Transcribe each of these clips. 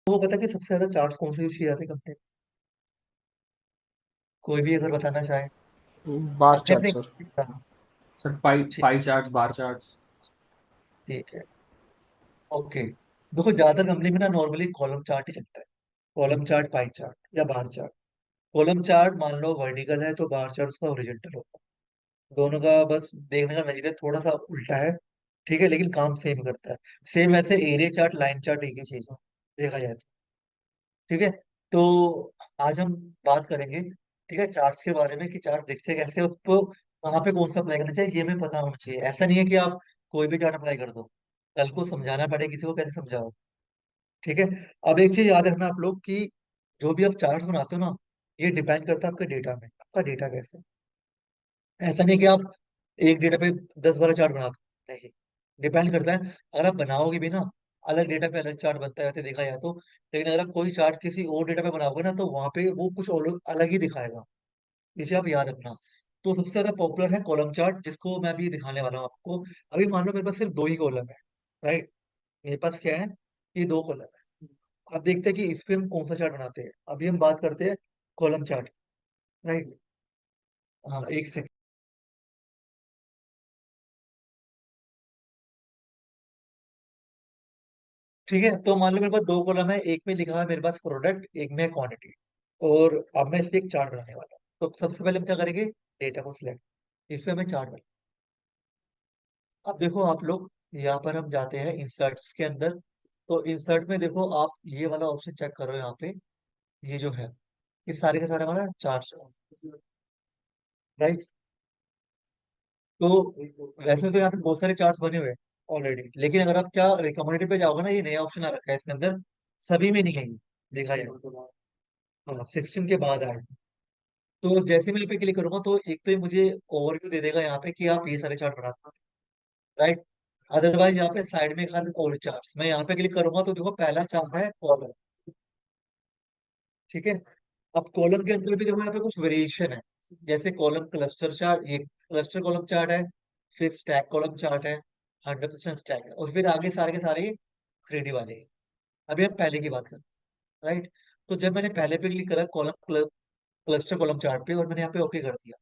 वो पता कि सबसे ज्यादा चार्ट्स कौन से यूज किए जाते हैं कंपनी? कोई भी अगर बताना चाहे। बार अपने चार्ट अपने। सर। हाँ, सर पाई ठीक। Pie chart, bar chart. ठीक है। ओके। देखो ज्यादातर कंपनी में ना नॉर्मली कॉलम चार्ट ही चलता है। कॉलम चार्ट, पाई चार्ट या बार चार्ट। कॉलम चार्ट मान लो वर्टिकल है तो बार चार्ट उसका हॉरिजॉन्टल होता है। दोनों का बस देखने का नजरिया थोड़ा सा उल्टा है। ठीक है, लेकिन काम सेम करता है। सेम ऐसे एरिया चार्ट, लाइन चार्ट एक ही चीज है देखा जाए तो। ठीक है। तो आज हम बात करेंगे, ठीक है, चार्ट्स के बारे में कि चार्ट दिखते कैसे, उसको कहाँ पे कौन सा अप्लाई करना चाहिए ये हमें पता होना चाहिए। ऐसा नहीं है कि आप कोई भी चार्ट अप्लाई कर दो, कल को समझाना पड़े किसी को, कैसे समझाओ। ठीक है। अब एक चीज याद रखना आप लोग कि जो भी आप चार्ट्स बनाते हो ना, ये डिपेंड करता है आपके डेटा में, आपका डेटा कैसा है। ऐसा नहीं कि आप एक डेटा पे 10-12 चार्ट बना दो, नहीं। डिपेंड करता है। अगर आप बनाओगे भी ना, अलग डेटा पे अलग चार्ट बनता है वैसे देखा जाए तो। लेकिन अगर आप कोई चार्ट किसी और डेटा पे बनाओगे ना, तो वहां पे वो कुछ और अलग ही दिखाएगा। इसे आप याद रखना। तो सबसे ज्यादा पॉपुलर है कॉलम चार्ट, जिसको मैं अभी दिखाने वाला हूँ आपको। अभी मान लो मेरे पास सिर्फ दो ही कॉलम है, राइट। मेरे पास क्या है, ये दो कॉलम है। अब देखते हैं कि इस पे हम कौन सा चार्ट बनाते हैं। अभी हम बात करते हैं कॉलम चार्ट, राइट। हाँ, एक सेकंड। ठीक है, तो मान लो मेरे पास दो कॉलम है, एक में लिखा है मेरे पास प्रोडक्ट, एक में क्वांटिटी। और अब मैं इस पे एक चार्ट बनाने वाला हूँ। तो सबसे पहले हम क्या करेंगे, डेटा को सिलेक्ट, इस पे हमें चार्ट बना। अब देखो आप लोग, यहाँ पर हम जाते हैं इंसर्ट्स के अंदर। तो इंसर्ट में देखो आप ये वाला ऑप्शन चेक करो यहाँ पे। ये जो है, ये सारे के सारे हमारा चार्ट, राइट। तो वैसे तो यहाँ पे बहुत सारे चार्ट्स बने हुए हैं ऑलरेडी, लेकिन अगर आप क्या रिकमेंडेड पे जाओगे ना, ये नया ऑप्शन आ रखा है इसके अंदर। सभी में नहीं है ये, देखा जाए तो। हाँ, 16 के बाद आए। तो जैसे मैं यहाँ पे क्लिक करूंगा तो एक तो ये मुझे ओवरव्यू दे देगा यहाँ पे कि आप ये सारे चार्ट बना सकते हैं, राइट। अदरवाइज यहाँ पे साइड में खाली और चार्ट्स, मैं यहाँ पे क्लिक करूंगा तो देखो पहला चार्ट है कॉलम। ठीक है। अब कॉलम के अंदर भी देखो यहाँ पे कुछ वेरिएशन है। जैसे कॉलम क्लस्टर चार्ट, ये क्लस्टर कॉलम चार्ट है। फिर स्टैक कॉलम चार्ट है, 100% स्टैक है। और फिर आगे सारे के सारे 3D वाले हैं। अभी हम पहले की बात करते हैं, राइट। तो जब मैंने पहले पे क्लिक करा कॉलम, क्लस्टर कॉलम चार्ट पे, और मैंने यहाँ पे ओके कर दिया,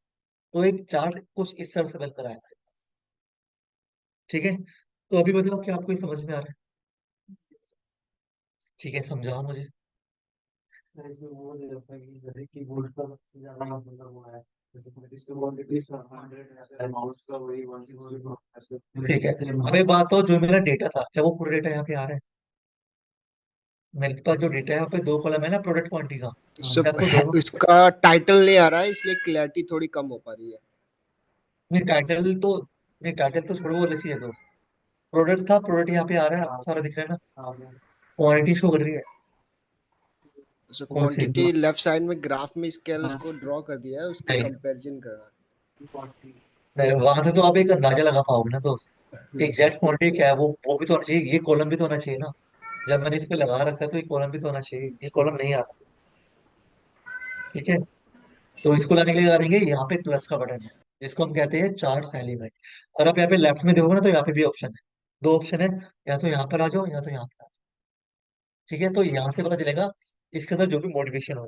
तो एक चार्ट कुछ इस तरह से बनकर आया मेरे पास। ठीक है। तो अभी बताओ कि आपको ये समझ में आ रहा है? ठीक है, समझाओ मुझे। सर इसमें वो दे रखा है कि जैसे कीबोर्ड का सबसे ज्यादा मतलब वो है, जैसे क्वांटिटी क्वांटिटी 100 है, माउस का वही 160 ऐसे ठीक है। जैसे अब एक बात हो, जो मेरा डेटा था क्या वो पूरा डेटा यहाँ पे आ रहा है? मेरे पास जो डेटा है यहाँ पे दो कॉलम है ना, प्रोडक्ट क्वांटिटी का। सब क्या आपको दोनों? इसका टाइटल नहीं आ रहा है, इसलिए क्लैरिटी थोड़ी कम हो पा रही है। नहीं टाइटल तो, नहीं टाइटल तो छोड़ो, वो लिखी है दोस्त। प्रोडक्ट था, प्रोडक्ट यहाँ पे आ रहा है, सारा दिख रहा है ना। हाँ। क्वांटिटी शो कर रही है। सो कौन सी? क्वांटिटी लेफ्ट साइड में ग्राफ में स्केल हाँ उसको ड्रॉ कर दिया है, उसके नहीं, कंपैरिजन कर रहा नहीं वहां से तो आप एक अंदाजा लगा पाओगे ना दोस्त। है। एग्जैक्ट क्वांटिटी क्या है, वो भी तो होना चाहिए, ये कॉलम भी तो होना चाहिए ना। जब मैंने इस पे लगा रखा है तो ये कॉलम भी तो होना चाहिए, ये कॉलम नहीं आ रहा। ठीक है। तो इसको लाने के लिए करेंगे, यहाँ पे प्लस का बटन है, जिसको हम कहते हैं चार्ट्स एलिमेंट। और आप यहाँ पे लेफ्ट में देखोगे ना, तो यहाँ पे भी ऑप्शन है। दो ऑप्शन है, या तो यहाँ पर आ जाओ या तो यहाँ पर आ जाओ। ठीक है, तो यहाँ से पता चलेगा इसके अंदर जो भी मॉडिफिकेशन हो।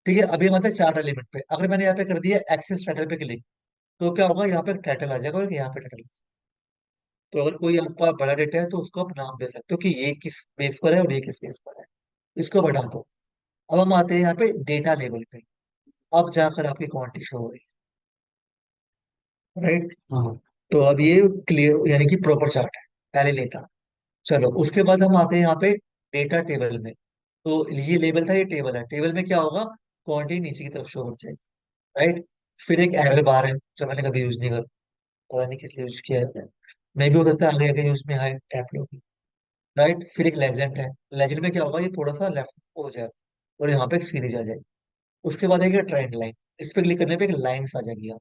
ठीक है, अभी हम आते हैं चार्ट एलिमेंट पे। अगर मैंने यहाँ पे कर दिया एक्सेस टाइटल पे क्लिक, तो क्या होगा, यहाँ पे टाइटल आ जाएगा और यहाँ पे टाइटल। तो अगर कोई आपका बड़ा डेटा है तो उसको आप नाम दे सकते हो कि ये किस बेस पर है और ये किस बेस पर है। इसको बढ़ा दो। अब हम आते हैं यहाँ पे डेटा लेवल पे। अब जाकर आपकी क्वांटिटी शो हो रही है, राइट। हाँ। तो अब ये क्लियर, यानी कि प्रॉपर चार्ट है, पहले लेता। चलो उसके बाद हम आते हैं यहाँ पे डेटा टेबल में। तो ये लेवल था, ये टेबल है। टेबल में क्या होगा, क्वांटिटी नीचे की तरफ शो हो जाएगी, राइट। फिर एक एरर बार है, जो मैंने कभी यूज नहीं कर, पता नहीं किस लिए यूज किया है। मैं भी हो सकता है आगे आगे यूज में आए टैप लो, राइट। फिर एक लेजेंड है। लेजेंड में क्या होगा, ये थोड़ा सा लेफ्ट हो जाए और यहाँ पे एक सीरीज आ जाएगी। उसके बाद एक ट्रेंड लाइन, इस पे क्लिक करने पे एक लाइंस आ जाएगी, आप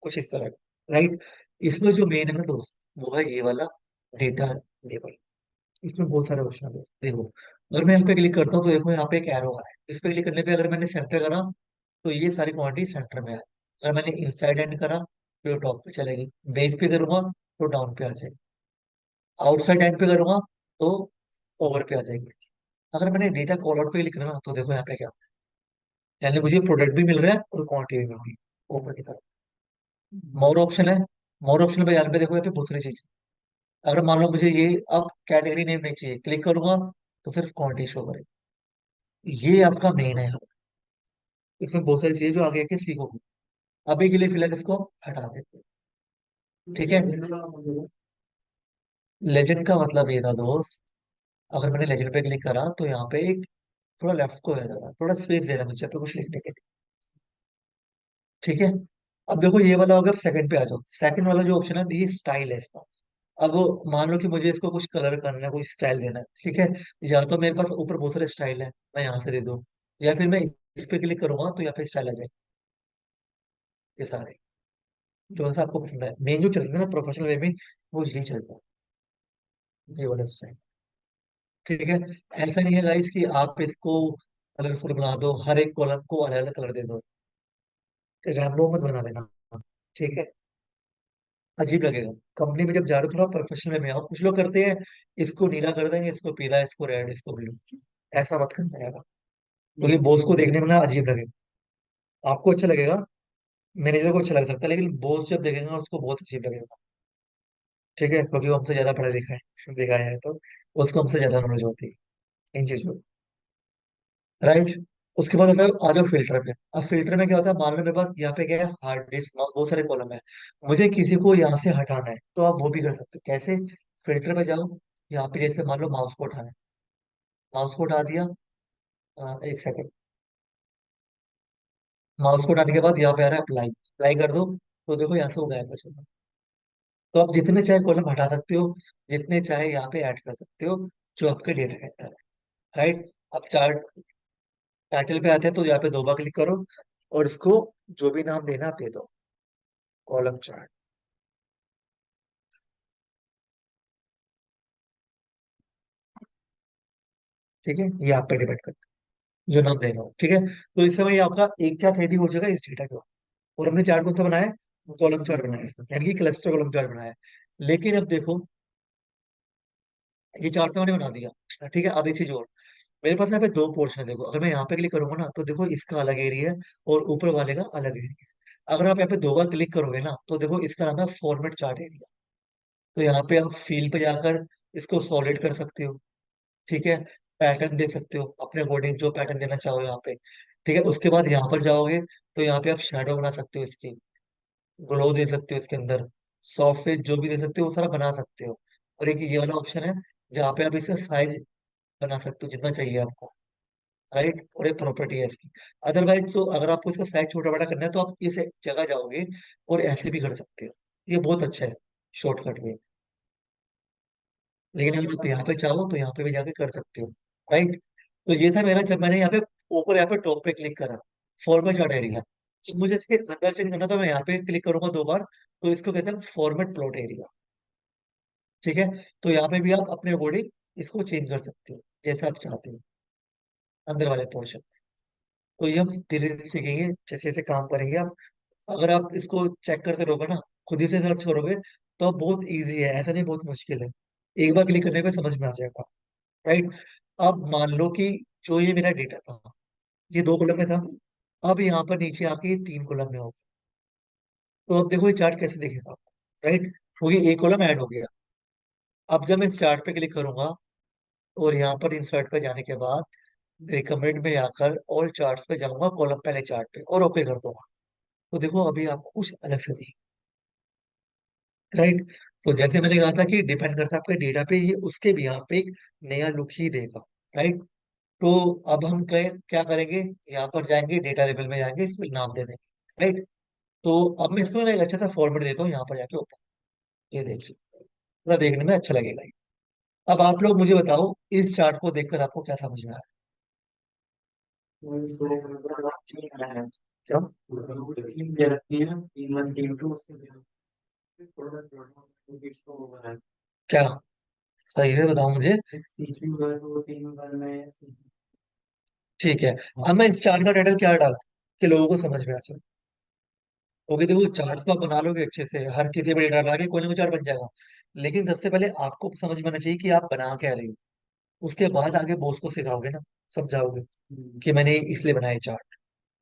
कुछ इस तरह, राइट। इसमें जो मेन है ना दोस्त, वो है ये वाला डेटा लेबल। इसमें बहुत सारे ऑप्शन है देखो। अगर मैं यहाँ पे क्लिक करता हूँ तो देखो यहाँ पे एक एरो आ रहा है, इस पे क्लिक करने पे अगर मैंने सेंटर करा तो ये सारी क्वांटिटी सेंटर में आए। अगर मैंने इनसाइड एंड करा तो टॉप पे चलेगी। बेस पे करूंगा तो डाउन पे आ जाएगी। आउटसाइड एंड पे करूंगा तो ओवर पे आ जाएगी। अगर मैंने डेटा कॉल आउट पे क्लिक करा ना, तो देखो यहाँ पे क्या, यानी मुझे प्रोडक्ट भी मिल रहा है और क्वांटिटी भी मिल रही है ऊपर की तरफ। मोर ऑप्शन है, मोर ऑप्शन पे यहाँ पे देखो, यहाँ पे बहुत सारी चीज। अगर मान लो मुझे ये अब कैटेगरी नेम नहीं चाहिए, क्लिक करूंगा तो सिर्फ क्वांटिटी शो करेगी। ये आपका मेन है। इसमें बहुत सारी चीजें जो आगे आके सीखोगे। अभी के लिए फिलहाल इसको हटा देते हैं। ठीक है। लेजेंड का मतलब ये था दोस्त, अगर मैंने लेजेंड पे क्लिक करा तो यहाँ पे एक थोड़ा लेफ्ट को है था, थोड़ा स्पेस देना मुझे पे कुछ लिखने के लिए। ठीक है। अब देखो ये वाला हो गया, सेकंड पे आ जाओ। सेकंड वाला जो ऑप्शन है ये स्टाइल है इसका। अब मान लो कि मुझे इसको कुछ कलर करना है, कोई स्टाइल देना है, ठीक है। या तो मेरे पास ऊपर बहुत सारे स्टाइल है, मैं यहाँ से दे दूँ, या फिर मैं इस पे क्लिक करूंगा तो यहाँ पे स्टाइल आ जाए, ये सारे जो सा आपको पसंद है। मेन जो चलता है ना प्रोफेशनल वे में, वो यही चलता है, ये वाला स्टाइल। ठीक है। ऐसा नहीं है गाइस कि आप इसको कलरफुल बना दो, हर एक कॉलम को अलग अलग कलर दे दो, रैम्बो मत बना देना। ठीक है। अजीब लगेगा। कंपनी में जब जा रहे हो थोड़ा प्रोफेशनल में आओ। कुछ लोग करते हैं, इसको नीला कर देंगे, इसको पीला, इसको रेड, इसको ब्लू। ऐसा मत करना यार, क्योंकि बॉस को देखने में ना अजीब लगेगा। आपको अच्छा लगेगा, मैनेजर को अच्छा लग सकता है, लेकिन बॉस जब देखेगा उसको बहुत अजीब लगेगा। ठीक है, क्योंकि वो हमसे ज्यादा पढ़ा लिखा है, देखा है तो उसको हमसे ज्यादा नॉलेज होती है इन चीजों। राइट। उसके बाद होता है, आ जाओ फिल्टर पे। अब फिल्टर में क्या होता है, मान लो मेरे पास यहाँ पे क्या है, हार्ड डिस्क बहुत सारे कॉलम है, मुझे किसी को यहाँ से हटाना है तो आप वो भी कर सकते हो। कैसे? फिल्टर पे जाओ, यहाँ पे जैसे मान लो माउस को उठाना है, माउस को उठा दिया। एक सेकंड। माउस को उठाने के बाद यहाँ पे आ रहा है अप्लाई, अप्लाई कर दो, तो देखो यहाँ से वो गायब हो जाएगा। तो आप जितने चाहे कॉलम हटा सकते हो, जितने चाहे यहाँ पे ऐड कर सकते हो, जो आपके डेटा के अंदर है। राइट। अब चार्ट टाइटल पे आते हैं, तो यहाँ पे दो बार क्लिक करो और इसको जो भी नाम देना आप दे दो, कॉलम चार्ट। ठीक है, ये आप पे डिपेंड करता है जो नाम देना हो। ठीक है, तो इस समय ये आपका एक चार्ट रेडी हो जाएगा इस डेटा के ऊपर। और हमने चार्ट कौन सा बनाया है? कॉलम चार्ट बनाया है, यानी कि क्लस्टर कॉलम चार्ट बनाया है। लेकिन अब देखो, ये चार्ट तो मैंने बना दिया, ठीक है। अब एक चीज और, मेरे पास यहाँ पे दो पोर्शन है। देखो अगर मैं यहाँ पे क्लिक करूंगा ना, तो देखो इसका अलग एरिया है और ऊपर वाले का अलग एरिया है। अगर आप यहाँ पे दो बार क्लिक करोगे ना, तो देखो इसका नाम है फॉर्मेट चार्ट एरिया। तो यहाँ पे आप फील पे जाकर इसको सॉलिड कर सकते हो। ठीक है। पैटर्न दे सकते हो अपने अकॉर्डिंग, जो पैटर्न देना चाहो यहाँ पे। ठीक है, उसके बाद यहाँ पर जाओगे तो यहाँ पे आप शेडो बना सकते हो इसकी, ग्लो दे सकते हो इसके अंदर, सॉफ्टवेयर जो भी दे सकते हो वो सारा बना सकते हो। और एक ये वाला ऑप्शन है जहाँ पे आप इसका साइज बना सकते हो जितना चाहिए आपको। राइट, और एक प्रॉपर्टी है इसकी। अदरवाइज तो अगर आपको इसका साइज छोटा बड़ा करना है तो आप इस जगह जाओगे और ऐसे भी कर सकते हो। ये बहुत अच्छा है, शॉर्टकट में। लेकिन अगर आप यहाँ पे चाहो तो यहाँ पे भी जाके कर सकते हो। राइट। तो ये था मेरा, जब मैंने यहाँ पे ऊपर यहाँ पे टॉप पे क्लिक करा, फॉर्मेट चार्ट एरिया। जब मुझे इसके अंदर चेंज करना तो मैं यहाँ पे क्लिक करूंगा दो बार, तो इसको कहते हैं फॉर्मेट प्लॉट एरिया। ठीक है। तो यहाँ पे भी आप अपने अकॉर्डिंग इसको चेंज कर सकते हो जैसा आप चाहते हो, अंदर वाले पोर्शन। तो ये हम धीरे धीरे सीखेंगे जैसे जैसे काम करेंगे आप। अगर आप इसको चेक करते रहोगे ना, खुद ही से सर्च करोगे, तो बहुत इजी है, ऐसा नहीं बहुत मुश्किल है। एक बार क्लिक करने पे समझ में आ जाएगा। राइट। अब मान लो कि जो ये मेरा डेटा था, ये दो कॉलम में था, अब यहाँ पर नीचे आके ये तीन कॉलम में हो गया। तो अब देखो ये चार्ट कैसे दिखेगा। राइट, क्योंकि एक कॉलम ऐड हो गया। अब जब मैं इस चार्ट पे क्लिक करूंगा और यहाँ पर इंसर्ट पे जाने के बाद रिकमेंड में आकर ऑल चार्ट्स पे जाऊंगा, कॉलम पहले चार्ट पे, और ओके कर दूंगा, तो देखो अभी आपको कुछ अलग से दिखेगा। राइट। तो जैसे मैंने कहा था कि डिपेंड करता है आपके डेटा पे, ये उसके भी यहाँ पे एक नया लुक ही देगा। राइट। तो अब हम क्या करेंगे, यहाँ पर जाएंगे, डेटा लेवल में जाएंगे, इसमें नाम दे देंगे। राइट। तो अब मैं इसको ना एक अच्छा सा फॉर्मेट देता हूँ यहाँ पर जाके ऊपर, ये देखिए, पूरा देखने में अच्छा लगेगा ये। अब आप लोग मुझे बताओ, इस चार्ट को देखकर आपको क्या समझ में आ रहा है? क्या? ये रखती है टीम वन टीम टू, उसके थोड़ा थोड़ा क्या सही है, बताओ मुझे। सीखी हुआ है, तो वो तीन बार में ठीक है। अब मैं इस चार्ट का टाइटल क्या डाला कि लोगों को समझ में आ जाए? क्योंकि देखो चार्ट तो आप बना लोगे अच्छे से, हर किसी पर डेटा लगा के कोई ना कोई चार्ट बन जाएगा, लेकिन सबसे पहले आपको समझ में आना चाहिए कि आप बना क्या रहे हो। उसके बाद आगे बॉस को सिखाओगे ना, समझाओगे कि मैंने इसलिए बनाया चार्ट।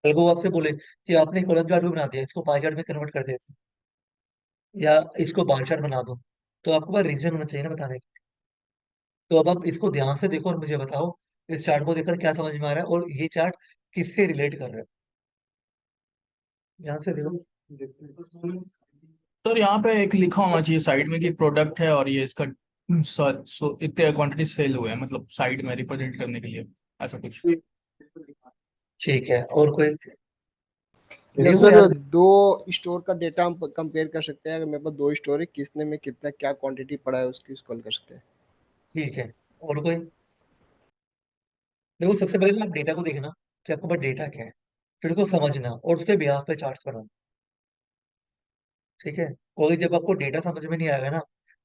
कल को वो आपसे बोले कि आपने कॉलम चार्ट भी बना दिया, इसको पाई चार्ट में कन्वर्ट कर देते या इसको बार चार्ट बना दो, तो आपके पास रीजन होना चाहिए ना बताने का। तो अब आप इसको ध्यान से देखो और मुझे बताओ, इस चार्ट को देखकर क्या समझ में आ रहा है, और ये चार्ट किससे रिलेट कर रहा है, ध्यान से देखो। सर यहाँ पे एक लिखा होना चाहिए साइड में कि प्रोडक्ट है और ये इसका इतने क्वांटिटी सेल हुए हैं, मतलब साइड में रिप्रेजेंट करने के लिए, ऐसा कुछ। ठीक है, और कोई या देखो सर यार। दो स्टोर का डेटा हम कंपेयर कर सकते हैं, अगर मेरे पास दो स्टोर है, किसने में कितना क्या क्वांटिटी पड़ा है उसकी स्क्रॉल कर सकते हैं। ठीक है, और कोई। देखो सबसे पहले ना आप डेटा को देखना कि आपके पास डेटा क्या है, फिर उसको समझना और उसके बिहाफ पे चार्ट्स बनाना। ठीक है, कोई जब आपको डेटा समझ में नहीं आएगा ना,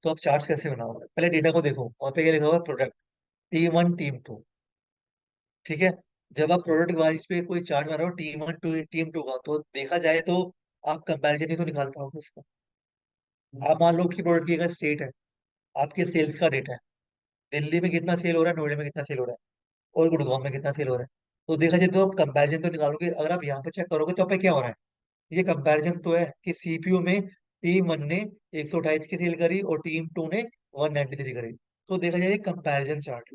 तो आप चार्ट्स कैसे बनाओगे? पहले डेटा को देखो, वहां पे क्या लिखा हुआ है, प्रोडक्ट T1 T2। ठीक है, जब आप प्रोडक्ट वाइज पे कोई चार्ट बना रहे हो T1 टू T2 का, तो देखा जाए तो आप कंपैरिजन ही तो निकाल पाओगे उसका। आप मान लो कि प्रोडक्ट की अगर स्टेट है, आपके सेल्स का डेटा है, दिल्ली में कितना सेल हो रहा है, नोएडा में कितना सेल हो रहा है, और गुड़गांव में कितना सेल हो रहा है, तो देखा जाए तो आप कंपैरिजन तो निकालोगे। अगर आप यहाँ पे चेक करोगे तो आप पे क्या हो रहा है, ये कंपैरिजन तो है कि सीपीयू में टीम 1 ने 128 की सेल करी और टीम 2 ने 193 करी, तो देखा जाए कंपैरिजन चार्ट।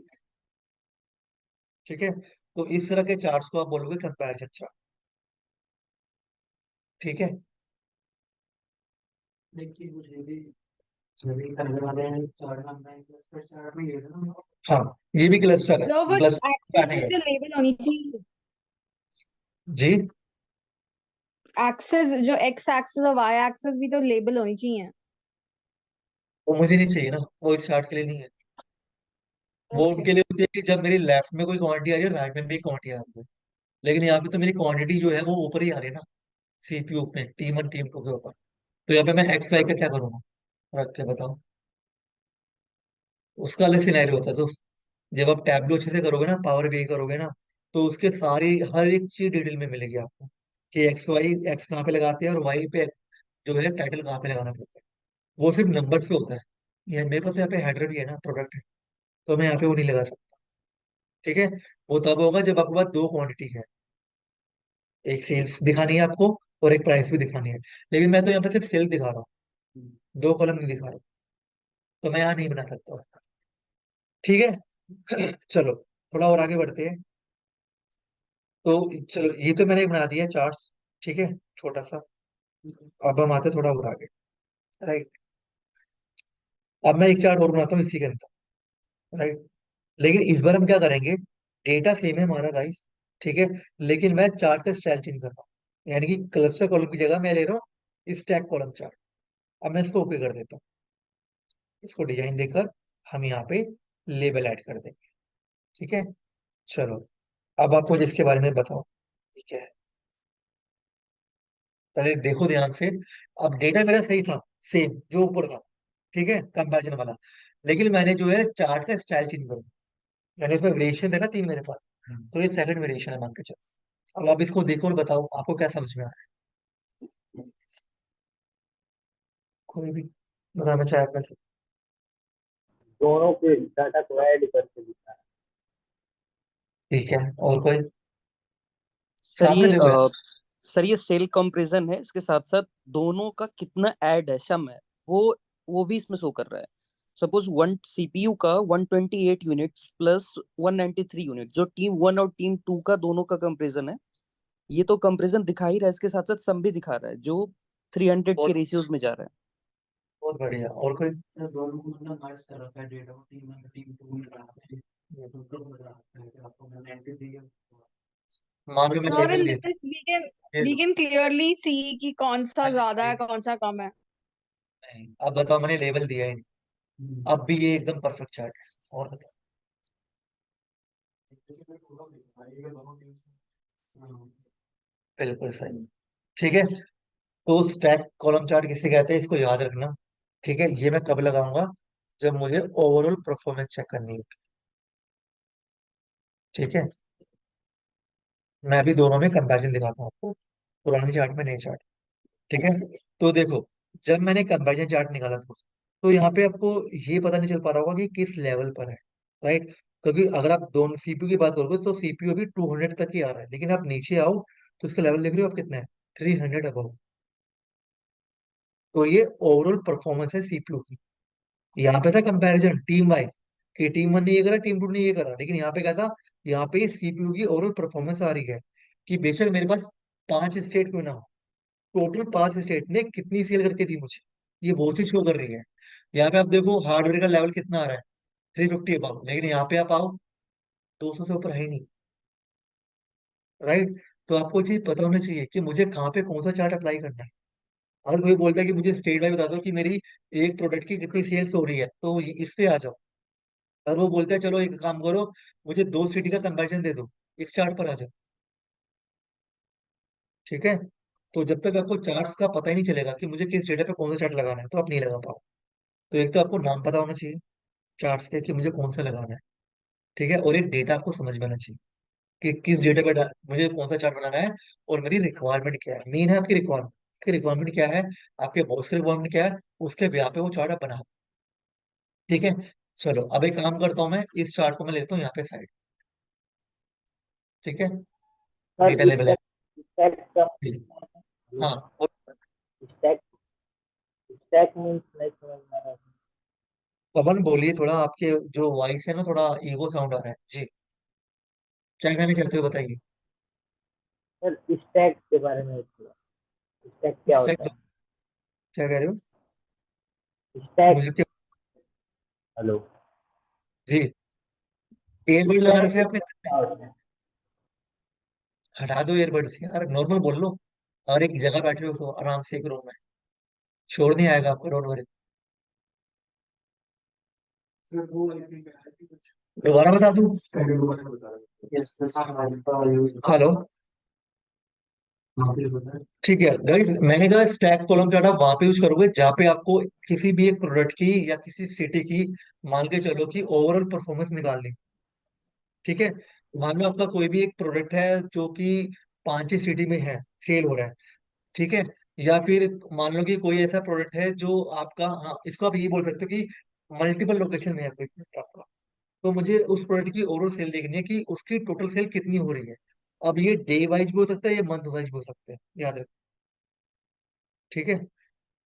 ठीक है, तो इस तरह के चार्ट्स को आप बोलोगे कंपैरिजन चार्ट। ठीक है, देखिए मुझे भी सभी पहले वाले चार्ट में चार्ट में ये था ना। हाँ, ये भी क्लस्टर है, तो वो क्लस्टर एक्सेस चार्ट नहीं भी है। तो लेबल होनी चाहिए। जी, एक्सेस जो एक्स एक्सेस और वाई एक्सेस भी तो लेबल होनी चाहिए। वो मुझे नहीं चाहिए ना, वो इस चार्ट के लिए नहीं है। वो ओके। उनके लिए होती है कि जब मेरी लेफ्ट में कोई क्वांटिटी आ रही है, राइट में भी क्वांटिटी आ रही है। लेकिन यहाँ पे तो मेरी क्वांटिटी जो है वो ऊपर ही आ रही है ना, सीपीयू में T1 T2 के ऊपर। तो यहाँ पे मैं एक्स वाई का क्या करूंगा, रख के बताओ। उसका अलग सिनेरियो होता है। तो जब आप टैबलो अच्छे से करोगे ना, पावर बीआई करोगे ना, तो उसके सारी हर एक चीज डिटेल में मिलेगी आपको कि एक्स वाई, एक्स कहाँ पे लगाते हैं और वाई पे जो है टाइटल कहाँ पे लगाना पड़ता है। वो सिर्फ नंबर्स पे होता है। ये मेरे पास यहाँ पे हेडर भी है ना, प्रोडक्ट है, तो मैं यहाँ पे वो नहीं लगा सकता। ठीक है, वो तब होगा जब आपके पास दो क्वांटिटी है, एक सेल्स दिखानी है आपको और एक प्राइस भी दिखानी है। लेकिन मैं तो यहाँ पे सिर्फ सेल्स दिखा रहा हूँ, दो कॉलम नहीं दिखा रहा हूँ, तो मैं यहाँ नहीं बना सकता उसका। ठीक है चलो थोड़ा और आगे बढ़ते हैं। तो चलो ये तो मैंने बना दिया चार्ट्स। ठीक है, छोटा सा। अब हम आते हैं थोड़ा और आगे। राइट, अब मैं एक चार्ट और बनाता हूँ इसी के अंदर। राइट, लेकिन इस बार हम क्या करेंगे, डेटा सेम है हमारा गाइस। ठीक है, लेकिन मैं चार्ट का स्टाइल चेंज कर रहा हूँ, यानी कि क्लस्टर कॉलम की जगह मैं ले रहा हूँ स्टैक कॉलम चार्ट। अब मैं इसको ओके कर देता हूँ, इसको डिजाइन देकर हम यहाँ पे लेबल ऐड कर देंगे। ठीक है, चलो अब आपको जिसके बारे में बताओ। ठीक है, पहले देखो ध्यान से। अब डेटा मेरा सही था, सेम जो ऊपर था। ठीक है, कंपैरिजन वाला। लेकिन मैंने जो है चार्ट का स्टाइल चेंज कर दिया, यानी इसमें वेरिएशन है ना तीन मेरे पास, तो ये सेकंड वेरिएशन है मान के चलो। अब आप इसको देखो और बताओ आपको क्या समझ में आ रहा है, कोई भी बताना चाहे आप में से। दोनों के डाटा को ऐड करके दिखा है। ठीक है, और कोई सर सामने ये देखो यार। सर ये सेल कंपैरिजन है, इसके साथ साथ दोनों का कितना ऐड है, सम है, वो भी इसमें शो कर रहा है। सपोज वन सीपीयू का 128 यूनिट्स प्लस 193 यूनिट, जो टीम 1 और टीम 2 का दोनों का कंपैरिजन है। ये तो कंपैरिजन दिखा ही रहा है, इसके साथ साथ सम भी दिखा रहा है, जो 300 के बहुत रेशियोज में जा रहा है। बहुत बढ़िया, और कोई। सर दोनों को मतलब मर्ज कर रखा है डेटा को, टीम 2 में डालते हैं। ये तो बता रखा है कि आपको मैंने एंट्री दी है। मान लो मैं और लेबल इन देता दिस ये वी लो। कैन क्लियरली सी कि कौन सा ज्यादा है नहीं, कौन सा कम है। अब बताओ, मैंने लेबल दिया है, अब भी ये एकदम परफेक्ट चार्ट है। और बताओ। बिल्कुल सही। ठीक है, तो स्टैक कॉलम चार्ट किसे कहते हैं, इसको याद रखना। ठीक है, ये मैं कब लगाऊंगा, जब मुझे ओवरऑल परफॉर्मेंस चेक करनी है। ठीक है, मैं अभी दोनों में कंपैरिजन दिखाता हूँ आपको, पुराने चार्ट में नए चार्ट। ठीक है, तो देखो जब मैंने कंपैरिजन चार्ट निकाला था, तो यहाँ पे आपको ये पता नहीं चल पा रहा होगा कि किस लेवल पर है। राइट, क्योंकि अगर आप दोनों सीपीयू की बात करोगे तो सीपीयू अभी 200 तक ही आ रहा है, लेकिन आप नीचे आओ तो इसका लेवल देख रहे हो आप कितना है, 300 अबव। तो ये ओवरऑल परफॉर्मेंस है सीपीयू की। यहाँ पे था कंपैरिजन टीम वाइज कि टीम वन ने ये करा, टीम टू ने ये करा, लेकिन यहाँ पे क्या था, यहाँ पे सीपीयू की ओवरऑल परफॉर्मेंस आ रही है कि बेशक मेरे पास 5 स्टेट क्यों ना हो, टोटल 5 स्टेट ने कितनी सेल करके दी मुझे, ये बहुत चीज शो कर रही है। यहाँ पे आप देखो हार्डवेयर का लेवल कितना आ रहा है, 350 अबाउ, लेकिन यहाँ पे आप आओ 200 से ऊपर है ही नहीं। राइट। तो आपको चीज पता होनी चाहिए कि मुझे कहाँ पे कौन सा चार्ट अप्लाई करना है। अगर कोई बोलता है कि मुझे स्टेट वाइज बता दो कि मेरी एक प्रोडक्ट की कितनी सेल्स हो रही है, तो इस पे आ जाओ। अगर वो बोलता है चलो एक काम करो, मुझे 2 सिटी का कंपैरिजन दे दो, इस चार्ट पर आ जाओ। ठीक है। तो जब तक आपको चार्ट्स का पता ही नहीं चलेगा कि मुझे किस डेटा पे कौन सा चार्ट लगाना है, तो आप नहीं लगा पाओ। तो एक तो आपको नाम पता होना चाहिए चार्ट्स के कि मुझे कौन सा लगाना है। ठीक है। और एक डेटा आपको समझ में आना चाहिए कि किस डेटा पे मुझे कौन सा चार्ट बनाना है, और मेरी रिक्वायरमेंट क्या है। मेन है आपकी रिक्वायरमेंट, आपकी रिक्वायरमेंट क्या है, आपके बॉस की रिक्वायरमेंट क्या है, उसके ब्याह पे वो चार्ट आप बना। ठीक है। चलो अब एक काम करता हूँ, मैं इस चार्ट को मैं लेता हूँ यहाँ पे साइड। ठीक है। सर डेटा लेवल है। स्टैक स्टैक का हाँ। और स्टैक स्टैक मीन्स नहीं समझ में आ रहा है। पवन बोलिए, थोड़ा आपके जो वॉइस है ना, थोड़ा ईगो साउंड आ रहा है जी। क्या कहना चाहते हो बताइए। सर स्टैक के बारे में थोड़ा, स्टैक क्या स्टैक होता दो, क्या कह रहे हो है स्टैक? मुझे क्या। हेलो। जी। एयरबड लगा स्टैक रखे हैं आपने? क्या होता है? हटा दो एयरबड्स यार, नॉर्मल बोल लो। और एक जगह बैठे हो तो आराम से एक रूम में, शोर नहीं आएगा आपको, डोंट वरी। सर वो आई थिंक है कि कुछ दोबारा बता दूं? स्टैंडर्ड वाला बता रहा है। यस सर, हमारे पास यूज हेलो। वहाँ पे होता है। ठीक है गाइस, मैंने कहा स्टैक कॉलम डाटा वहां पे यूज करोगे जहाँ पे आपको किसी भी एक प्रोडक्ट की या किसी सिटी की, मान के चलो कि ओवरऑल परफॉर्मेंस निकालनी। ठीक है। मान लो आपका कोई भी एक प्रोडक्ट है जो कि 5 ही सिटी में है, सेल हो रहा है। ठीक है। या फिर मान लो कि कोई ऐसा प्रोडक्ट है जो आपका, हाँ इसको आप ये बोल सकते हो कि मल्टीपल लोकेशन में है कोई प्रोडक्ट आपका। तो मुझे उस प्रोडक्ट की ओवरऑल सेल देखनी है कि उसकी टोटल सेल कितनी हो रही है। अब ये डे वाइज भी हो सकता है, ये मंथ वाइज भी हो सकता है, याद रखो। ठीक है।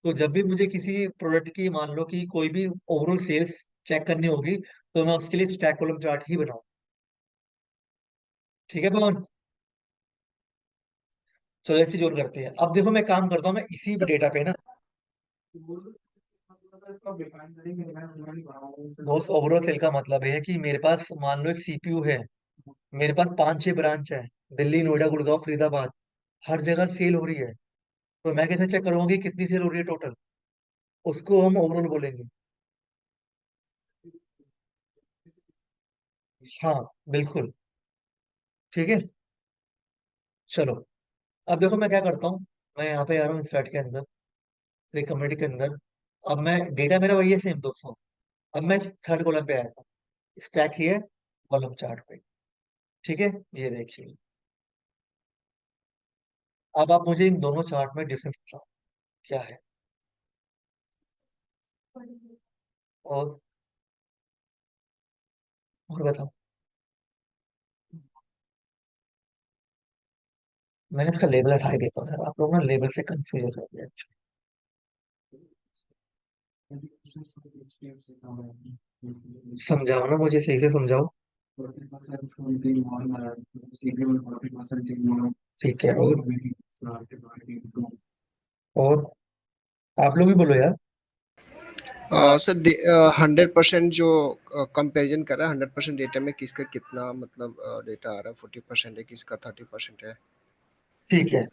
तो जब भी मुझे किसी प्रोडक्ट की मान लो कि कोई भी ओवरऑल सेल्स चेक करनी होगी, तो मैं उसके लिए स्टैक कॉलम चार्ट ही बनाऊं। ठीक है पवन। चलो ऐसी जोड़ करते हैं। अब देखो मैं काम करता हूँ, मैं इसी डेटा पे ना इसको डिफाइन करेंगे, मैं नहीं पढ़ा हूँ। बहुत ओवरऑल सेल का मतलब है कि मेरे पास मान लो एक सीपीयू है, मेरे पास 5-6 ब्रांच है, दिल्ली, नोएडा, गुड़गांव, फरीदाबाद, हर जगह सेल हो रही है। तो मैं कैसे चेक करूंगा कि कितनी सेल हो रही है टोटल, उसको हम ओवरऑल बोलेंगे। हाँ बिल्कुल। ठीक है। चलो अब देखो मैं क्या करता हूँ, मैं यहाँ पे आ रहा हूँ इंसर्ट के अंदर, रिकमेंड के अंदर। अब मैं डेटा मेरा वही है सेम 200। अब मैं थर्ड कॉलम पे आया था, स्टैक ही है कॉलम चार्ट पे। ठीक है। ये देखिए, अब आप मुझे इन दोनों चार्ट में डिफरेंस बताओ क्या है। और और बताओ। मैंने इसका लेबल हटा ही देता हूँ यार, आप लोग ना लेबल से कंफ्यूज हो जाओगे। एक्सपीरियंस से काम है। समझाओ ना, मुझे सही से समझाओ। 40% something on CPM, 40% in ठीक है। on और आप लोग भी बोलो यार। सर 100% जो कंपैरिजन कर रहा है 100% डेटा में किसका कितना मतलब डेटा आ रहा है 40% है किसका 30% है। ठीक है।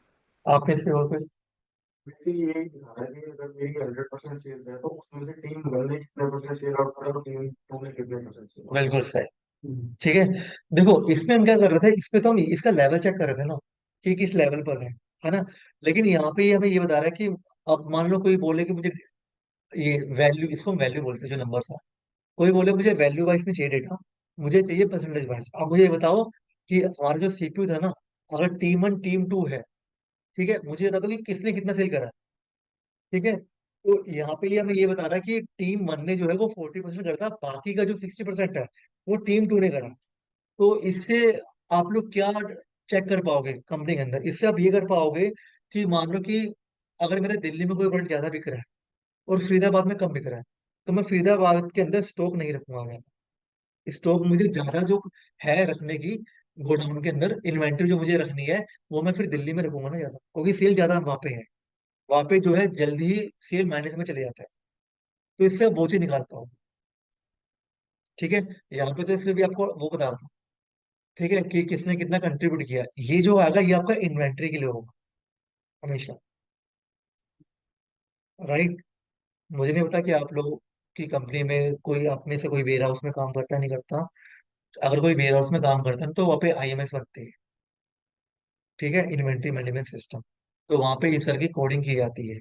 आप में से और कोई? बेसिकली यही दिखा रहा है कि अगर मेरी 100% सेल्स है तो उसमें से टीम वन ने कितना परसेंट शेयर आउट करा और टीम टू ने कितना परसेंट शेयर बिल्कुल सही। आउट। ठीक है। देखो इसमें हम क्या कर रहे थे, इसमें तो हम इसका लेवल चेक कर रहे थे ना कि किस लेवल पर है ना। लेकिन यहाँ पे हमें ये बता रहा है कि अब मान लो कोई बोले कि मुझे ये वैल्यू, इसको हम वैल्यू बोलते हैं जो नंबर है। कोई बोले मुझे वैल्यू वाइज में चाहिए डेटा, मुझे चाहिए परसेंटेज वाइज। अब मुझे ये बताओ कि हमारा जो सीपीयू था ना, अगर टीम वन टीम टू है, ठीक है, मुझे बता दो कि किसने कितना सेल करा। ठीक है। तो यहाँ पे ये हमें ये बता रहा है कि टीम वन ने जो है वो 40% करता, बाकी का जो 60% है वो टीम टू ने करा। तो इससे आप लोग क्या चेक कर पाओगे कंपनी के अंदर, इससे आप ये कर पाओगे कि मान लो कि अगर मेरे दिल्ली में कोई प्रोडक्ट ज्यादा बिक रहा है और फरीदाबाद में कम बिक रहा है, तो मैं फरीदाबाद के अंदर स्टॉक नहीं रखूंगा मैं। स्टॉक मुझे ज्यादा जो है रखने की, गोडाउन के अंदर इन्वेंटरी जो मुझे रखनी है, वो मैं फिर दिल्ली में रखूंगा ना ज्यादा, क्योंकि सेल ज्यादा वहां पे है। वहां पे जो है जल्दी ही सेल माइनस में चले जाता है। तो इससे आप वो चीज निकाल पाओ। ठीक है। यहाँ पे तो इसलिए भी आपको वो बता रहा था, ठीक है, कि किसने कितना कंट्रीब्यूट किया। ये जो आएगा ये आपका इन्वेंट्री के लिए होगा हमेशा। राइट। मुझे नहीं पता कि आप लोग की कंपनी में कोई आप में से कोई वेयर हाउस में काम करता है नहीं करता। अगर कोई वेयर हाउस में काम करता है तो वहाँ पे आईएमएस बनते हैं। ठीक है, इन्वेंट्री मैनेजमेंट सिस्टम। तो वहाँ पे इस तरह की कोडिंग की जाती है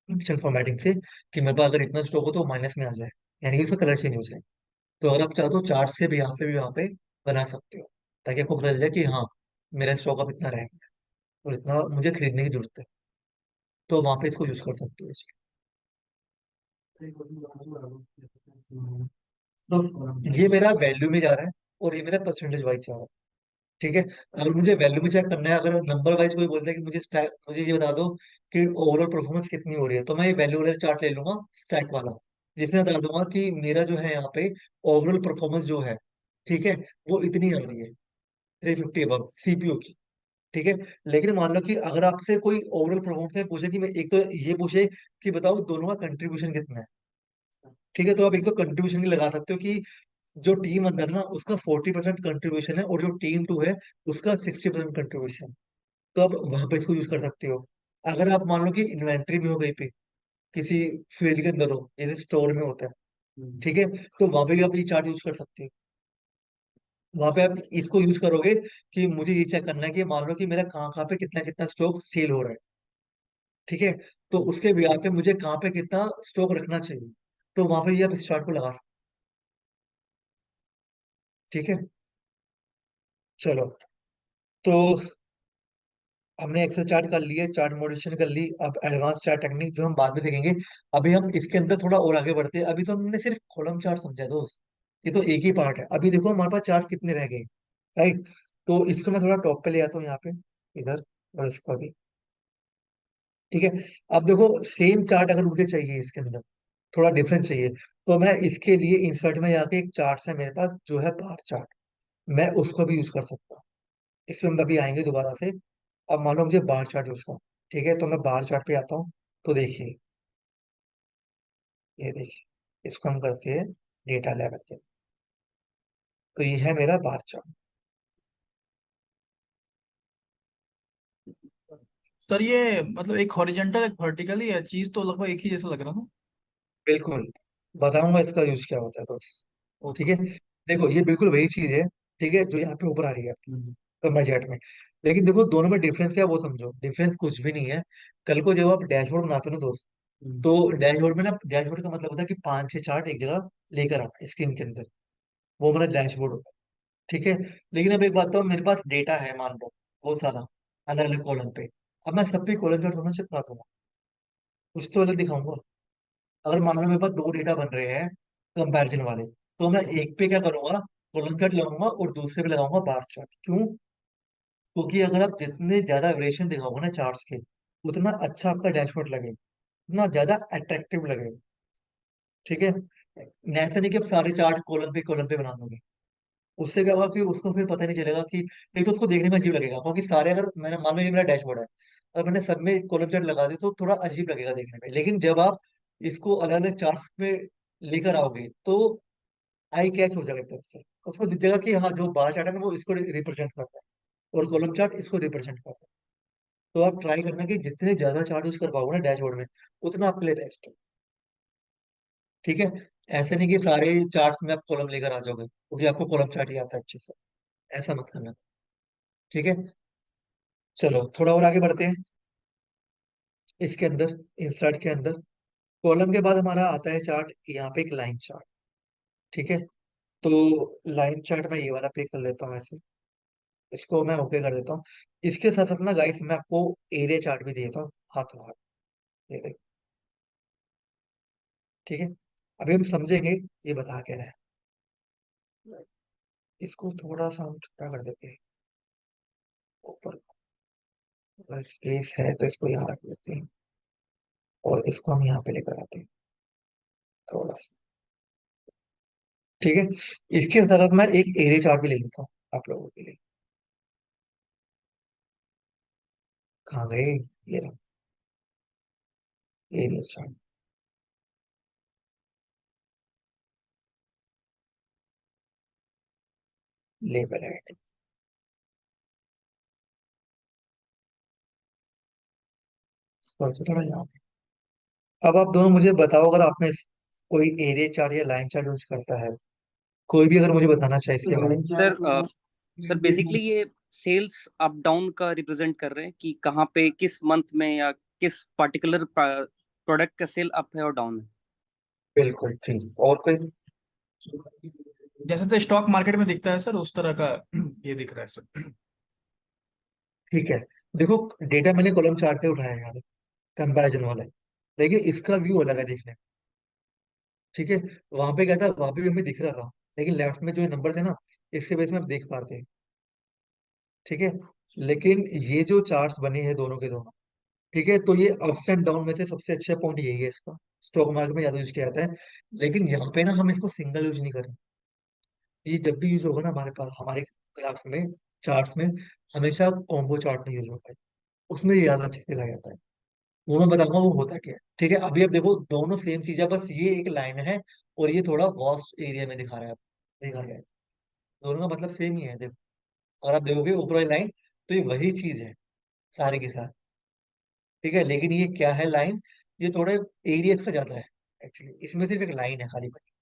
इनिशियल फॉर्मेटिंग से, कि मेरे पास अगर इतना स्टॉक हो तो माइनस में आ जाए, यानी कि उसका कलर चेंज हो जाए। तो अगर आप चाहो तो चार्ट से भी यहाँ पे बना सकते हो, ताकि आपको पता चल जाए कि हाँ, मेरा स्टॉक अब इतना रह गया और इतना मुझे खरीदने की जरूरत है। तो वहाँ पे इसको यूज कर सकते हो। तो ये मेरा वैल्यू में जा रहा है और ये मेरा परसेंटेज वाइज जा रहा है। ठीक है। अगर मुझे वैल्यू में चेक करना है, अगर नंबर वाइज कोई बोलता है कि मुझे ये बता दो कि ओवरऑल परफॉर्मेंस कितनी हो रही है, तो मैं ये वैल्यू वाला चार्ट ले लूंगा, स्टैक वाला, जिसमें बता दूंगा कि मेरा जो है यहाँ पे ओवरऑल परफॉर्मेंस जो है, ठीक है, वो इतनी आ रही है, 350 अबव सीपीयू की। ठीक है। लेकिन मान लो कि अगर आपसे कोई ओवरऑल परफॉर्मेंस में पूछे कि मैं एक तो ये पूछे कि बताओ दोनों का कंट्रीब्यूशन कितना है। ठीक है। तो आप एक तो कंट्रीब्यूशन लगा सकते हो कि जो टीम अंदर ना उसका 40% कंट्रीब्यूशन है और जो टीम टू है उसका 60% कंट्रीब्यूशन। तो आप वहां पे इसको यूज कर सकते हो। अगर आप मान लो कि इन्वेंट्री भी हो गई पे किसी फील्ड के अंदर हो, जैसे स्टोर में होता है, ठीक है, तो वहां पे भी आप ये चार्ट यूज कर सकते हो। वहां पे आप इसको यूज करोगे कि मुझे ये चेक करना है कि मान लो कि मेरा कहाँ कहाँ पे कितना कितना स्टॉक सेल हो रहा है। ठीक है। तो उसके ब्याज पे मुझे कहाँ पे कितना स्टॉक रखना चाहिए, तो वहां पे ये आप इस चार्ट को लगा सकते हो। ठीक है। चलो। तो हमने एक्सेल चार्ट कर लिए, चार्ट मॉड्यूलेशन कर ली, अब एडवांस चार्ट टेक्निक जो हम बाद में देखेंगे। अभी हम इसके अंदर थोड़ा और आगे बढ़ते हैं। अभी तो हमने सिर्फ कॉलम चार्ट समझा दोस्त, ये तो एक ही पार्ट है। अभी देखो हमारे पास चार्ट कितने रह गए। राइट। तो इसको मैं थोड़ा टॉप पे ले आता हूँ यहाँ पे, इधर, और इसको भी। ठीक है। अब देखो सेम चार्ट अगर मुझे चाहिए इसके अंदर, थोड़ा डिफरेंस चाहिए, तो मैं इसके लिए इंसर्ट में जाके एक चार्ट है मेरे पास जो है बार चार्ट, मैं उसको भी यूज कर सकता हूँ। इसमें हम अभी आएंगे दोबारा से। अब मान लो मुझे बार चार्ट यूज करना। ठीक है। तो मैं बार चार्ट पे आता हूँ। तो देखिए, ये देखिए, इसको हम करते हैं डेटा लेवल के। तो ये है मेरा बार चार्ट। सर ये मतलब एक हॉरिजेंटल एक वर्टिकल ही है, चीज तो लगभग एक ही जैसा लग रहा है ना। बिल्कुल। बताऊंगा इसका यूज क्या होता है तो। ठीक ओके। है। देखो ये बिल्कुल वही चीज है, ठीक है, जो यहाँ पे ऊपर आ रही है कमर चैट में। लेकिन देखो दोनों में डिफरेंस क्या है वो समझो, डिफरेंस कुछ भी नहीं है। कल को जब आप डैशबोर्ड बनाते हो ना दोस्त, तो डैशबोर्ड में ना, डैशबोर्ड का मतलब होता है कि 5 6 चार्ट एक जगह लेकर आना स्क्रीन के अंदर, वो हमारा डैशबोर्ड होता है। ठीक है। लेकिन अब एक बात तो, मेरे पास डेटा है मान लो बहुत सारा, अलग अलग कॉलम पे। अब मैं सब पे कॉलम चार्ट थोड़ा चिपका दूंगा, कुछ तो अलग दिखाऊंगा। अगर मान लो मेरे पास दो डेटा बन रहे हैं कंपैरिजन वाले, तो मैं एक पे क्या करूंगा, कॉलम चार्ट लगाऊंगा और दूसरे पे लगाऊंगा बार चार्ट। क्यों? क्योंकि अगर आप जितने ज्यादा वेरिएशन दिखाओगे ना चार्ट्स के, उतना अच्छा आपका डैशबोर्ड लगेगा, उतना ज्यादा अट्रैक्टिव लगेगा। ठीक है। ऐसा नहीं कि आप सारे चार्ट कॉलम पे बना दोगे। उससे क्या होगा कि उसको फिर पता नहीं चलेगा कि, एक तो उसको देखने में अजीब लगेगा, क्योंकि सारे, अगर मैंने मान लो ये मेरा डैशबोर्ड है, अगर मैंने सब में कॉलम चार्ट लगा दी तो थोड़ा अजीब लगेगा देखने में। लेकिन जब आप इसको अलग अलग चार्ट्स में लेकर आओगे तो आई कैच हो जाएगा एक तरफ से, उसको दिख जाएगा कि हाँ, जो बार चार्ट है ना वो इसको रिप्रेजेंट करता है और कॉलम चार्ट इसको रिप्रेजेंट करता है। तो आप ट्राई करना कि जितने ज्यादा चार्ट यूज कर पाओगे ना डैशबोर्ड में, उतना आपके लिए बेस्ट है। ठीक है। ऐसे नहीं कि सारे चार्ट्स में आप कॉलम लेकर आ जाओगे, क्योंकि आपको कॉलम चार्ट ही आता है अच्छे से। ऐसा मत करना। ठीक है। चलो थोड़ा और आगे बढ़ते हैं। इसके अंदर, इंसर्ट के अंदर, कॉलम के बाद हमारा आता है चार्ट, यहाँ पे एक लाइन चार्ट। ठीक है। तो लाइन चार्ट मैं ये वाला पे कर लेता हूँ ऐसे, इसको मैं ओके कर देता हूँ। इसके साथ साथ ना गाइस मैं आपको एरिया चार्ट भी देता हूँ हाथों हाथ। ये देखो। ठीक है। अभी हम समझेंगे ये बता क्या रहा है। इसको थोड़ा सा हम छोटा कर देते हैं ऊपर, अगर स्पेस है तो इसको यहाँ रख देते हैं और इसको हम यहाँ पे लेकर आते हैं थोड़ा सा। ठीक है, इसके साथ साथ मैं एक एरिया चार्ट भी ले लेता हूँ आप लोगों के लिए। कहाँ गए ये रहा एरिया चार्ट। लेबल है, इसको तो थोड़ा यहाँ पे। अब आप दोनों मुझे बताओ, अगर आप में कोई एरिया चार्ट या लाइन चार्ट यूज करता है, कोई भी अगर मुझे बताना चाहिए इसके बारे में। सर बेसिकली ये सेल्स अप डाउन का रिप्रेजेंट कर रहे हैं कि कहाँ पे किस मंथ में या किस पर्टिकुलर प्रोडक्ट का सेल अप है और डाउन है। बिल्कुल ठीक। और कोई? जैसे तो स्टॉक मार्केट में दिखता है सर, उस तरह का ये दिख रहा है सर। ठीक है, देखो डेटा मैंने कॉलम चार्ट से उठाया है यार, कंपैरिजन वाला है, लेकिन इसका व्यू अलग है देखने में। ठीक है, वहां पे क्या था, वहां पे भी हमें दिख रहा था, लेकिन लेफ्ट में जो नंबर थे ना, इसके बेस में हम देख पाते हैं। ठीक है, लेकिन ये जो चार्ट्स बने हैं दोनों के दोनों, ठीक है, तो ये अप्स एंड डाउन में से सबसे अच्छा पॉइंट यही है इसका। स्टॉक मार्केट में ज्यादा यूज किया जाता है, लेकिन यहाँ पे ना हम इसको सिंगल यूज नहीं करें। ये जब भी यूज होगा ना हमारे पास, हमारे ग्राफ में, चार्ट्स में, हमेशा कॉम्बो चार्ट में यूज होता है, उसमें ये ज्यादा अच्छे से दिखाया जाता है। वो मैं बताऊंगा वो होता क्या है। ठीक है, अभी अब देखो दोनों सेम चीज है, बस ये एक लाइन है और ये थोड़ा वॉस्ट एरिया में दिखा रहा है, दिखा गया है। दोनों का मतलब सेम ही है, देखो अगर आप देखोगे ऊपर वाली लाइन, तो ये वही चीज है सारे के साथ। ठीक है, लेकिन ये क्या है लाइन, ये थोड़े एरिया से ज्यादा है एक्चुअली, इसमें सिर्फ एक लाइन है खाली बची।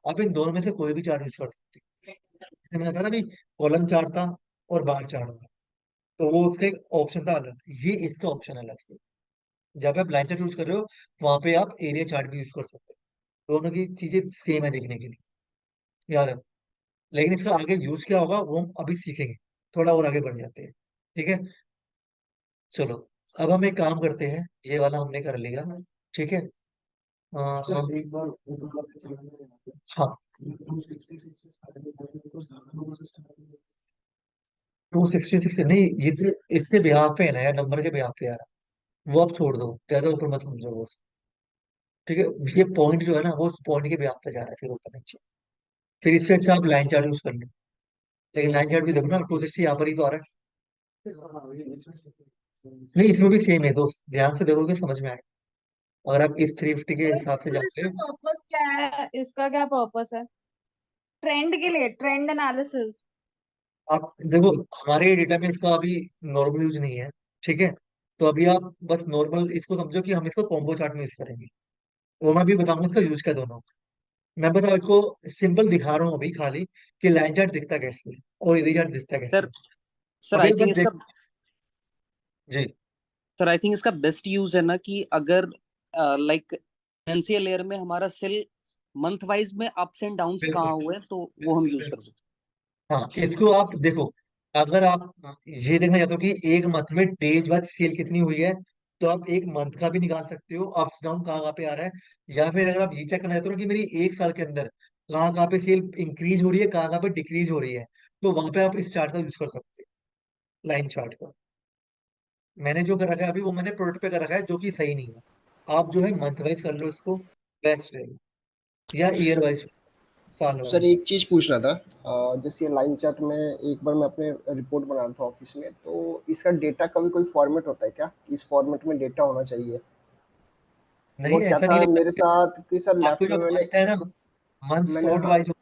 आप इन दोनों में से कोई भी चार्ट यूज कर सकते हैं। जैसे मैंने बताया ना अभी, कॉलम चार्ट था और बार चार्ट था, तो वो उसका एक ऑप्शन था अलग, ये इसका ऑप्शन अलग से। जब आप लाइन चार्ट यूज कर रहे हो, वहां पे आप एरिया चार्ट भी यूज कर सकते हो, दोनों की चीजें सेम है देखने के लिए, याद है। लेकिन इसका आगे यूज क्या होगा वो हम अभी सीखेंगे, थोड़ा और आगे बढ़ जाते हैं। ठीक है, चलो अब हम एक काम करते हैं, ये वाला हमने कर लिया। ठीक है, हम एक बार ऊपर वाले चैनल में हाँ, 266 266 नहीं, ये तो इसके बिहाफ पे है ना यार, नंबर के बिहाफ पे यार, वो आप छोड़ दो, ज्यादा ऊपर मत समझो वो। ठीक है, ये पॉइंट जो है ना, वो उस पॉइंट के बिहाफ पे जा रहा है, फिर ऊपर नीचे। फिर इससे अच्छा आप लाइन चार्ट यूज कर लो, लेकिन लाइन चार्ट भी देखो ना, 260 यहाँ पर ही तो आ रहा है। नहीं, इसमें भी सेम है दोस्त, ध्यान से देखोगे समझ में आएगा। अगर आप इस 350 के हिसाब से सर जाओगे, इसका पर्पस क्या है, इसका क्या पर्पस है? ट्रेंड के लिए, ट्रेंड एनालिसिस। आप देखो हमारे डेटा में इसका अभी नॉर्मल यूज नहीं है। ठीक है, तो अभी आप बस नॉर्मल इसको समझो कि हम इसको कॉम्बो चार्ट में यूज करेंगे, वो मैं भी बताऊंगा इसका यूज क्या दोनों। मैं बता इसको सिंपल दिखा रहा हूँ अभी खाली, कि लाइन चार्ट दिखता कैसे है और एरिया चार्ट दिखता कैसे सर है। सर अभी आई बस थिंक इसका देख। जी। सर आई थिंक इसका बेस्ट यूज है ना कि अगर लाइक फाइनेंशियल ईयर में हमारा सेल मंथ वाइज में अप्स एंड डाउन्स बिल्कुल कहाँ हुए हैं, तो वो हम बिल्कुल यूज कर बिल्कुल। सकते हाँ, इसको आप देखो, अगर आप ये देखना चाहते हो कि एक मंथ में डेज बाद सेल कितनी हुई है, तो आप एक मंथ का भी निकाल सकते हो, अप डाउन कहाँ कहाँ पे आ रहा है। या फिर अगर आप ये चेक करना चाहते हो ना कि मेरी एक साल के अंदर कहाँ कहाँ पे सेल इंक्रीज हो रही है, कहाँ कहाँ पे डिक्रीज हो रही है, तो वहां पे आप इस चार्ट का यूज कर सकते हैं, लाइन चार्ट का। मैंने जो कर रखा है अभी, वो मैंने प्रोडक्ट पे कर रखा है, जो कि सही नहीं है। आप जो है मंथ वाइज कर लो इसको, बेस्ट रहेगा, या ईयर वाइज, साल सर वाइज। एक चीज़ पूछना था, जैसे लाइन चार्ट में एक बार मैं अपने रिपोर्ट बना रहा था ऑफिस में, तो इसका डेटा का भी कोई फॉर्मेट होता है क्या, इस फॉर्मेट में डेटा होना चाहिए? नहीं, हुआ क्या ऐसा था नहीं मेरे लगता। साथ कि सर आपको लेफ्ट जो में मैंने मंथ है ना, मंथ मैंने सॉर्ट हाँ, वाइज, जो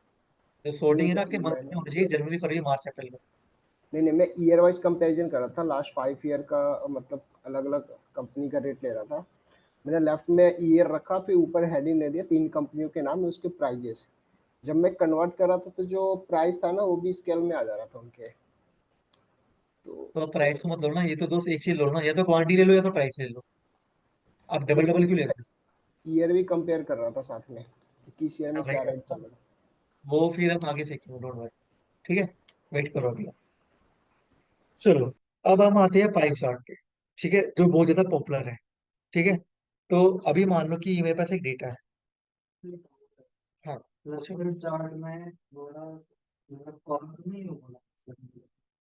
नहीं सॉर्टिंग है ना सर आपके मंथ मैंने में होना चाहिए, जनवरी फरवरी मार्च अप्रैल में। नहीं नहीं मैं ईयर वाइज कंपैरिजन कर रहा था, लास्ट 5 ईयर का, मतलब अलग अलग कंपनी का रेट ले रहा था। मैंने लेफ्ट में ईयर रखा, फिर ऊपर हेडिंग दे दिया 3 कंपनियों के नाम, उसके प्राइजेस। जब मैं कन्वर्ट कर रहा था तो जो प्राइस था ना वो भी स्केल में आ जा रहा था उनके। तो तो आप प्राइस को मत लो ना, ये तो दोस्त एक चीज लो ना, या तो क्वांटिटी ले लो या तो प्राइस ले लो, आप डबल डबल क्यों लेते ईयर भी कंपेयर कर रहा था साथ में कि किस ईयर हो? में वही क्या रेट करता चल हूँ। रहा था। वो फिर हम आगे सीखेंगे, डोंट वरी। ठीक है, वेट करो अभी आप। चलो, अब हम आते हैं पाई चार्ट पे। ठीक है, जो बहुत ज्यादा पॉपुलर है। ठीक है, तो अभी मान लो कि मेरे पास एक डेटा है। हाँ, पूछो। क्लस्टर चार्ट में थोड़ा नहीं होगा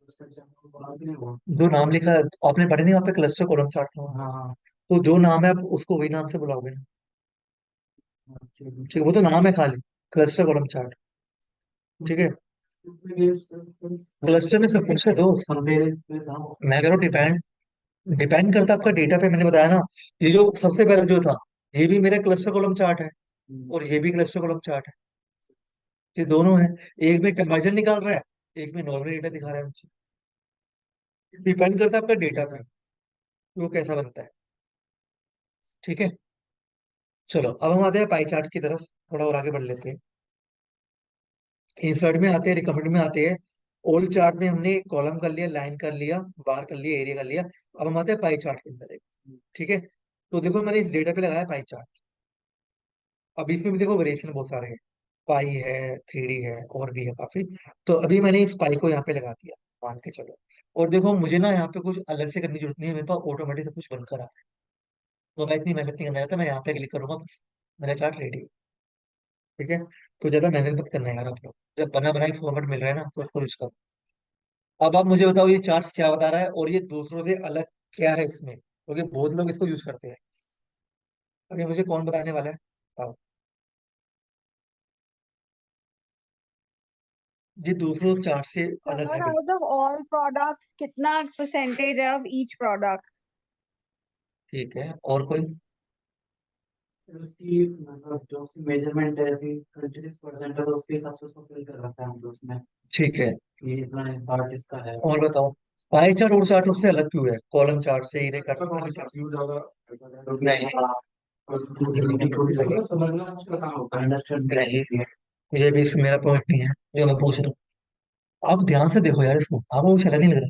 उसका जब बात नहीं होगा। जो नाम लिखा है आपने पढ़े नहीं वहाँ पे क्लस्टर कॉलम चार्ट में? हाँ हाँ तो जो नाम है आप उसको वही नाम से बुलाओगे ना। हाँ, ठीक है। ठीक है, वो तो नाम है खाली, क्लस्टर कॉलम चार्ट। ठीक है, क्लस्टर में सब कुछ है दोस्त। मैं कह रहा हूँ डिपेंड डिपेंड करता है आपका डेटा पे। मैंने बताया ना, ये जो सबसे पहले जो था, ये भी मेरा क्लस्टर कॉलम चार्ट है और ये भी क्लस्टर कॉलम चार्ट है। ये दोनों है, एक में कंपैरिजन निकाल रहा है, एक में नॉर्मल डेटा दिखा रहा है मुझे। डिपेंड करता है आपका डेटा पे कि वो कैसा बनता है। ठीक है, चलो अब हम आते हैं पाई चार्ट की तरफ, थोड़ा और आगे बढ़ लेते हैं। इंसर्ट में आते हैं, रिकमेंड में आते हैं। ओल्ड चार्ट में हमने कॉलम कर लिया, लाइन कर लिया, बार कर लिया, एरिया कर लिया। अब हम आते हैं पाई चार्ट के अंदर एक। ठीक है, तो देखो मैंने इस डेटा पे लगाया पाई चार्ट। अब इसमें भी देखो वेरिएशन बहुत सारे हैं, पाई है, 3D है, और भी है काफी। तो अभी मैंने इस पाई को यहाँ पे लगा दिया, मान के चलो। और देखो मुझे ना यहाँ पे कुछ अलग से करने की जरूरत नहीं है, मेरे पास ऑटोमेटिक सब कुछ बनकर आ रहा है। तो मैं इतनी मेहनत नहीं करना चाहता, मैं यहाँ पे क्लिक करूंगा बस, मेरा चार्ट रेडी। ठीक है, तो ज्यादा मेहनत मत करना यार आप लोग, जब बना बनाई फॉर्मेट मिल रहा है ना तो उसको यूज करो। अब आप मुझे बताओ ये चार्ट्स क्या बता रहा है और ये दूसरों से अलग क्या है इसमें, क्योंकि बहुत लोग इसको यूज करते हैं। अभी मुझे कौन बताने वाला है, बताओ। ये दूसरों चार्ट से अलग है सर बिल्कुल। आउट ऑफ ऑल प्रोडक्ट्स कितना परसेंटेज है ऑफ ईच प्रोडक्ट? ठीक है, और कोई? फिर उसकी मतलब जो उसकी मेजरमेंट है ऐसी 26% है तो उसके हिसाब से उसको फिल कर रखा है हम लोग उसमें ठीक है, कि इतना पार्ट इसका है। और बताओ। पाई चार्ट और चार्ट से अलग क्यों है, कॉलम चार्ट से ही कर सकते हैं चार्ट? नहीं समझना मुश्किल आसान होता है अंडरस्टैंड नहीं, ये भी मेरा पॉइंट नहीं है जो मैं पूछ रहा हूँ। आप ध्यान से देखो यार इसको, आपको कुछ अलग नहीं लग रहा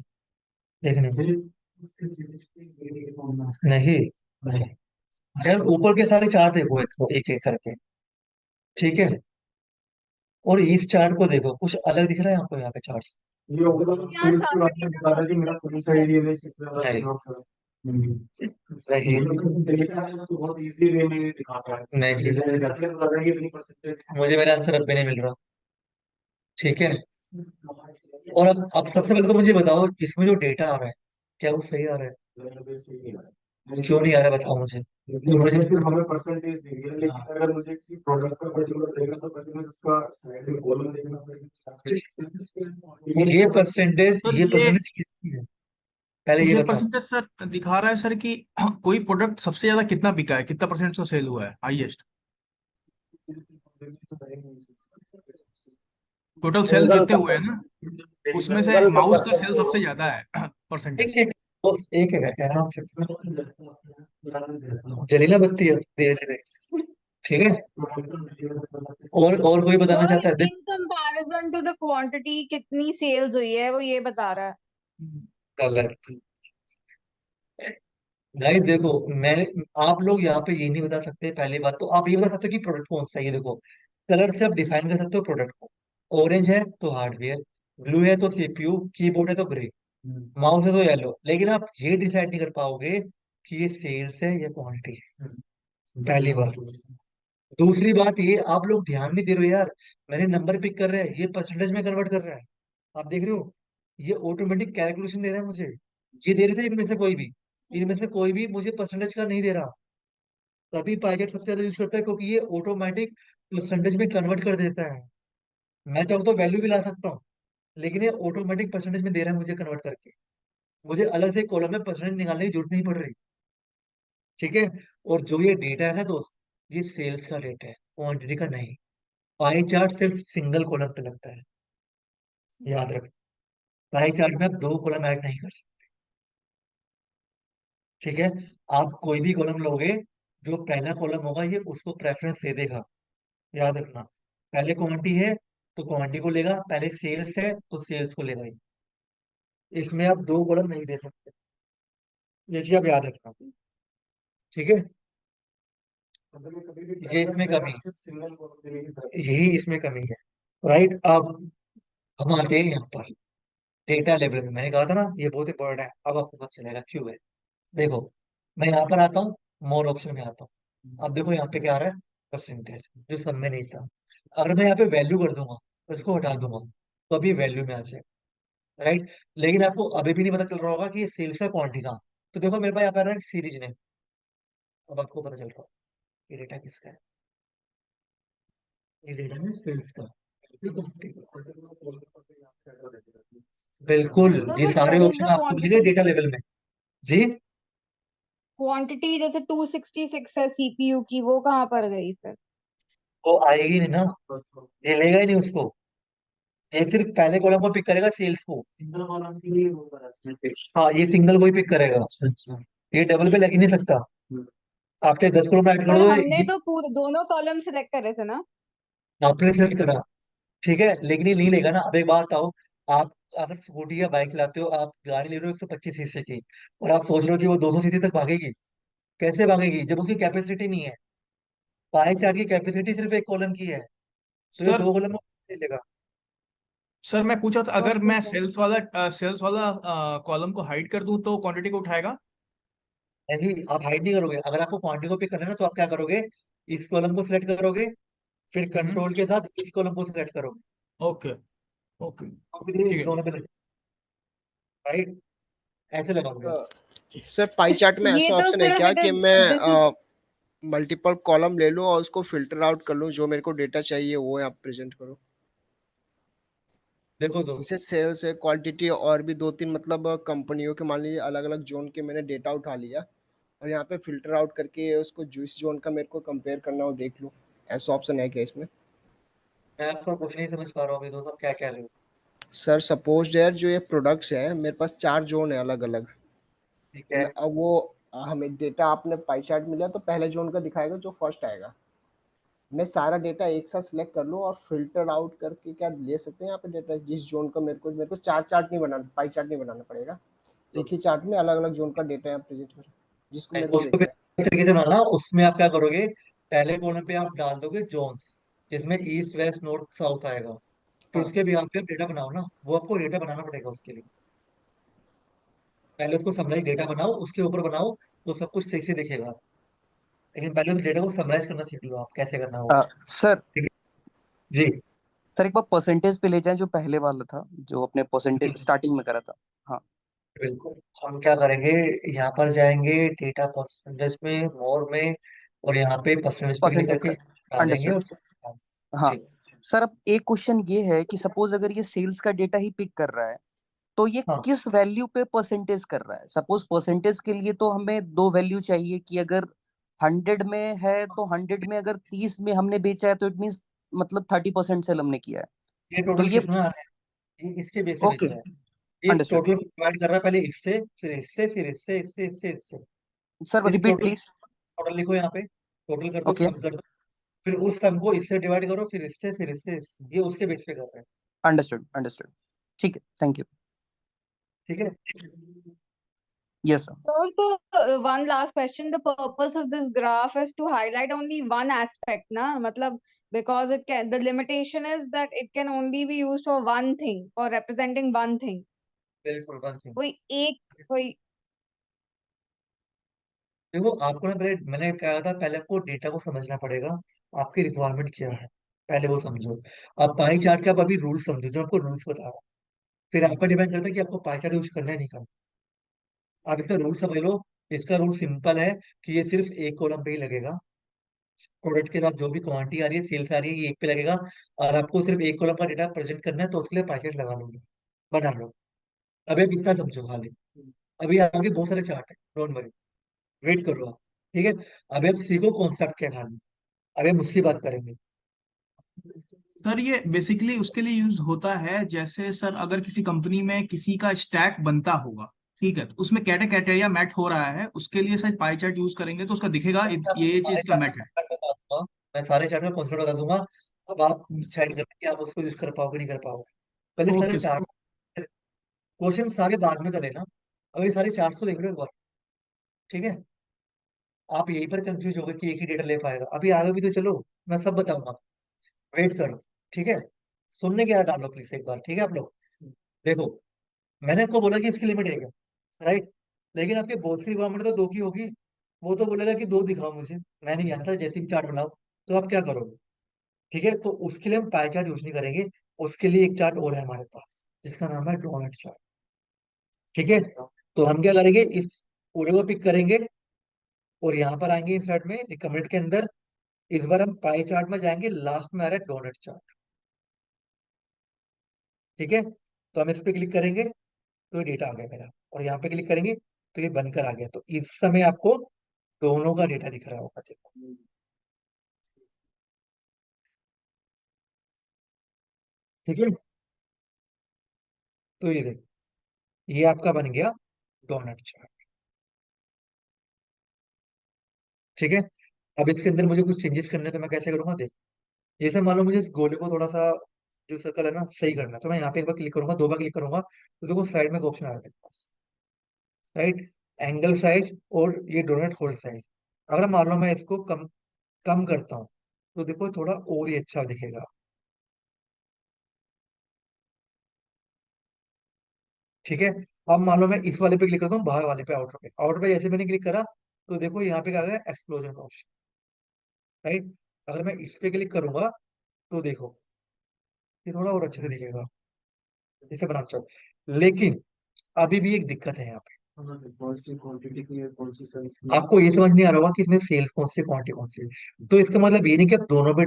देखने में? सिर्फ उसके 360 डिग्री के फॉर्म में नहीं नहीं। यार, ऊपर के सारे चार्ट देखो एक एक करके। ठीक है, और इस चार्ट को देखो, कुछ अलग दिख रहा है आपको यहाँ पे चार्ट? ये ओवरऑल यहाँ सेल्स के सारे बारे में डेटा बता रहा है कि मेरा खुद सा पॉजिटिव है। एरिया में सबसे ज्यादा नहीं सेल ऑफ है। नहीं ये जो डेटा है उसको बहुत इजी वे में दिखाता है। नहीं, जैसे जाके बता रहा है कि इतनी परसेंटेज मुझे मेरा आंसर अब भी नहीं मिल रहा। ठीक है, और अब सबसे पहले तो मुझे बताओ, इसमें जो डेटा आ रहा है क्या वो सही आ रहा है? क्यों नहीं आ रहा है बताओ मुझे। मुझे सिर्फ हमें परसेंटेज दी है लेकिन अगर मुझे किसी प्रोडक्ट का पर्टिकुलर देगा तो पहले मुझे उसका स्लाइड में कॉलम देखना पड़ेगा। सर ये परसेंटेज किसकी है, पहले ये ये बताओ। परसेंटेज सर दिखा रहा है सर कि कोई प्रोडक्ट सबसे ज्यादा कितना बिका है, कितना परसेंट का सेल हुआ है हाईएस्ट। टोटल सेल सिंगल जितने हुए हैं ना, उसमें से सिंगल माउस का प्रोडक्ट सेल सबसे ज्यादा है एक परसेंटेज। एक बस एक है करके आराम से, जलीला बत्ती है धीरे धीरे। ठीक है, और कोई बताना सर चाहता है? देख, in comparison to the quantity कितनी सेल्स हुई है वो ये बता रहा है। गलत। गाइस देखो, मैं आप लोग यहाँ पे ये नहीं बता सकते। पहली बात तो आप ये बता सकते हो कि प्रोडक्ट कौन सा है। ये देखो, कलर से आप डिफाइन कर सकते हो प्रोडक्ट को। ऑरेंज है तो हार्डवेयर, ब्लू है तो सीपीयू, कीबोर्ड है तो ग्रे, माउस है तो येलो। लेकिन आप ये डिसाइड नहीं कर पाओगे कि ये सेल्स है या क्वांटिटी है, पहली बात। दूसरी बात, ये आप लोग ध्यान नहीं दे रहे हो यार। मैंने नंबर पिक कर रहा है, ये परसेंटेज में कन्वर्ट कर रहा है। आप देख रहे हो, ये ऑटोमेटिक कैलकुलेशन दे रहा है मुझे। ये दे रहे थे इनमें से कोई भी, इनमें से कोई भी मुझे परसेंटेज का नहीं दे रहा। तभी पाइजेट सबसे ज्यादा यूज करता है, क्योंकि ये ऑटोमेटिक परसेंटेज में कन्वर्ट कर देता है। मैं चाहूँ तो वैल्यू भी ला सकता हूँ, लेकिन ये ऑटोमेटिक परसेंटेज में दे रहा है मुझे कन्वर्ट करके। मुझे अलग से कॉलम में परसेंटेज निकालने की जरूरत नहीं पड़ रही। ठीक है, और जो ये डेटा है ना दोस्त, ये सेल्स का डेटा है, क्वांटिटी का नहीं। पाई चार्ट सिर्फ सिंगल कॉलम पे लगता है, याद रख। पाई चार्ट में आप दो कॉलम ऐड नहीं कर सकते। ठीक है, आप कोई भी कॉलम लोगे, जो पहला कॉलम होगा ये उसको प्रेफरेंस दे देगा, याद रखना। पहले क्वांटिटी है तो क्वांटिटी को लेगा, पहले सेल्स है तो सेल्स को लेगा ही। इसमें आप दो कॉलम नहीं दे सकते, ये चीज आप याद रखना। ठीक है, ये इसमें कमी, यही इसमें कमी है। राइट, अब हम आते हैं यहाँ पर डेटा लेवल में। मैंने कहा था ना ये बहुत इंपॉर्टेंट है, अब आपको पता चलेगा क्यों है। देखो, मैं यहाँ पर आता हूँ, मोर ऑप्शन में आता हूँ। अब देखो यहाँ पे क्या आ रहा है, परसेंटेज, जो सब में नहीं था। अगर मैं यहाँ पे वैल्यू कर दूंगा तो इसको हटा दूंगा, तो अभी वैल्यू में आ जाए, राइट। लेकिन आपको अभी भी नहीं पता चल रहा होगा कि ये सेल्स का क्वांटिटी कहाँ। तो देखो मेरे पास यहाँ पर है सीरीज ने, अब आपको पता चल रहा है ये डेटा किसका है। ये डेटा है सेल्स का, ये quantity का। बिल्कुल, तो ये फिर सारे व्हेर इज ऑप्शन द आपको मिलेंगे क्वांटिटी? डेटा लेवल में। जी, क्वांटिटी जैसे 266 है सीपीयू की, वो कहाँ पर गई फिर? वो आएगी नहीं ना, ये लेगा ही नहीं उसको। ये सिर्फ पहले कॉलम को पिक करेगा, सेल्स को। सिंगल कॉलम के लिए वो करा है। हाँ, ये सिंगल को ही पिक करेगा, अच्छा। ये डबल पे लग ही नहीं सकता। आपके 10 कॉलम ऐड कर पर दो हमने ये, तो पूरे दोनों कॉलम सिलेक्ट करे थे ना। आपने सिलेक्ट करा, ठीक है, लेकिन ये नहीं लेगा ना। अब एक बात बताओ, आप अगर स्कूटी या बाइक चलाते हो, आप गाड़ी ले रहे हो 125 सीसी की, और आप सोच रहे हो कि वो 200 सीसी तक भागेगी, कैसे भागेगी जब उसकी कैपेसिटी नहीं है। पाई चार्ट की कैपेसिटी सिर्फ एक कॉलम की है, तो ये सर 2 कॉलम में ले लेगा। सर मैं पूछा था, अगर ओके मैं सर। सेल्स वाला कॉलम को हाइड कर दूं तो क्वांटिटी को उठाएगा? नहीं, आप हाइड नहीं करोगे। अगर आपको क्वांटिटी को पिक करना है ना, तो आप क्या करोगे, इस कॉलम को सिलेक्ट करोगे, फिर हम्म। कंट्रोल के साथ इस कॉलम को सिलेक्ट करोगे, ओके। ओके। और फिर ये ठीक है। दोनों पे, राइट, ऐसे लगाओगे आप। सर पाई चार्ट में ये ऐसा तो ऑप्शन है सिर्फ क्या इट कि इज दिस इज मैं मल्टीपल कॉलम ले लूं और उसको फिल्टर आउट कर लूं, जो मेरे को डेटा चाहिए वो यहाँ प्रेजेंट करूं? देखो जैसे दोस्त, सेल्स है, क्वांटिटी, और भी दो तीन मतलब कंपनियों के मान लीजिए अलग अलग जोन के मैंने डेटा उठा लिया, और यहाँ पे फिल्टर आउट करके उसको जिस जोन का मेरे को कंपेयर करना हो देख लूं, ऐसा ऑप्शन है क्या इसमें? मैं आपको कुछ नहीं समझ पा रहा हूँ अभी दोस्त, आप क्या कह रहे हो। सर सपोज दैट जो ये प्रोडक्ट्स है मेरे पास 4 जोन है अलग अलग, ठीक है, अब वो हमें डेटा आपने पाई चार्ट मिला तो पहले जोन का दिखाएगा जो फर्स्ट आएगा। मैं सारा डेटा एक साथ सिलेक्ट कर लूँ और फिल्टर आउट करके क्या ले सकते हैं यहाँ पे डेटा, जिस जोन का मेरे को चार चार्ट नहीं बनाना, पाई चार्ट नहीं बनाना पड़ेगा, एक ही चार्ट में अलग अलग जोन का डेटा यहाँ प्रेजेंट करें जिसको मेरे को उसको फिर देखना है। इस तरीके से बनाना, उसमें आप क्या करोगे, पहले कॉलम पे आप डाल दोगे जोन्स, जिसमें ईस्ट वेस्ट नॉर्थ साउथ आएगा। फिर हाँ। उसके भी पे आप डेटा बनाओ ना, वो आपको डेटा बनाना पड़ेगा उसके लिए। पहले उसको समराइज डेटा बनाओ, उसके ऊपर बनाओ, तो सब कुछ सही से दिखेगा। लेकिन पहले उस डेटा को समराइज करना सीख लो, आप कैसे करना होगा। सर ठीक है जी, सर एक बार परसेंटेज पे ले जाएं, जो पहले वाला था, जो अपने परसेंटेज बिल्कुल स्टार्टिंग में करा था। हाँ। बिल्कुल। हम क्या करेंगे, यहाँ पर जाएंगे डेटा परसेंटेज में, मोर में, और यहाँ पे परसेंटेज पे क्लिक परसेंटेज करके का। डालेंगे अंडरस्टूड। और हाँ। जी, सर अब एक क्वेश्चन ये है कि सपोज अगर ये सेल्स का डेटा ही पिक कर रहा है, तो ये हाँ, किस वैल्यू पे परसेंटेज कर रहा है? सपोज परसेंटेज के लिए तो हमें दो वैल्यू चाहिए, कि अगर 100 में है तो 100 में अगर 30 में हमने बेचा है तो इट मीन्स मतलब 30% सेल हमने किया है। ये तो टोटल ये कितना आ रहा है, ये इसके बेस से बेच ओके। रहा है। ये इस अंडरस्टूड। टोटल को डिवाइड कर रहा है, पहले इससे, फिर इससे, फिर इससे, इससे, इससे, इससे। सर इस रिपीट टोटल, प्लीज। टोटल लिखो यहाँ पे, टोटल कर दो, ओके। सम कर दो। फिर उस सम को इससे डिवाइड करो, फिर इससे, फिर इससे, ये उसके बेस पे कर रहे हैं। Understood understood. ठीक है, थैंक यू। ठीक है, yes sir. So, one last question. The purpose of this graph is to highlight only one aspect, na? Matlab, because it can, the limitation is that it can only be used for one thing, for representing one thing. बिल्कुल one thing. कोई एक, कोई देखो आपको ना, पहले मैंने कहा था, पहले आपको डेटा को समझना पड़ेगा, आपकी रिक्वायरमेंट क्या है, पहले वो समझो। आप पाई चार्ट के आप अभी रूल समझो, जो आपको रूल्स बता रहा हूँ। फिर आप पर डिपेंड करता है कि आपको पाई चार्ट यूज करना है नहीं करना। आप इसका रूल समझ लो। इसका रूल सिंपल है कि ये सिर्फ एक कॉलम पे ही लगेगा। प्रोडक्ट के साथ जो भी क्वांटिटी आ रही है, सेल्स आ रही है, ये एक पे लगेगा। और आपको सिर्फ एक कॉलम का डेटा प्रेजेंट करना है, तो उसके लिए पाई चार्ट लगा लोगे, बना लो। अभी आप इतना समझो खाली। अभी आगे बहुत सारे चार्ट है, डोंट वरी, वेट करो आप। ठीक है, अभी आप सीखो कॉन्सेप्ट क्या खाली, अभी हम उसकी बात करेंगे। सर ये बेसिकली उसके लिए यूज होता है, जैसे सर अगर किसी कंपनी में किसी का स्टैक बनता होगा, ठीक है, तो उसमें क्राइटेरिया मैट हो रहा है, उसके लिए सर पाई चार्ट यूज करेंगे तो उसका दिखेगा मैं आपको ये सारे चीज का चार्ट का मैट है। concept बता दूंगा, मैं सारे चार्ट का कॉन्सेप्ट बता दूंगा। अब आप डिसाइड करना कि आप उसको यूज कर पाओगे नहीं कर पाओगे। पहले सारे ओके सर। चार्ट, क्वेश्चन सारे बाद में कर लेना। अभी सारे चार्ट तो देख लो एक बार, ठीक है। आप यहीं पर कंफ्यूज हो गए कि एक ही डेटा ले पाएगा, अभी आगे भी तो चलो, मैं सब बताऊंगा, वेट करो। ठीक है, सुनने के यार डालो प्लीज एक बार, ठीक है आप लोग। देखो, मैंने आपको बोला कि इसकी लिमिट एक है, राइट। लेकिन आपके बॉस की रिक्वायरमेंट तो दो की होगी। वो तो बोलेगा कि दो दिखाओ मुझे, मैं नहीं जानता, जैसे भी चार्ट बनाओ। तो आप क्या करोगे, ठीक है, तो उसके लिए हम पाई चार्ट यूज नहीं करेंगे। उसके लिए एक चार्ट और है हमारे पास जिसका नाम है डोनट चार्ट। ठीक है, तो हम क्या करेंगे, इस पूरे को पिक करेंगे और यहाँ पर आएंगे इंसर्ट में रिकमेंड के अंदर। इस बार हम पाई चार्ट में जाएंगे, लास्ट में आ रहा है डोनट चार्ट। ठीक है, तो हम इस पे क्लिक करेंगे तो ये डेटा आ गया मेरा, और यहाँ पे क्लिक करेंगे तो ये बनकर आ गया। तो इस समय आपको दोनों का डेटा दिख रहा होगा, देखो। ठीक है, तो ये देखो, ये आपका बन गया डोनट चार्ट। ठीक है, अब इसके अंदर मुझे कुछ चेंजेस करने हैं, तो मैं कैसे करूंगा, देखो। जैसे मान लो मुझे इस गोले को थोड़ा सा, जो सर्कल है ना, सही करना है, तो मैं यहाँ पे एक बार क्लिक करूंगा, दो बार क्लिक करूंगा, तो देखो साइड में एक ऑप्शन आ रहा है मेरे पास, राइट, एंगल साइज और ये डोनट होल साइज। अगर मान लो मैं इसको कम कम करता हूँ तो देखो थोड़ा और ही अच्छा दिखेगा। ठीक है, अब मान लो मैं इस वाले पे क्लिक करता हूँ, बाहर वाले पे, आउटर पे जैसे मैंने क्लिक करा तो देखो यहाँ पे क्या आ गया, एक्सप्लोजन का ऑप्शन, राइट। अगर मैं इस पे क्लिक करूंगा तो देखो ये थोड़ा और अच्छे से दिखेगा, जैसे बनाना चाहो। लेकिन अभी भी एक दिक्कत है यहाँ पे, कौन सी क्वांटिटी की है, कौन सी साइज की है? आपको ये समझ नहीं आ रहा होगा कि इसमें सेल्स कौन सी क्वांटिटी कौन सी है। तो इसका मतलब ये नहीं कि आप दोनों पे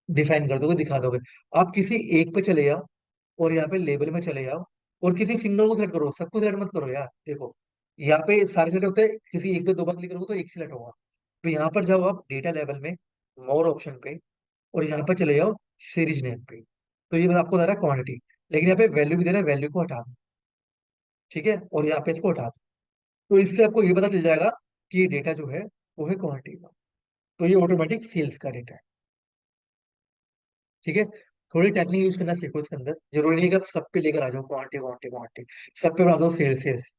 डिफाइन कर दोगे, दिखा दोगे। आप किसी एक पे चले जाओ और यहाँ पे लेबल में चले जाओ और किसी सिंगल को सिलेक्ट करो, सबको सिलेक्ट मत करो यार। देखो यहाँ पे सारे सिलेक्ट होते हैं, किसी एक पे दो बार क्लिक करोगे तो एक सिलेक्ट होगा। तो यहाँ पर जाओ आप डेटा लेवल में, मोर ऑप्शन पे, और यहाँ पे चले जाओ सीरीज नेम पे। तो ये बस आपको दे रहा है क्वांटिटी, लेकिन यहाँ पे वैल्यू भी दे रहा है, वैल्यू को हटा दो। ठीक है, और यहाँ पे इसको हटा दो। तो इससे आपको ये पता चल जाएगा कि ये डेटा जो है वो है क्वांटिटी का। तो ये ऑटोमेटिक सेल्स का डेटा है। ठीक है, थोड़ी टेक्निक यूज करना सीखो इसके अंदर, जरूरी नहीं है कि आप सब पे लेकर आ जाओ क्वांटिटी क्वांटिटी क्वांटिटी, सब पे बना दो सेल सेल्स।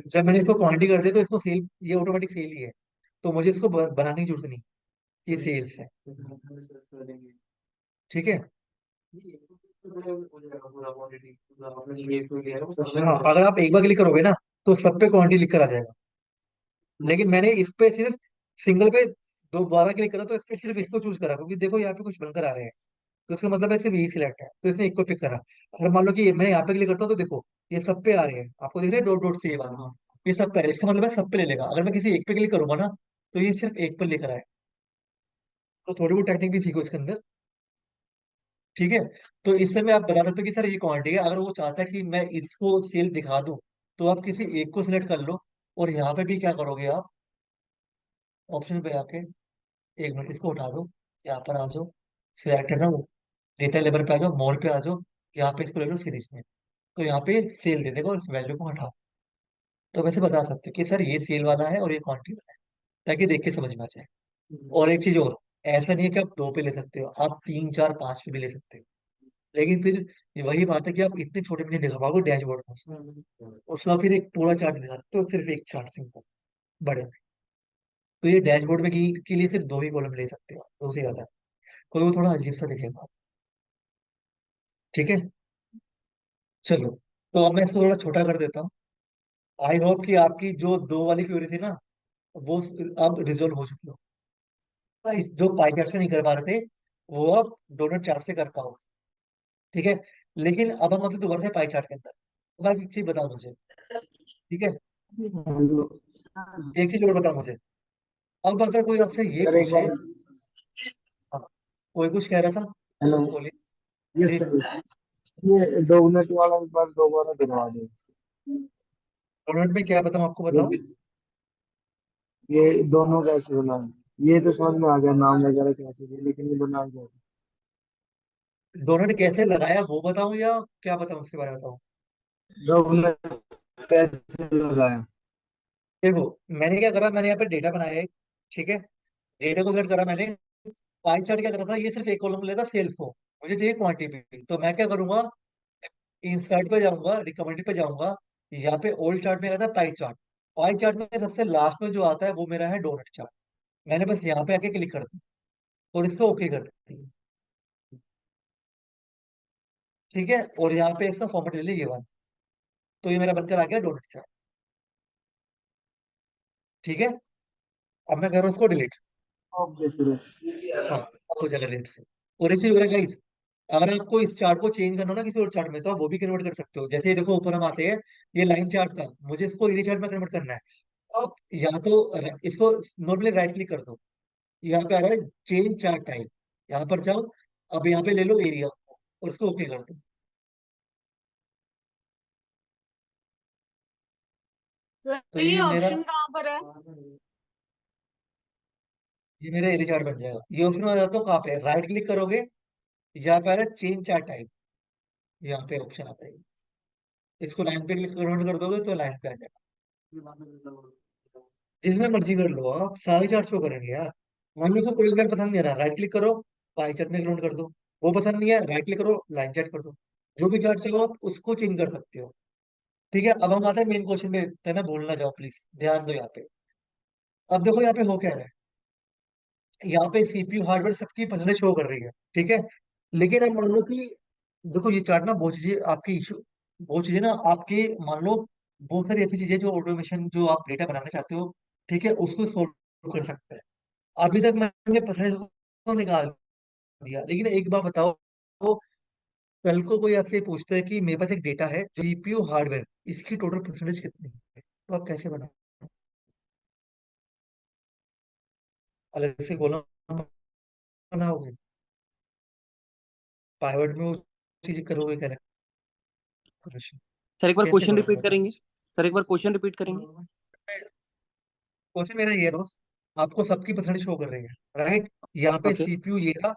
जब मैंने इसको क्वांटिटी कर दिया तो इसको सेल, ये ऑटोमेटिक सेल ही है, तो मुझे इसको बनाने की जरूरत नहीं, ये सेल्स है। ठीक है, हाँ, अगर आप एक बार क्लिक करोगे ना तो सब पे क्वांटिटी लिख कर आ जाएगा। लेकिन मैंने इस पे सिर्फ सिंगल पे दोबारा क्लिक करा, तो इसके सिर्फ इसको चूज करा, क्योंकि देखो यहाँ पे कुछ बनकर आ रहे हैं, तो इसका मतलब है सिर्फ यही सिलेक्ट है, तो इसने एक को पिक करा। अगर मान लो कि मैं यहाँ पे क्लिक करता हूँ तो देखो ये सब पे आ रहे हैं, आपको दिख रहे हैं डॉट डॉट सेव आ रहा है, ये सब पे आ रहे हैं, इसका मतलब है सब पे ले लेगा। अगर मैं किसी एक पे क्लिक करूंगा ना तो ये सिर्फ एक पर लेकर आए। तो थोड़ी बहुत टेक्निक भी सीखो इसके अंदर। ठीक है, तो इससे मैं आप बता सकते हो कि सर ये क्वांटिटी है। अगर वो चाहता है कि मैं इसको सेल दिखा दूं तो आप किसी एक को सिलेक्ट कर लो, और यहाँ पे भी क्या करोगे आप, ऑप्शन पे आके, एक मिनट इसको उठा दो, यहाँ पर आ जाओ, सिलेक्ट है ना वो, डेटा लेबर पे आ जाओ, मोर पे आ जाओ, यहाँ पे इसको ले लो सीरीज में, तो यहाँ पे सेल दे देगा और इस वैल्यू को हटा। तो वैसे बता सकते हो कि सर ये सेल वाला है और ये क्वांटिटी वाला है, ताकि देख के समझ में आ जाए। और एक चीज और, ऐसा नहीं है कि आप दो पे ले सकते हो, आप तीन चार पांच पे भी ले सकते हो। लेकिन फिर ये वही बात है कि आप इतने छोटे में नहीं दिखा पाओगे डैशबोर्ड में, उसका फिर एक पूरा चार्ट दिखा सकते हो, सिर्फ एक चार्ट सिंपल बड़े में। तो ये डैशबोर्ड में के लिए सिर्फ दो ही कॉलम ले सकते हो, दो से ज्यादा, कोई वो थोड़ा अजीब सा दिखेगा। ठीक है, चलो, तो अब मैं इसको थोड़ा छोटा कर देता हूँ। आई होप कि आपकी जो दो वाली क्वेरी थी ना वो अब रिजोल्व हो चुकी हो। जो पाई चार्ट से नहीं कर पा रहे थे वो अब डोनट चार्ट से कर पाओ। ठीक है, लेकिन अब हम मतलब दोबारा से पाई चार्ट के अंदर, अब आप एक चीज बताओ मुझे। ठीक है, हेलो एक चीज और बताओ मुझे। अब अगर कोई आपसे ये सर, एक पूछे, बार। हाँ, कोई कुछ कह रहा था, हेलो। बोलिए। यस जी, सर। ये डोगनेट वाला एक बार दोबारा दिलवा दो। डोनट में क्या बताऊँ, आपको जो बताऊँ। भी- ये दोनों कैसे बनाए? ये तो समझ में आ गया, नाम वगैरह कैसे थे, लेकिन ये बनाए कैसे? डोनट कैसे लगाया वो बताऊँ या क्या बताऊँ, उसके बारे में बताऊँ। डोगनेट कैसे लगाया? देखो, मैंने क्या करा, मैंने यहाँ पे डेटा बनाया है। ठीक है, डेटा को सेलेक्ट करा मैंने, पाई चार्ट क्या करा था, ये सिर्फ एक कॉलम लेता सेल्स को, मुझे चाहिए क्वांटिटी, तो मैं क्या करूंगा, इंसर्ट पे जाऊंगा, रिकमेंडेड पे जाऊंगा, यहाँ पे ओल्ड चार्ट में आता है पाई चार्ट, पाई चार्ट में सबसे लास्ट में जो आता है वो मेरा है डोनट चार्ट। मैंने बस यहाँ पे आके क्लिक कर दी और इसको ओके कर दी। ठीक है, और यहाँ पे इसका फॉर्मेट ले लिया ये वाला, तो ये मेरा बनकर आ गया डोनट चार्ट। ठीक है, अब मैं कर रहा हूँ उसको डिलीट। Okay sir. हाँ, अब हो जाएगा डिलीट से। और एक चीज हो रहा है guys, अगर आपको इस चार्ट को चेंज करना हो ना किसी और चार्ट में, तो आप वो भी कन्वर्ट कर सकते हो। जैसे ये देखो ऊपर हम आते हैं, ये लाइन चार्ट था, मुझे इसको एरिया चार्ट में कन्वर्ट करना है। अब या तो इसको नॉर्मली राइट क्लिक कर दो, यहाँ पे आ रहा है चेंज चार्ट टाइप, यहाँ पर जाओ, अब यहाँ पे ले लो एरिया और उसको ओके कर दो। तो सर ये ये मेरा ऑप्शन कहाँ पर है? ये मेरा एरिया चार्ट बन जाएगा। ये ऑप्शन में जाता हूँ कहाँ पे, राइट क्लिक करोगे, यहाँ पे आ रहा है चेंज चार्ट टाइप, यहाँ पे ऑप्शन आता है, इसको लाइन पे क्लिक कन्वर्ट कर दोगे तो लाइन पे आ जाएगा। जिसमें मर्जी कर लो, आप सारे चार्ट शो करेंगे यार। मान लो कोई चार्ट पसंद नहीं आ रहा, राइट क्लिक करो, पाई चार्ट में कन्वर्ट कर दो। वो पसंद नहीं है, राइट क्लिक करो, लाइन चार्ट कर दो। जो भी चार्ट चाहो आप उसको चेंज कर सकते हो। ठीक है, अब हम आते हैं मेन क्वेश्चन पे, तो ना भूल ना जाओ प्लीज, ध्यान दो यहाँ पे। अब देखो यहाँ पे हो क्या रहा है, यहाँ पे सीपीयू हार्डवेयर सबकी परसेंटेज शो कर रही है, ठीक है। लेकिन अब मान लो कि देखो ये चार्ट ना बहुत चीजें आपकी इशू, बहुत चीजें ना आपके, मान लो बहुत सारी ऐसी चीजें जो ऑटोमेशन जो आप डेटा बनाना चाहते हो, ठीक है, उसको सोल्व कर सकता है। अभी तक मैंने परसेंटेज तो निकाल दिया, लेकिन एक बार बताओ, तो कल को कोई आपसे पूछता है कि मेरे पास एक डेटा है जो सीपीयू हार्डवेयर, इसकी टोटल परसेंटेज कितनी है, तो आप कैसे अलग से कॉलम बनाओगे, पाइवट में वो चीज करोगे, कैलकुलेशन सर एक बार कैसे क्वेश्चन करोगे रिपीट बताओ करेंगे? मुझे। सर एक बार क्वेश्चन रिपीट करेंगे? क्वेश्चन मेरा ये है दोस्त, आपको सबकी परसेंटेज शो कर रही है, राइट। यहाँ पे ओके। सीपीयू ये रहा,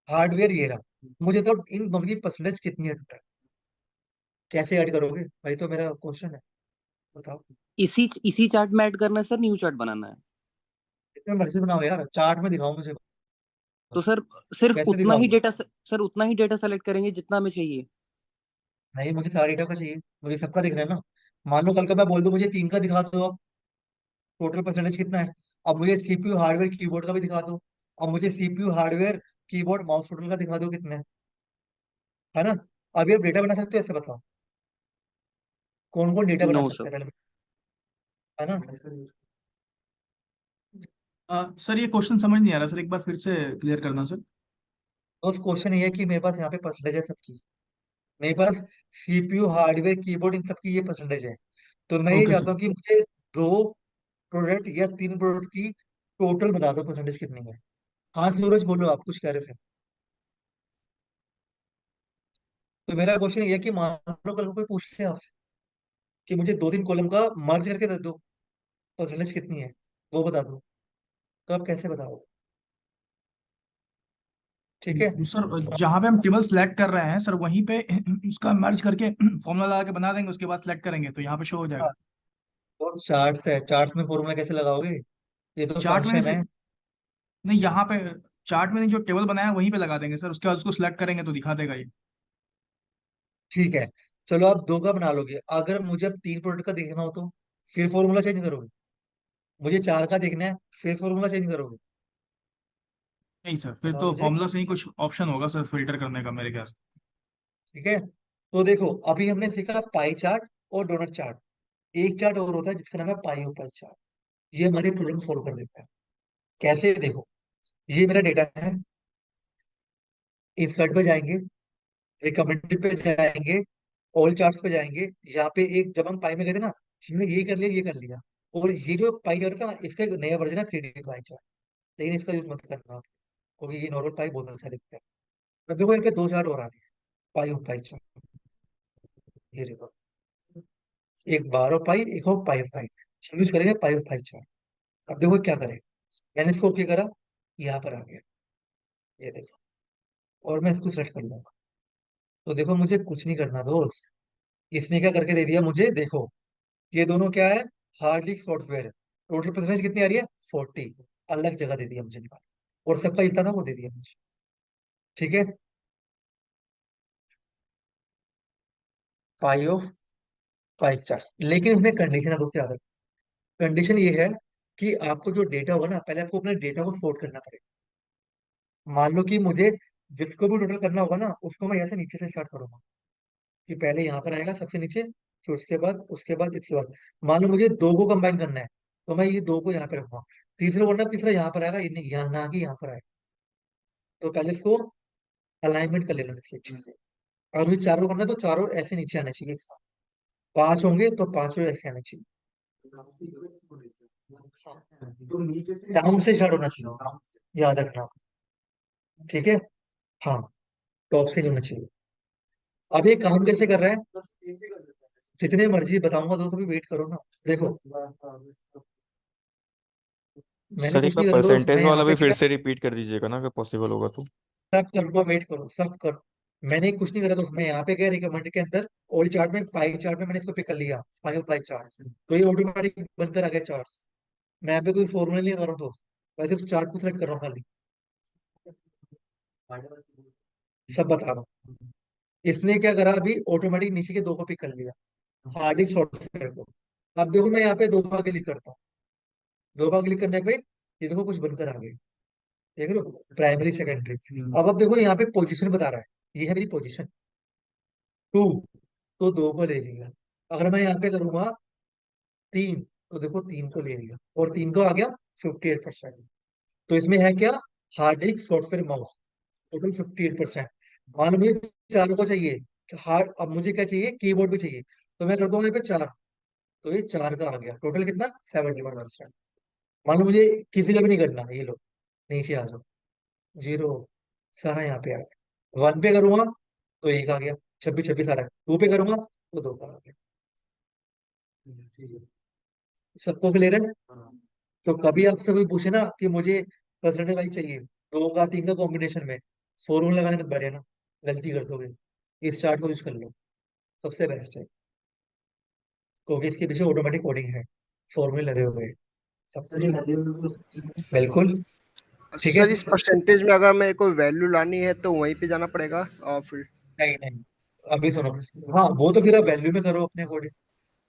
हार्डवेयर ये रहा, मुझे तो इन दोनों की परसेंटेज कितनी है total? कैसे ऐड करोगे भाई, तो मेरा क्वेश्चन है, बताओ। इसी चार्ट में ऐड करना है सर, न्यू चार्ट बनाना है? इसमें मर्जी बनाओ यार, चार्ट में दिखाओ मुझे तो बस। सर सिर्फ कैसे उतना ही दिखाओगे? डेटा, सर उतना ही डेटा सेलेक्ट करेंगे जितना हमें चाहिए? नहीं, मुझे सारा डेटा का चाहिए, मुझे सबका दिखना है ना। मान लो कल का मैं बोल दूं मुझे तीन का दिखा दो, अब टोटल परसेंटेज कितना है। अब मुझे सीपीयू हार्डवेयर कीबोर्ड का भी दिखा दो, अब मुझे CPU hardware keyboard mouse total का दिखा दो कितना है ना। अब ये डेटा बना सकते हो, ऐसे बताओ कौन कौन डेटा बना नो सकता सर। है पहले, है ना। सर ये क्वेश्चन समझ नहीं आ रहा सर, एक बार फिर से क्लियर करना सर। तो उस क्वेश्चन ये है कि मेरे पास यहाँ पे परसेंटेज है सबकी, मेरे पास सीपीयू हार्डवेयर कीबोर्ड इन सबकी ये परसेंटेज है। तो मैं ये ओके सर। चाहता हूँ कि मुझे दो प्रोडक्ट या तीन प्रोडक्ट की टोटल बता दो परसेंटेज कितनी है। हाँ सूरज बोलो, आप कुछ कह रहे थे। तो मेरा क्वेश्चन ये है कि मान लो कल को कोई पूछ ले आपसे कि मुझे दो तीन कॉलम का मर्ज करके दे दो, परसेंटेज कितनी है वो बता दो, तो आप कैसे बताओगे? ठीक है। सर जहाँ पे हम टेबल सेलेक्ट कर रहे हैं सर, वहीं पे उसका मर्ज करके फॉर्मूला लगा के बना देंगे, उसके बाद सेलेक्ट करेंगे तो यहाँ पे शो हो हाँ, जाएगा। और चार्ट है, चार्ट में फॉर्मूला कैसे लगाओगे, ये तो चार्ट में नहीं फंक्शन सर, है। नहीं यहाँ पे चार्ट में नहीं, जो टेबल बनाया है वहीं पे लगा देंगे सर, उसके बाद उसको सिलेक्ट करेंगे तो दिखा देगा ये। ठीक है, चलो आप दो का बना लोगे, अगर मुझे अब तीन प्रोडक्ट का देखना हो तो फिर फॉर्मूला चेंज करोगे। मुझे चार का देखना है, फिर फॉर्मूला चेंज करोगे, नहीं सर, फिर बताओ तो मुझे। फॉर्मूला से ही कुछ ऑप्शन होगा सर फिल्टर करने का मेरे ख्याल से। ठीक है, तो देखो अभी हमने सीखा पाई चार्ट और डोनट चार्ट। एक चार्ट और होता है जिसका नाम है पाई और पाई चार्ट, ये हमारी प्रॉब्लम सोल्व कर देता है। कैसे, देखो ये मेरा डेटा है, इंसर्ट पे जाएंगे, रिकमेंडेड पे जाएंगे, ऑल चार्ट्स पे जाएंगे। यहाँ पे एक जब हम पाई में गए थे ना, हमने ये कर लिया ये कर लिया। और ये जो पाई चार्ट था ना, इसका एक नया वर्जन है 3D पाई चार्ट, लेकिन इसका यूज मत करना आप, क्योंकि ये नॉर्मल पाई बहुत अच्छा दिखता है। अब देखो यहाँ पे दो चार्ट और आ रहे हैं, पाई और पाई चार्ट, ये देखो, एक बार और पाई, एक और पाई और पाई, हम यूज करेंगे पाई और पाई चार्ट। अब देखो क्या करें, मैंने इसको क्या करा, यहाँ पर आ गया, ये देखो, और मैं इसको सेलेक्ट कर लूंगा। तो देखो मुझे कुछ नहीं करना दोस्त, इसने क्या करके दे दिया मुझे, देखो ये दोनों क्या है, hard disk software. Total percentage कितनी आ रही है, 40, अलग जगह दे दिया मुझे निकाल, और सबका जितना था वो दे दिया मुझे। ठीक है, पाई ऑफ पाई चार्ट, लेकिन इसमें कंडीशन है दोस्त, याद रखो। कंडीशन ये है कि आपको जो डेटा होगा ना, पहले आपको अपने डेटा को सॉर्ट करना पड़ेगा। मान लो कि मुझे जिसको भी टोटल करना होगा ना, उसको मैं यहाँ से नीचे से स्टार्ट करूंगा, कि पहले यहाँ पर आएगा सबसे नीचे, फिर उसके बाद इसके बाद मान लो मुझे दो को कंबाइन करना है, तो मैं ये दो को यहाँ पे रखूंगा, तीसरा वरना तीसरा यहाँ पर आएगा, ये नहीं यहाँ, ना कि यहाँ पर आएगा। तो पहले इसको अलाइनमेंट कर लेना किसी अच्छे से। और ये चारों करना है तो चारों ऐसे नीचे आने चाहिए एक साथ। 5 होंगे तो पांचों ऐसे आने चाहिए। हाँ, तो नीचे से डाउन से स्टार्ट होना चाहिए, याद रखना। ठीक है। हाँ, टॉप से नहीं होना चाहिए। अब ये काम कैसे कर रहा है, जितने मर्जी बताऊंगा दोस्तों, भी वेट करो ना। देखो, मैंने सर एक कुछ बार नहीं करा दोस्त, परसेंटेज मैं यहाँ वाला पे भी फिर क्या से रिपीट कर दीजिएगा ना, अगर पॉसिबल होगा तो। सब करूंगा, वेट करो, सब करो। मैंने कुछ नहीं करा दोस्त, मैं यहाँ पे गया रिकमेंड के अंदर, ओल्ड चार्ट में, पाई चार्ट में मैंने इसको पिक कर लिया, पाई चार्ट, तो ये ऑटोमेटिक बनकर आ गया चार्ट। मैं यहाँ पे कोई फॉर्मूला नहीं कर रहा हूँ दोस्त, मैं सिर्फ चार्ट को सिलेक्ट कर रहा हूँ खाली। सब बता रहा हूँ। इसने क्या करा, अभी ऑटोमेटिक नीचे के दो को पिक कर लिया, हार्ड सॉफ्टवेयर को। अब देखो मैं यहाँ पे दो बार क्लिक करता हूँ, दो बार क्लिक करने पे ये देखो कुछ बनकर आ गया। देख रहे हो, प्राइमरी सेकेंडरी। अब देखो यहाँ पे पोजीशन बता रहा है, ये है मेरी पोजीशन 2, तो दो को ले लिया। अगर मैं यहाँ पे करूंगा 3, तो देखो 3 को ले लिया, और 3 को आ गया 58%। तो इसमें है क्या, hard disk software mouse, total 58%। मान लो मुझे चारों को चाहिए कि हार्ड, अब मुझे क्या चाहिए, कीबोर्ड भी चाहिए, तो मैं करता हूँ यहाँ पे 4, तो ये 4 का आ गया, टोटल कितना, 71%। मान लो मुझे किसी का भी नहीं करना, ये लो नीचे आ जाओ, 0, सारा यहाँ पे आ गया। 1 पे करूंगा तो 1 आ गया, 26 26 आ रहा है। 2 पे करूंगा तो 2 का आ गया। सबको क्लियर है। तो कभी आपसे कोई पूछे ना कि मुझे परसेंटेज वाइज चाहिए, 2 का 3 का कॉम्बिनेशन में, फॉर्मूला लगाने मत बैठे ना, गलती कर दोगे। इस चार्ट को यूज कर लो, सबसे बेस्ट है, क्योंकि इसके पीछे ऑटोमेटिक कोडिंग है, फॉर्मूले लगे हुए हैं, सब कुछ बिल्कुल। ठीक है। सर इस परसेंटेज में अगर मेरे को वैल्यू लानी है तो वहीं पे जाना पड़ेगा और फिर। नहीं नहीं, अभी सुनो। हाँ, वो तो फिर आप वैल्यू में करो अपने अकॉर्डिंग,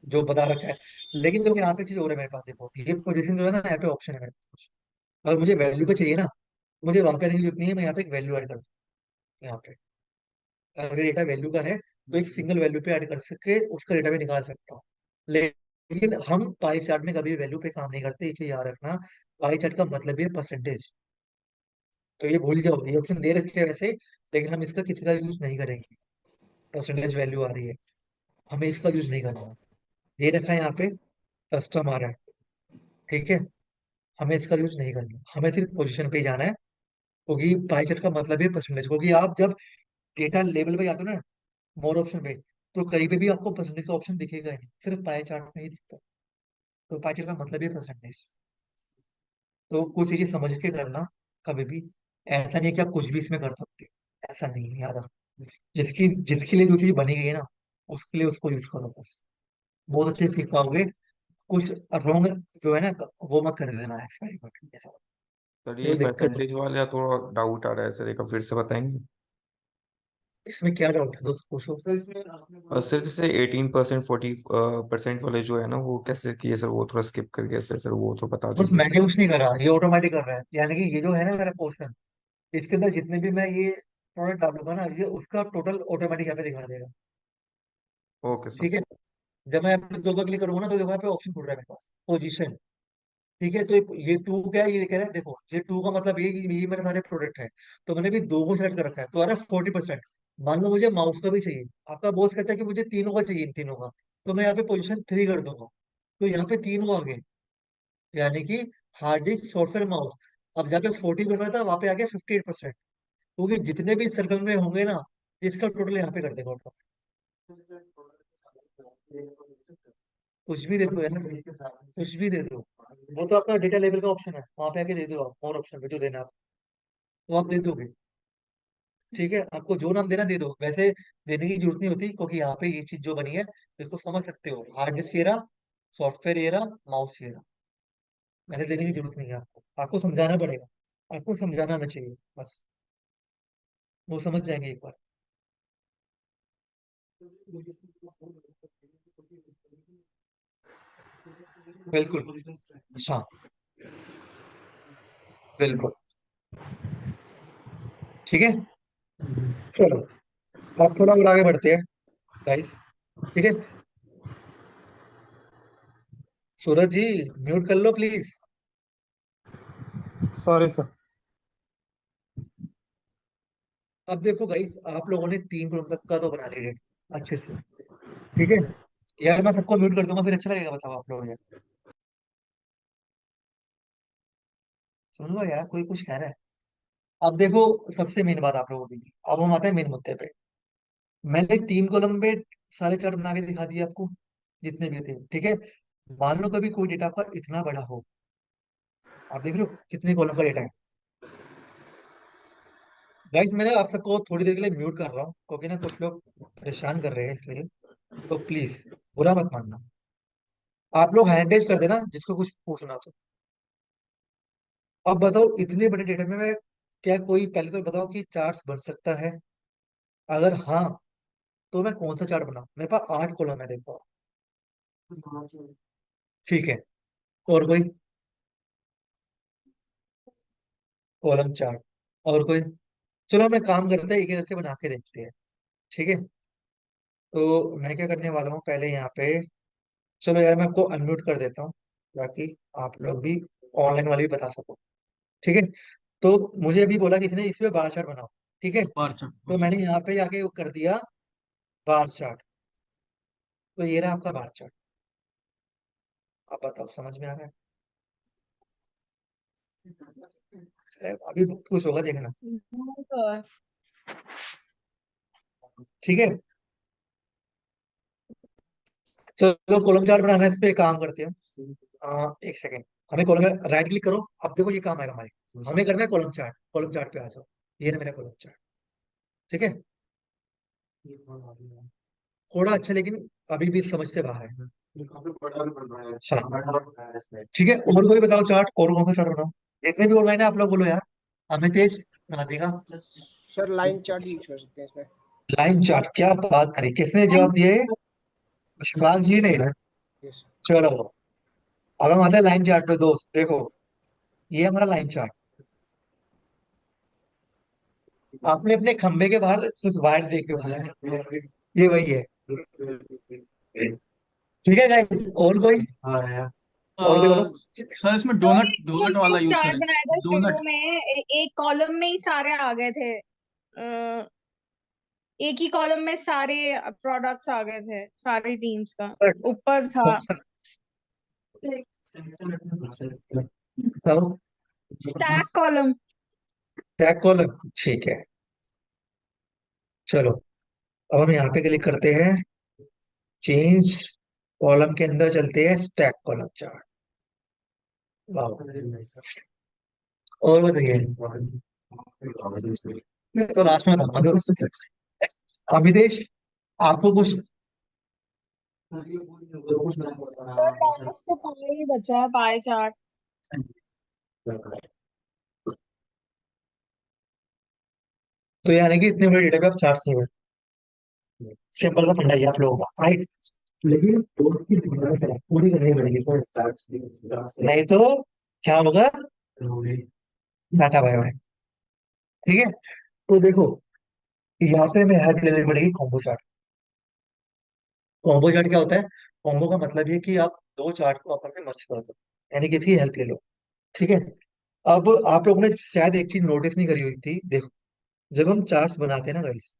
जो बता रखा है। लेकिन देखो यहाँ पे चीज और है मेरे पास, देखो ये पोजीशन जो है ना, यहाँ पे ऑप्शन है मेरे पास। अगर मुझे वैल्यू पे चाहिए ना, मुझे वहां पे नहीं जरूरत नहीं है, मैं यहाँ पे एक वैल्यू ऐड कर दूँ। यहाँ पे अगर डेटा वैल्यू का है तो एक सिंगल वैल्यू पे ऐड कर सके, उसका डेटा भी निकाल सकता हूँ। लेकिन हम पाई चार्ट में कभी वैल्यू पे काम नहीं करते, ये चीज याद रखना। पाई चार्ट का मतलब ये परसेंटेज, तो ये भूल जाओ, ये ऑप्शन दे रखे हैं वैसे, लेकिन हम इसका किसी का यूज नहीं करेंगे। परसेंटेज वैल्यू आ रही है, हमें इसका यूज नहीं करना। ये रखा है यहाँ पे, कस्टम आ रहा है, ठीक है, हमें इसका यूज नहीं करना, हमें सिर्फ पोजीशन पे ही जाना है। क्योंकि पाई चार्ट का मतलब है परसेंटेज, क्योंकि आप जब डेटा लेवल पे जाते हो ना, मोर ऑप्शन पे, तो कहीं पे भी आपको परसेंटेज का ऑप्शन दिखेगा ही नहीं, सिर्फ पाई चार्ट में ही दिखता है। तो पाई चार्ट का मतलब ही परसेंटेज। तो कुछ चीजें समझ के करना कभी भी, ऐसा नहीं है कि आप कुछ भी इसमें कर सकते हो, ऐसा नहीं है, याद रखो। जिसकी जिसके लिए जो चीज बनी गई है ना, उसके लिए उसको यूज करो बस, बहुत अच्छे से सीख पाओगे। कुछ रॉन्ग जो है ना, वो मत कर देना एक्सपेरिमेंट ऐसा, सर ये ये दिक्कत है। परसेंटेज वाला थोड़ा डाउट आ रहा है सर, एक बार फिर से बताएंगे। इसमें क्या डाउट है दोस्त, पूछो। और सर जैसे 18% 40% वाले जो है ना, वो कैसे किए सर, वो थोड़ा स्किप कर गया सर, वो तो बता बस दीजिए। मैंने कुछ नहीं करा, ये ऑटोमेटिक कर रहा है, यानी कि ये जो है ना मेरा क्वेश्चन, इसके अंदर जितने भी मैं ये प्रोडक्ट डालूंगा ना, ये उसका टोटल ऑटोमेटिक यहाँ पे दिखा देगा। Okay sir. ठीक है। जब मैं यहाँ पे दो बार क्लिक करूंगा ना, तो देखो यहाँ पे ऑप्शन खुल रहा है मेरे पास, पोजीशन। ठीक है, तो ये 2 क्या है, ये कह रहा है, देखो ये 2 का मतलब ये कि ये मेरे सारे प्रोडक्ट है, तो मैंने भी 2 को सिलेक्ट कर रखा है, तो आ रहा है 40%। मान लो मुझे माउस का भी चाहिए, आपका बॉस कहता है कि मुझे तीनों का चाहिए, इन तीनों का, तो मैं यहाँ पे पोजीशन 3 कर दूंगा, तो यहाँ पे तीनों आ गए, यानी कि हार्ड डिस्क सॉफ्टवेयर माउस। अब जहाँ पे 40 बन रहा था, वहां पे आ गया 58%, क्योंकि जितने भी सर्कल में होंगे ना, इसका टोटल यहाँ पे कर देगा ऑटो। कुछ भी दे दो यार, कुछ भी दे दो, वो तो आपका डेटा लेवल का ऑप्शन है, वहां पे आके दे दो आप, और ऑप्शन पे जो देना है आप, वो आप दे दोगे। ठीक है, आपको जो नाम देना दे दो, वैसे देने की जरूरत नहीं होती, क्योंकि यहाँ पे ये चीज जो बनी है, इसको समझ सकते हो, हार्ड डिस्क ये रहा, सॉफ्टवेयर ये रहा, माउस ये रहा, वैसे देने की जरूरत नहीं है आपको, आपको समझाना पड़ेगा, आपको समझाना आना चाहिए बस, वो समझ जाएंगे एक बार। बिल्कुल। अच्छा, बिल्कुल। ठीक है, चलो आप थोड़ा और आगे बढ़ते हैं गाइस। ठीक है, सूरज जी, म्यूट कर लो प्लीज। Sorry sir. अब देखो गाइस, आप लोगों ने 3 करोड़ तक का तो बना लिया रेट अच्छे से, ठीक है। यार मैं सबको म्यूट कर दूंगा, फिर अच्छा लगेगा? बताओ आप लोग यार, सुन लो यार, कोई कुछ कह रहा है? अब देखो, सबसे मेन बात आप लोगों की, अब हम आते हैं मेन मुद्दे पे। मैंने 3 कॉलम पे सारे चार्ट बना के दिखा दिए आपको, जितने भी थे, ठीक है। मान लो कभी कोई डेटा आपका इतना बड़ा हो, आप देख रहे हो कितने कॉलम का डेटा है। गाइस मैंने आप सबको थोड़ी देर के लिए म्यूट कर रहा हूँ, क्योंकि ना कुछ लोग परेशान कर रहे हैं, इसलिए तो प्लीज बुरा मत मानना। आप लोग हैंड रेज कर देना जिसको कुछ पूछना हो तो। अब बताओ, इतने बड़े डेटा में मैं, क्या कोई पहले तो बताओ कि चार्ट्स बन सकता है? अगर हाँ, तो मैं कौन सा चार्ट बनाऊं? मेरे पास 8 कॉलम है, देखो। ठीक है, और कोई कॉलम चार्ट? और कोई? चलो हम एक काम करते हैं, एक एक करके बना के देखते हैं, ठीक है। तो मैं क्या करने वाला हूँ पहले यहाँ पे, चलो यार मैं आपको अनम्यूट कर देता हूँ, ताकि आप लोग भी ऑनलाइन वाले भी बता सको, ठीक है। तो मुझे अभी बोला कि इसने इसमें बार चार्ट बनाओ, ठीक है। बार चार्ट, तो ओके। मैंने यहाँ पे जाके वो कर दिया बार चार्ट। तो ये रहा आपका बार चार्ट। अब बताओ, समझ में आ रहा है? अरे अभी बहुत कुछ होगा, देखना, No, sir. ठीक है। चलो कॉलम चार्ट बनाना है, इस पे एक काम करते हैं। एक सेकेंड, हमें कॉलम राइट क्लिक करो। अब देखो ये काम आएगा हमारे, हमें करना है कॉलम चार्ट। कॉलम चार्ट पे आ जाओ, ये ना मेरा कॉलम चार्ट, ठीक है। थोड़ा अच्छा, लेकिन अभी भी समझ से बाहर है। हाँ, ठीक है। और कोई बताओ चार्ट, और कौन सा चार्ट बनाओ? इसमें भी ऑनलाइन है, आप लोग बोलो यार, हमें तेज बना देगा। सर लाइन चार्ट यूज कर सकते हैं इसमें। लाइन चार्ट, क्या बात करी, किसने And जवाब दिया है? विश्वास जी ने। यस। चलो, अब हम आते हैं लाइन चार्ट पे। दोस्त देखो, ये हमारा लाइन चार्ट। आपने अपने खंबे के बाहर कुछ वायर देखे होंगे, ये वही है, ठीक है गाइस। और कोई? और कोई बोलो। सर इसमें तो डोनट एक डोनट वाला यूज चार्ट करें? बनाया था शुरू डोनट। में, एक कॉलम में ही सारे आ गए थे। एक ही कॉलम में सारे प्रोडक्ट्स आ गए थे, सारी टीम्स का ऊपर था। तो स्टैक कॉलम। टैग कॉलम, ठीक है। चलो, अब हम यहाँ पे क्लिक करते हैं, चेंज कॉलम के अंदर चलते हैं, स्टैक कॉलम चार्ट। वाह, और बताइए। तो लास्ट में था अमितेश, आपको कुछ? तो लास्ट पाई ही बचा है, पाई चार्ट। तो यानी कि इतने बड़े डेटा पे आप चार्ट नहीं बना, सिंपल सा फंडा है आप लोगों का, राइट। लेकिन दोस्त की जिम्मेदारी है, पूरी करनी पड़ेगी तो, नहीं तो क्या होगा? डाटा बाय बाय, ठीक है। तो देखो, यहाँ पे हमें हेल्प लेनी पड़ेगी कॉम्बो चार्ट। कॉम्बो चार्ट क्या होता है? कॉम्बो का मतलब ये कि आप दो चार्ट को आपस में मर्ज कर दो, यानी कि इसकी हेल्प ले लो, ठीक है। अब आप लोगों ने शायद एक चीज नोटिस नहीं करी हुई थी, देखो, जब हम चार्ट्स बनाते हैं ना गाइस,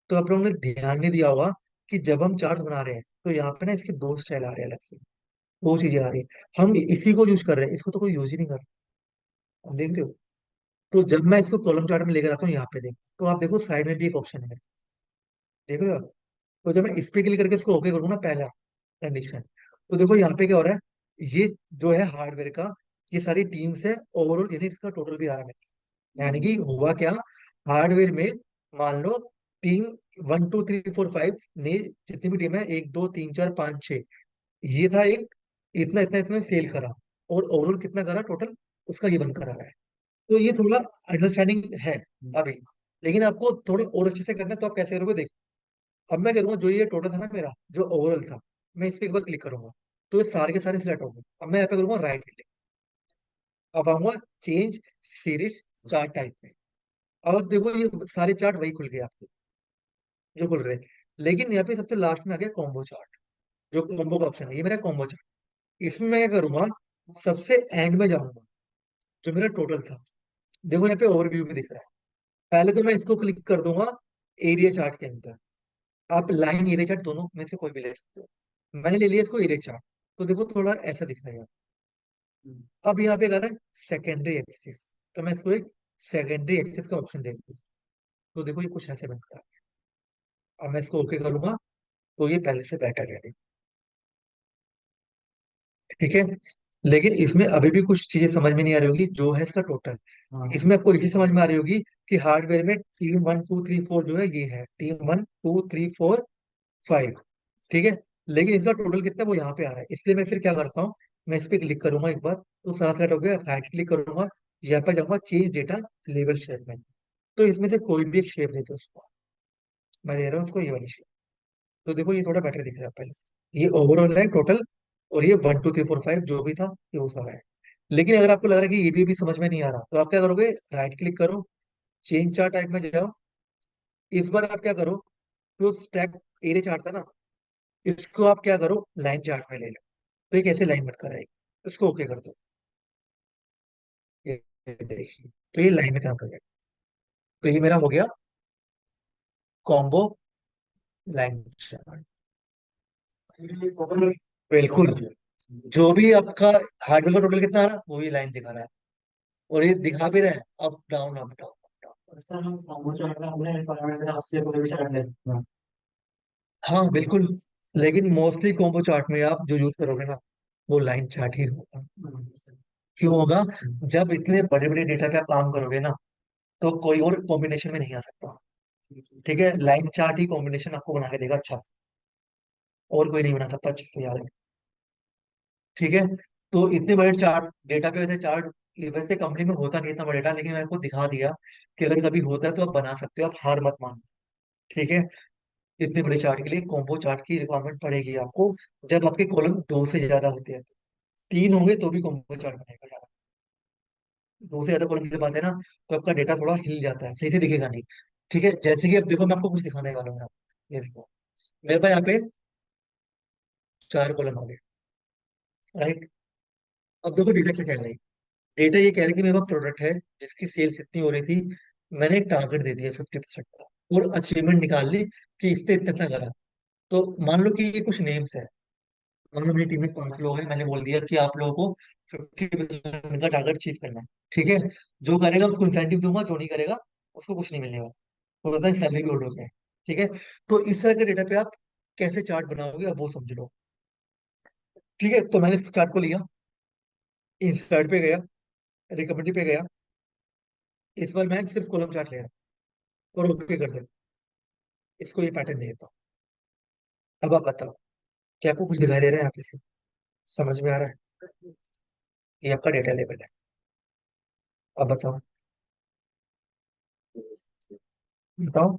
तो आप लोगों ने ध्यान नहीं दिया होगा कि जब हम चार्ट्स बना रहे हैं, तो यहाँ पे ना इसके दो स्टाइल आ रहे हैं अलग से, दो चीजें आ रही है। हम इसी को यूज कर रहे हैं, इसको तो कोई यूज ही नहीं कर रहा, आप देख रहे हो। तो जब मैं इसको कॉलम चार्ट में लेकर आता हूँ यहाँ पे, देखो तो आप देखो साइड में भी एक ऑप्शन है, देख रहे हो आप? तो जब मैं इस पे क्लिक करके इसको ओके करूंगा ना, पहला कंडीशन, तो देखो यहाँ पे क्या हो रहा है, ये जो है हार्डवेयर का, ये सारी टीम्स है ओवरऑल, यानी इसका टोटल भी आ रहा है। यानी कि हुआ क्या, हार्डवेयर में मान लो टीम 1 2 3 4 5 ने, जितनी भी टीम है, 1 2 3 4 5 6, ये था एक, इतना इतना इतना सेल करा, और ओवरऑल कितना करा टोटल, उसका ये बन करा रहा है। तो ये थोड़ा अंडरस्टैंडिंग है अभी, लेकिन आपको थोड़ा और अच्छे से करना है, तो आप कैसे करोगे? देखो, अब मैं करूंगा, जो ये टोटल था ना मेरा, जो ओवरऑल था, मैं इस पे एक बार क्लिक करूंगा, तो ये सारे के सारे सिलेक्ट हो गए। अब मैं यहाँ पे करूंगा राइट क्लिक, अब आऊंगा चेंज सीरीज चार्ट टाइप में। अब आप देखो, ये सारे चार्ट वही खुल गए आपके, जो खुल रहे हैं। लेकिन यहाँ पे सबसे लास्ट में आ गया कॉम्बो चार्ट, जो कॉम्बो का ऑप्शन है, ये मेरा कॉम्बो चार्ट। इसमें मैं क्या करूंगा, सबसे एंड में जाऊंगा, जो मेरा टोटल था। देखो यहाँ पे ओवरव्यू भी दिख रहा है, पहले तो मैं इसको क्लिक कर दूंगा एरिया चार्ट के अंदर। आप लाइन एरिया चार्ट दोनों में से कोई भी ले सकते हो। मैंने ले लिया इसको एरिया चार्ट। तो देखो थोड़ा ऐसा दिख रहा है। अब यहाँ पे कर रहा है सेकेंडरी एक्सिस। तो मैं इसको एक सेकेंडरी एक्सिस का ऑप्शन दे दूँ। तो देखो ये कुछ ऐसे बन रहा है। अब मैं इसको ओके करूंगा तो ये पहले से बेटर है। ठीक है। लेकिन इसमें अभी भी कुछ चीजें समझ में नहीं आ रही होगी जो है इसका टोटल। इसमें आपको एक चीज समझ में आ रही होगी कि हार्डवेयर में टीम 1 2 3 4 जो है ये है टीम 1 2 3 4 5। ठीक है। लेकिन इसका टोटल कितना है वो यहाँ पे आ रहा है। इसलिए मैं फिर क्या करता हूँ, मैं इस पे क्लिक करूंगा एक बार तो सारा सेट हो गया, राइट क्लिक करूंगा, यहाँ पे जाऊंगा चेंज डेटा लेवल शेप में। तो इसमें से कोई भी एक शेप दे दो उसको। मैं दे रहा हूँ उसको ये वाली शेप। तो देखो ये थोड़ा बेटर दिख रहा है पहले। ये ओवरऑल है टोटल। और ये 1 2 3 4 5 जो भी था ये वो सारा है। लेकिन अगर आपको लग रहा है कि ये भी समझ में नहीं आ रहा तो आप क्या करोगे, राइट क्लिक करो, चेंज चार्ट टाइप में जाओ। इस बार आप क्या करो, जो स्टैक एरिया चार्ट था ना, इसको आप क्या करो लाइन चार्ट में ले लो। तो एक ऐसे लाइन बनकर आएगी, इसको ओके कर दो। ये देखिए तो ये लाइन में काम कर जाएगा। तो ये मेरा हो गया कॉम्बो लाइन चार्ट। बिल्कुल। जो भी आपका हार्डवेयर का टोटल कितना आ रहा है वो ये लाइन दिखा रहा है। और ये दिखा भी रहा है up down up down. Sir हम कॉम्बो चार्ट में हमने पैरामीटर अस्सी कोई भी चार्ट ले सकते हैं। हाँ बिल्कुल। लेकिन मोस्टली कॉम्बो चार्ट में आप जो यूज करोगे ना वो लाइन चार्ट ही होगा। क्यों होगा, जब इतने बड़े बड़े डेटा पे आप काम करोगे ना तो कोई और कॉम्बिनेशन में नहीं आ सकता। ठीक है, लाइन चार्ट ही कॉम्बिनेशन आपको बना के देगा अच्छा से। और कोई नहीं बना सकता अच्छे से, याद है। ठीक है। तो इतने बड़े चार्ट डेटा पे, वैसे चार्ट वैसे कंपनी में होता नहीं इतना बड़ा डेटा, लेकिन मैंने आपको दिखा दिया कि अगर कभी होता है तो आप बना सकते हो, आप हार मत मानो। ठीक है। इतने बड़े चार्ट के लिए कॉम्बो चार्ट की रिक्वायरमेंट पड़ेगी आपको। जब आपके कॉलम दो से ज्यादा होते हैं, तीन होंगे तो भी कॉम्बो चार्ट बनेगा। ज्यादा दो से ज्यादा कॉलम के पास है ना तो आपका डेटा थोड़ा हिल जाता है, सही से दिखेगा नहीं। ठीक है। जैसे कि अब देखो मैं आपको कुछ दिखाने वाला हूँ। ये देखो मेरे पास यहाँ पे चार कॉलम आ गए। राइट। अब देखो डेटा क्या कह रहा है। डेटा ये कह रहा है कि मेरे पास प्रोडक्ट है जिसकी सेल्स इतनी हो रही थी। मैंने एक टारगेट दे दिया 50% का और अचीवमेंट निकाल ली कि इससे इतना इतना करा। तो मान लो कि ये कुछ नेम्स है। मान लो मेरी टीम में 5 लोग हैं, मैंने बोल दिया कि आप लोगों को 50% का टारगेट अचीव करना है। ठीक है। जो करेगा उसको इंसेंटिव दूंगा, जो नहीं करेगा उसको कुछ नहीं मिलने वाला। तो पता है सैलरी भी होल्ड हो गया है। ठीक है। तो इस तरह के डेटा पे आप कैसे चार्ट बनाओगे अब वो समझ लो। ठीक है। तो मैंने इस चार्ट को लिया, इंसर्ट पे गया, रिकमेंड पे गया। इस बार मैं सिर्फ कॉलम चार्ट ले रहा हूँ और ओके कर देता हूँ। इसको ये पैटर्न दे देता हूँ। अब आप बताओ, क्या आपको कुछ दिखाई दे रहा है यहाँ पे से? समझ में आ रहा है? ये आपका डेटा लेवल है। अब बताओ। बताओ।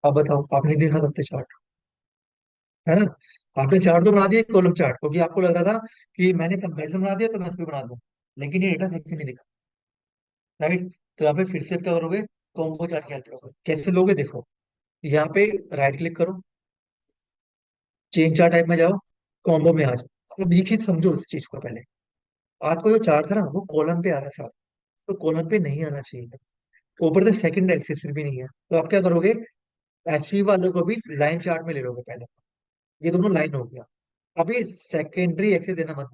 अब बताओ, आप नहीं दिखा सकते चार्ट, है ना? आपने चार्ट तो बना दिया कॉलम चार्ट, क्योंकि आपको लग रहा था कि मैंने कंपैरिजन बना दिया तो मैं इसको बना दूं। लेकिन ये डेटा सही से नहीं दिखा। राइट। तो यहाँ पे फिर से क्या करोगे, कॉम्बो चार्ट की हेल्प करोगे। कैसे लोगे देखो, यहाँ पे राइट क्लिक करो, चेंज चार्ट टाइप में जाओ, कॉम्बो में आ जाओ। अब ये चीज समझो इस चीज को पहले। आपको जो चार्ट था ना वो कॉलम पे आ रहा था, तो कॉलम पे नहीं आना चाहिए था। ऊपर से सेकंड एक्सिस भी नहीं है, तो आप क्या करोगे, एचवी वालों को भी लाइन चार्ट में ले लोगे पहले। ये दोनों लाइन हो गया। अभी सेकेंडरी एक्सिस देना मत।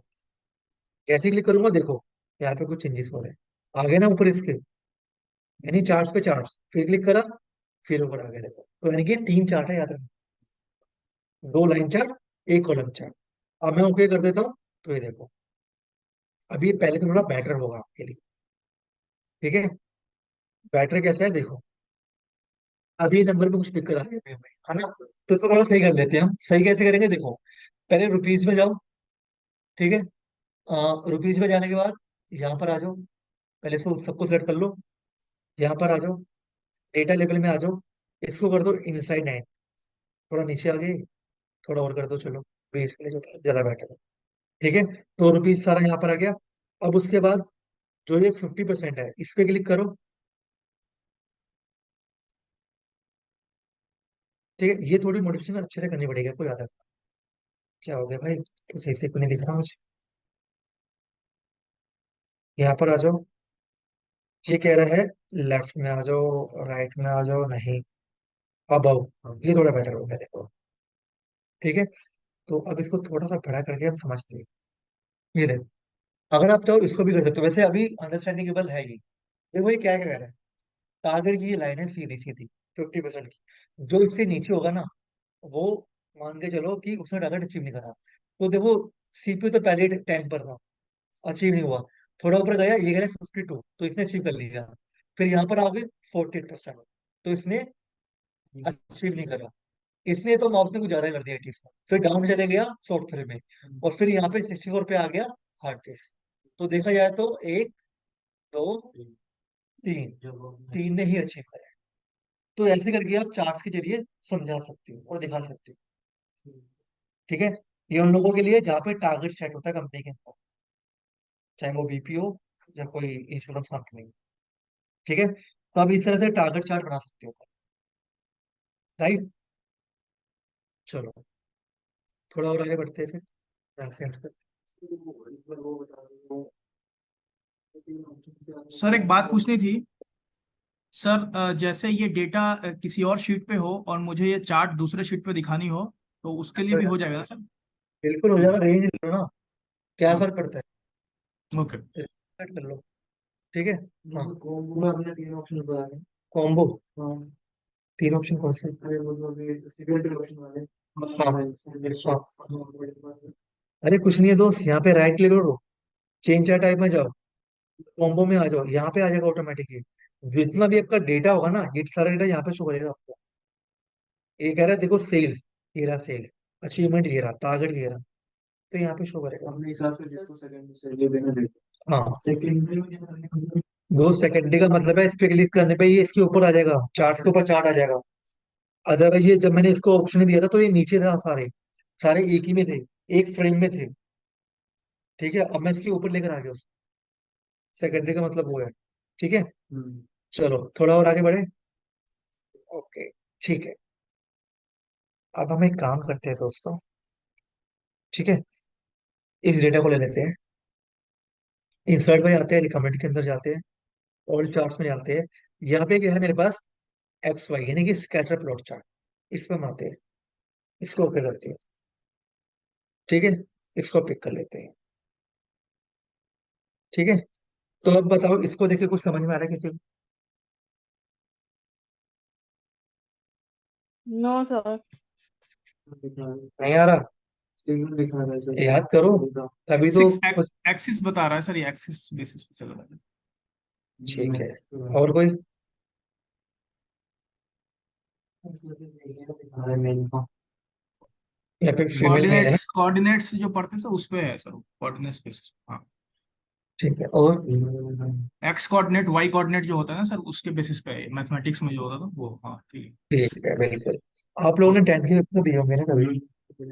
जैसे क्लिक करूंगा देखो यहाँ पे कुछ चेंजेस हो रहे हैं, आगे ना ऊपर इसके, यानी चार्ट पे चार्ट, फिर क्लिक करा, फिर ऊपर आ गया देखो। तो यानी कि तीन चार्ट है, याद रखना। दो लाइन चार्ट, एक कॉलम चार्ट। अब मैं ओके कर देता हूँ। तो ये देखो अभी ये पहले से थोड़ा बेटर होगा आपके लिए। ठीक है। बेटर कैसा है देखो, अभी ये नंबर में कुछ दिक्कत आ रही है हमें, है ना? तो इसको थोड़ा सही कर लेते हैं हम। सही कैसे करेंगे देखो, पहले रुपीज में जाओ। ठीक है। रुपीज में जाने के बाद यहाँ पर आ जाओ, पहले इसको सबको सेलेक्ट कर लो। यहाँ पर आ जाओ, डेटा लेवल में आ जाओ, इसको कर दो इनसाइड 9। थोड़ा नीचे आ गए, थोड़ा और कर दो, चलो 20 के लिए जो ज्यादा बेटर है। ठीक है। तो रुपीज सारा यहाँ पर आ गया। अब उसके बाद जो ये 50% है इस पे क्लिक करो। ठीक है, ये थोड़ी मॉडिफिकेशन अच्छे से करनी पड़ेगी आपको, याद रखना। क्या हो गया भाई, तो सही से क्यों नहीं दिख रहा मुझे? यहाँ पर आ जाओ। ये कह रहा है लेफ्ट में आ जाओ, राइट में आ जाओ, नहीं, अब आओ, ये थोड़ा बेटर हो गया, देखो। ठीक है, तो अब इसको थोड़ा सा बड़ा करके हम समझते हैं। ये देखो, अगर आप चाहो इसको भी कर सकते हो, वैसे अभी अंडरस्टैंडिंगेबल है ये। देखो ये क्या कह रहा है, टारगेट की ये लाइन है सीधी सीधी 50% की, जो इससे नीचे होगा ना, वो मान के चलो कि उसने टारगेट अचीव नहीं करा। तो देखो, सीपीयू तो पहले 10 पर था, अचीव नहीं हुआ। थोड़ा ऊपर गया, ये कह रहा है 52, तो इसने अचीव कर लिया। फिर यहाँ पर आओगे 48%, तो इसने अचीव नहीं करा। इसने तो माउस ने कुछ ज्यादा कर दिया 84, फिर डाउन चले गया सॉफ्टवेयर में, और फिर यहाँ पे 64 पे आ गया हार्ड डिस्क। तो देखा जाए तो एक, दो, तीन, तीन ने ही अचीव करा है। तो ऐसे करके आप चार्ट्स के जरिए समझा सकते हो और दिखा सकते हो। ठीक है, ये उन लोगों के लिए जहाँ पे टारगेट सेट होता है कंपनी के अंदर, चाहे वो बीपीओ या कोई इंश्योरेंस कंपनी। ठीक है, तो आप इस तरह से टारगेट चार्ट बना सकते हो। राइट, चलो थोड़ा और आगे बढ़ते हैं फिर। सेंड पे। सर एक बात पूछनी थी। सर जैसे ये डेटा किसी और शीट पे हो और मुझे ये चार्ट दूसरे शीट पे दिखानी हो, तो उसके लिए भी हो जाएगा ना सर? बिल्कुल हो जाएगा, रेंज ले लो ना, क्या हाँ, फर्क पड़ता है, ओके। सेट कर लो। ठीक है, हाँ। कॉम्बो में आपने 3 ऑप्शन बताए। कॉम्बो, हाँ, 3 ऑप्शन कौन से? अरे वो जो भी सेकंड ऑप्शन वाले। हाँ हाँ, हाँ, अरे कुछ नहीं है दोस्त, यहाँ पे राइट क्लिक करो, चेंज चार्ट टाइप में जाओ, कॉम्बो में आ जाओ, यहाँ पे आ जाएगा ऑटोमेटिकली। जितना भी आपका डेटा होगा ना, ये सारा डेटा यहाँ पे शो करेगा आपको। ये कह रहा है देखो सेल्स, ये रहा सेल्स, अचीवमेंट ये रहा, टारगेट ये रहा, तो यहाँ पे शो करेगा। अपने हिसाब से जिसको सेकंड से ये देना दे। हाँ, सेकंडरी में क्या करने का? दो सेकेंडरी का मतलब है इस पे क्लिक करने पे ये इसके ऊपर आ जाएगा, चार्ट के ऊपर चार्ट आ जाएगा। अदरवाइज ये जब मैंने इसको ऑप्शन ही दिया था तो ये नीचे था, सारे सारे एक ही में थे, एक फ्रेम में थे। ठीक है, अब मैं इसके ऊपर लेकर आ गया उसको, सेकेंडरी का मतलब वो है। ठीक है, चलो थोड़ा और आगे बढ़े। ओके, ठीक है, अब हम एक काम करते हैं दोस्तों। ठीक है, इस डेटा को ले लेते हैं, इंसर्ट में जाते हैं, रिकमेंड के अंदर जाते हैं, ऑल चार्ट्स में जाते हैं। यहाँ पे क्या है मेरे पास, एक्स वाई यानी कि स्कैटर प्लॉट चार्ट, इस पे हम आते हैं, इसको ओके करते हैं। ठीक है, इसको पिक कर लेते हैं। ठीक है, तो अब बताओ, इसको देख के कुछ समझ में आ रहा है किसी को? No, sir. नहीं आ रहा? सिग्नल दिखा रहा है सर। याद करो, तभी तो सिक्स कुछ। एक्सिस बता रहा है सर, ये एक्सिस बेसिस पे चल रहा है। ठीक है, और कोई? यहाँ पे फीमेल मेल है ना? कोऑर्डिनेट्स जो पढ़ते हैं सर उस पे है सर, कोऑर्डिनेट्स बेसिस पे। हाँ, ठीक है, और? एक्स कोऑर्डिनेट वाई कोऑर्डिनेट जो होता है ना सर, उसके बेसिस पे है, मैथमेटिक्स में जो होता था वो। हाँ ठीक ठीक है, बिल्कुल। आप लोगों ने है। 10th के पेपर दिए होंगे ना कभी?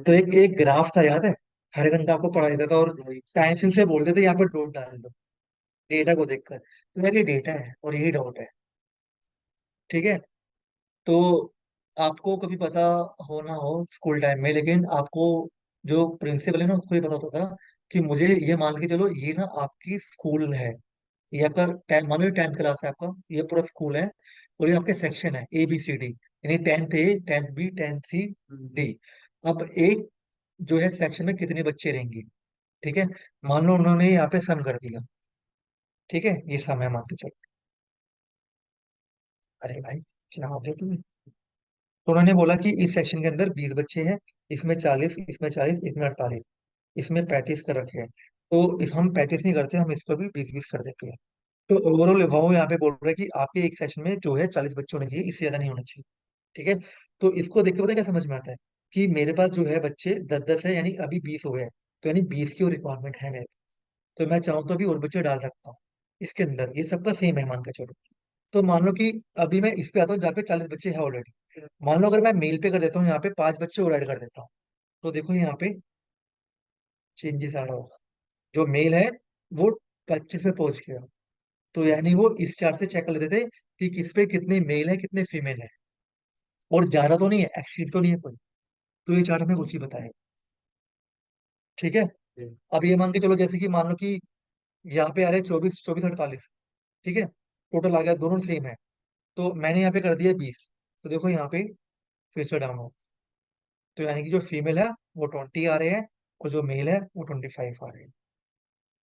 तो एक एक ग्राफ था, याद है? हर घंटा आपको पढ़ा देता था और पेंसिल से बोलते थे यहाँ पर डॉट डाल दो, डेटा को देखकर। तो यार ये डेटा है और यही डॉट है। ठीक है, तो आपको कभी पता हो ना हो स्कूल टाइम में, लेकिन आपको जो प्रिंसिपल है ना उसको ये पता होता था कि मुझे ये मान के चलो, ये ना आपकी स्कूल है, ये आपका मान लो 10th क्लास है आपका, ये पूरा स्कूल है, और ये आपके सेक्शन है ए बी सी डी, यानी 10th ए, 10th बी, 10th सी, डी। अब एक जो है सेक्शन में कितने बच्चे रहेंगे? ठीक है, मान लो उन्होंने यहाँ पे सम कर दिया। ठीक है, ये सम है मान के चलो। अरे भाई, क्या हो गया तुम्हें? तो उन्होंने बोला कि इस सेक्शन के अंदर 20 बच्चे हैं, इसमें 40, इसमें 40, इसमें 48, इसमें 35 कर रखे हैं। तो इस हम 35 नहीं करते, हम इसको भी 20-20 कर देते हैं। तो ओवरऑल वो यहाँ पे बोल रहे हैं कि आपके एक सेशन में जो है 40 बच्चे होने चाहिए, इससे ज्यादा नहीं होना चाहिए। ठीक है, तो इसको देख के पता है क्या समझ में आता है, कि मेरे पास जो है बच्चे 10-10 है, यानी अभी 20 हो गए हैं, तो यानी 20 की और रिक्वायरमेंट है मेरे पास। तो मैं चाहूँ तो अभी और बच्चे डाल सकता हूँ इसके अंदर, ये सबका सेम है मान के चलो। तो मान लो कि अभी मैं इस पे आता हूँ जहाँ पे 40 बच्चे हैं ऑलरेडी। मान लो अगर मैं मेल पे कर देता हूँ, यहाँ पे 5 बच्चे और ऐड कर देता हूँ, तो देखो यहाँ पे चेंजेस आ रहा होगा। जो मेल है वो 25 पे पहुंच गया, तो यानी वो इस चार्ट से चेक कर लेते थे कि किस पे कितने मेल है कितने फीमेल है। और ज्यादा तो नहीं है, एक्सीड तो नहीं है कोई, तो ये चार्ट हमें कुछ ही बताएगा। ठीक है। अब ये मान के चलो जैसे कि मान लो कि यहाँ पे आ रहे 24 24 48, ठीक है, टोटल आ गया, दोनों सेम है, तो मैंने यहाँ पे कर दिया 20। तो देखो यहाँ पे फिर से डाउन हो, तो यानी कि जो फीमेल है वो 20 आ रहे हैं, और जो मेल है वो 25 आ रहे हैं।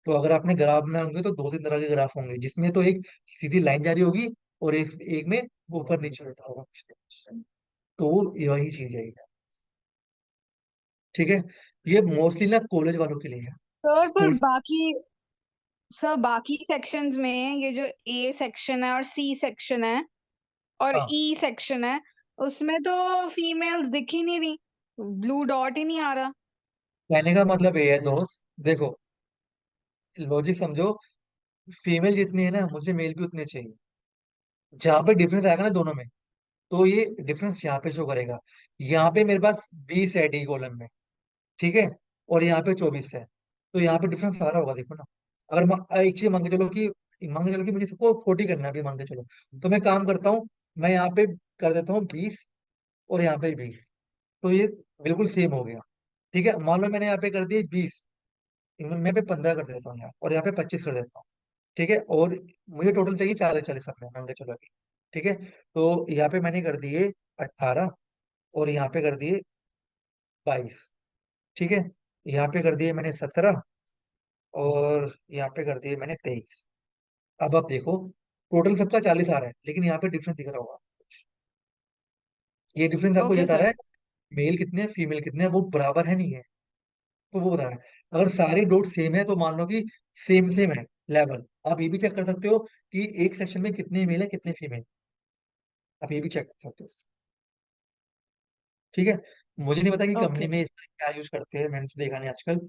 तो अगर आपने ग्राफ में होंगे तो दो तीन तरह के ग्राफ होंगे, जिसमें तो एक सीधी लाइन जा रही होगी, और एक में वो ऊपर नीचे होता होगा, तो यही चीज है ये। ठीक है। ये मोस्टली ना कॉलेज वालों के लिए है। सर पर स्कूल। बाकी सर बाकी सेक्शंस में ये जो ए सेक्शन है और सी सेक्शन है और हाँ, ई सेक्शन है, उसमें तो फीमेल्स दिख ही नहीं रही, ब्लू डॉट ही नहीं आ रहा। कहने का मतलब ये है दोस्त, देखो लॉजिक समझो, फीमेल जितनी है ना मुझे मेल भी उतने चाहिए। जहां पे डिफरेंस आएगा ना दोनों में, तो ये डिफरेंस यहाँ पे शो करेगा। यहाँ पे मेरे पास 20 है डी कॉलम में, ठीक है, और यहाँ पे 24 है, तो यहाँ पे डिफरेंस आ रहा होगा, देखो ना। अगर एक चीज मान के चलो कि मुझे सबको 40 करना है अभी, मान के चलो, तो मैं काम करता हूँ, मैं यहाँ पे कर देता हूँ 20, और यहाँ पे 20, तो ये बिल्कुल सेम हो गया। ठीक है, मान लो मैंने यहाँ पे कर दिए 20, मैं पे 15 कर देता हूँ यहाँ, और यहाँ पे 25 कर देता हूँ। ठीक है, और मुझे टोटल चाहिए 40 40 में, मान के चलो अभी। ठीक है, तो यहाँ पे मैंने कर दिए 18, और यहाँ पे कर दिए 22। ठीक है, यहाँ पे कर दिए मैंने 17, और यहाँ पे कर दिए मैंने 23। अब आप देखो, टोटल सबका 40 आ रहा है, लेकिन यहाँ पे डिफरेंस दिख रहा होगा। ये डिफरेंस आपको ये ओके बता रहा सर। है मेल कितने हैं फीमेल कितने हैं, वो बराबर है नहीं है, तो वो बता रहा है। अगर सारे डॉट सेम है तो मान लो कि सेम सेम है लेवल। आप ये भी चेक कर सकते हो कि एक सेक्शन में कितने मेल है कितने फीमेल, आप ये भी चेक कर सकते हो। ठीक है। मुझे नहीं पता कि कंपनी ओके। में इसका क्या यूज करते हैं, मैंने तो देखा नहीं आजकल,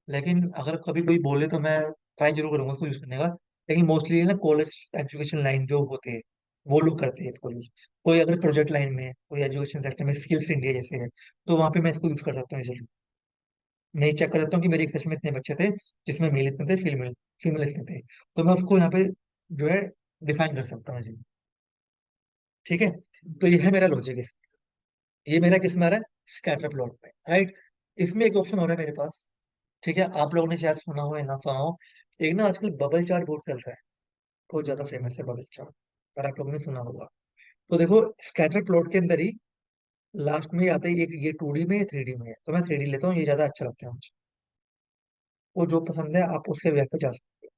लेकिन अगर कभी कोई बोले तो मैं ट्राई जरूर करूंगा इसको यूज करने का। लेकिन मोस्टली ना कॉलेज एजुकेशन लाइन जो होते हैं वो लोग करते हैं इसको यूज। कोई अगर प्रोजेक्ट लाइन में है, कोई एजुकेशन सेक्टर में, स्किल्स इंडिया जैसे है, तो वहां पे मैं इसको यूज कर सकता हूँ इसे। मैं चेक कर देता हूँ कि मेरे एक सेक्शन में इतने बच्चे थे, जिसमें मेल इतने थे, फीमेल फीमेल इतने थे, तो मैं उसको यहाँ पे जो है डिफाइन कर सकता हूँ जी। ठीक है, तो ये है मेरा लॉजिक। ये मेरा किस में आ रहा है, स्कैटर प्लॉट में, राइट। इसमें एक ऑप्शन हो रहा है मेरे पास। ठीक है, आप लोगों ने शायद सुना हो या ना सुना हो, एक ना आजकल बबल चार्ट बहुत चल रहा है, बहुत ज्यादा फेमस है बबल चार्ट, अगर आप लोगों ने सुना होगा। तो देखो, स्कैटर प्लॉट के अंदर ही लास्ट में आते ही एक ये 2D में या 3D में है, तो मैं 3D लेता हूँ, ये ज्यादा अच्छा लगता है मुझे। वो जो पसंद है आप उसके वेब पे जा सकते हो।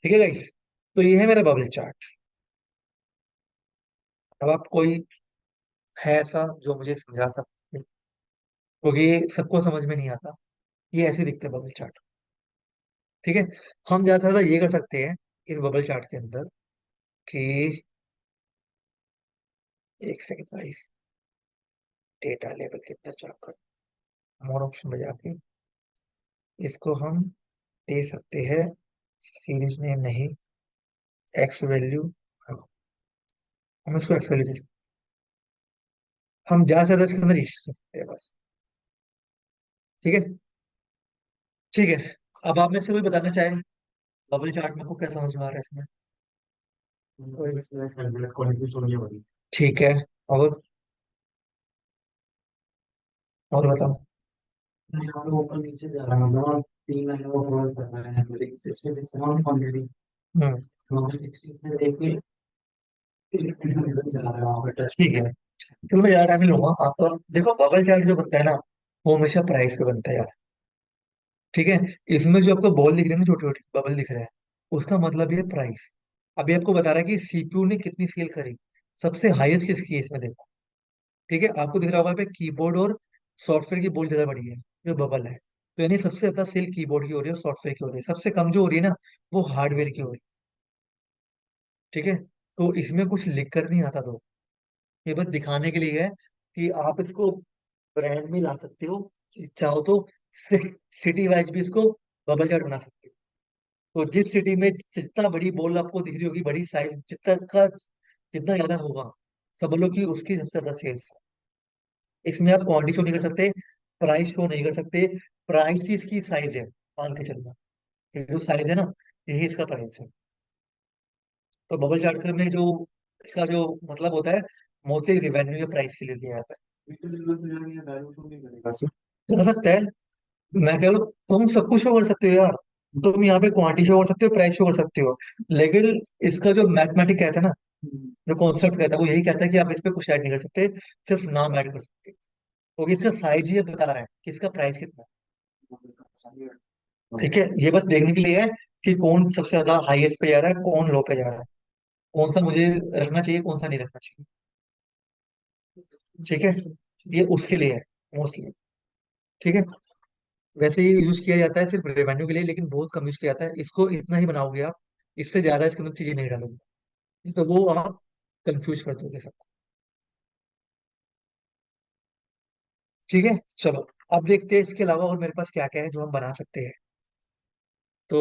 ठीक है गाइस, तो ये है मेरा बबल चार्ट। अब आप कोई है ऐसा जो मुझे समझा सकते, क्योंकि ये सबको समझ में नहीं आता, ये ऐसे दिखते हैं बबल चार्ट। ठीक है, हम ज्यादा से ज्यादा ये कर सकते हैं इस बबल चार्ट के अंदर कि, एक सेकंड गाइस, डेटा लेवल के अंदर जाकर मोर ऑप्शन में जाके इसको हम दे सकते हैं सीरीज नेम नहीं, एक्स वैल्यू। हम इसको एक्स वैल्यू दे सकते हैं। हम ज्यादा से ज्यादा इसके अंदर ये कर सकते हैं बस। ठीक है। ठीक है, अब आप में से कोई बताना चाहे बबल चार्ट में को क्या समझ में आ रहा है इसमें। ठीक है, और और बताओ। यहाँ पे ऊपर नीचे जा रहा है, मतलब 3 लाइन वो क्रॉस कर रहा है, 66 अमाउंट क्वांटिटी, हम्म। वहाँ पे 60 से लेके जा रहा है, वहाँ पे टच ठीक है, चलो मैं यार टाइम लूंगा आपका। देखो बबल चार्ट जो बनता है ना, वो हमेशा प्राइस पे बनता है यार। ठीक है, इसमें जो आपको बॉल दिख रही है ना, छोटी छोटी बबल दिख रहा है, उसका मतलब ये प्राइस। अभी आपको बता रहा है कि सीपीयू ने कितनी सेल करी, सबसे हाईएस्ट किसकी है इसमें, देखो। ठीक है, आपको दिख रहा होगा पे कीबोर्ड और सॉफ्टवेयर की बोल ज्यादा बढ़ी है, जो बबल है, तो यानी सबसे ज्यादा सेल कीबोर्ड की हो रही है और सॉफ्टवेयर की हो रही है, सबसे कम जो हो रही है ना, वो हार्डवेयर की हो रही है। ठीक है, तो इसमें कुछ लिख कर नहीं आता, तो ये बस दिखाने के लिए है कि आप इसको ब्रांड में ला सकते हो, चाहो तो सिटी वाइज भी इसको बबल चार्ट बना सकते हो। तो जिस सिटी में जितना बड़ी बॉल आपको दिख रही होगी, बड़ी साइज जितना ज्यादा होगा, सब लोग की उसकी सबसे ज्यादा सेल्स। इसमें आप क्वांटिटी शो नहीं कर सकते, प्राइस शो नहीं कर सकते, प्राइस ही इसकी साइज है, मान के चलना। ये जो साइज है ना, यही इसका प्राइस है। तो बबल चार्ट में जो इसका जो मतलब होता है, मोस्टली रिवेन्यू या प्राइस के लिए किया जाता है। वैल्यू शो नहीं करेगा सर। कर सकता है, मैं कह रहा हूँ तुम सब कुछ शो कर सकते हो यार, तुम यहाँ पे क्वांटिटी शो कर सकते हो, प्राइस शो कर सकते हो, लेकिन इसका जो मैथमेटिक कहता है ना, जो कॉन्सेप्ट कहता है वो यही कहता है कि आप इस पे कुछ ऐड नहीं कर सकते, सिर्फ नाम ऐड कर सकते हो, क्योंकि इसका साइज ये बता रहा है कि इसका प्राइस कितना है। ठीक है, ये बस देखने के लिए है कि कौन सबसे ज्यादा हाईएस्ट पे जा रहा है, कौन लो पे जा रहा है, कौन सा मुझे रखना चाहिए, कौन सा नहीं रखना चाहिए। ठीक है, ये उसके लिए है मोस्टली। ठीक है, वैसे ये यूज किया जाता है सिर्फ रेवेन्यू के लिए, लेकिन बहुत कम यूज किया जाता है इसको, इतना ही बनाओगे आप, इससे ज्यादा इसके अंदर चीजें नहीं डालोगे, नहीं तो वो आप कंफ्यूज कर दोगे सबको। ठीक है, चलो अब देखते हैं इसके अलावा और मेरे पास क्या क्या है जो हम बना सकते हैं। तो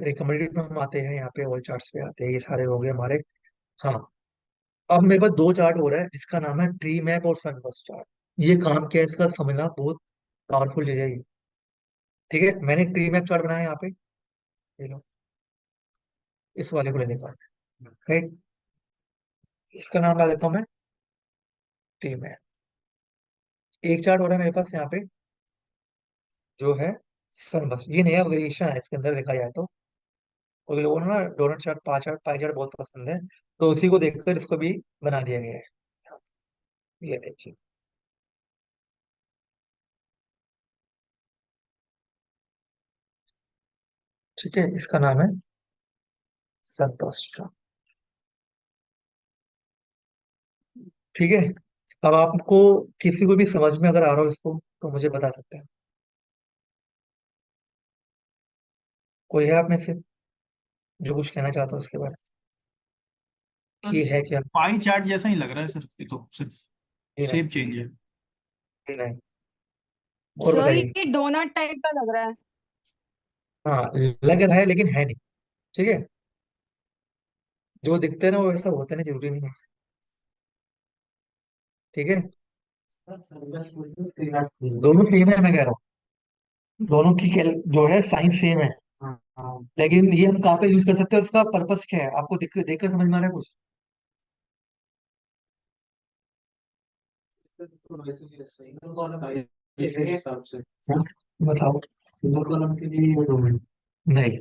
रिकमेंडेड में हम आते हैं, यहाँ पे ऑल चार्ट्स पे आते हैं, ये सारे हो गए हमारे। हाँ, अब मेरे पास दो चार्ट हो रहा है जिसका नाम है ट्री मैप और सनबर्स्ट चार्ट। ये काम क्या है इसका समझना बहुत पावरफुल चीज है ये। ठीक है, मैंने ट्री मैप चार्ट बनाया है यहाँ पे, ये लो, इस वाले को ले लेता हूँ। राइट, इसका नाम ला देता हूँ मैं ट्री मैप। एक चार्ट हो रहा है मेरे पास यहाँ पे जो है सनबर्स्ट, ये नया वेरिएशन है इसके अंदर देखा जाए तो। और लोगों ने ना डोनट चार्ट, पाई चार्ट बहुत पसंद है, तो उसी को देखकर इसको भी बना दिया गया है। ये देखिए, ठीक है, इसका नाम है सनबर्स्ट। ठीक है, अब आपको किसी को भी समझ में अगर आ रहा हो इसको तो मुझे बता सकते हैं, कोई है आप में से जो कुछ कहना चाहता हो उसके बारे में सर कि ये है क्या। पाई चार्ट जैसा ही लग रहा है सर, ये तो सिर्फ ये नहीं, शेप चेंज है। ये नहीं, और सर बताइए। ये डोनट टाइप का लग रहा है। हाँ, लग रहा है लेकिन है नहीं। ठीक है, जो दिखते हैं ना वो वैसा होता नहीं, जरूरी नहीं है। ठीक है, दोनों सेम है, मैं कह रहा हूँ दोनों की जो है साइंस सेम है, लेकिन ये हम कहाँ पे यूज कर सकते हैं, उसका पर्पस क्या है, आपको देख देखकर समझ में आ रहा है कुछ। इसके हिसाब से बताओ। सिंगल कॉलम के लिए ये डोमेन। नहीं,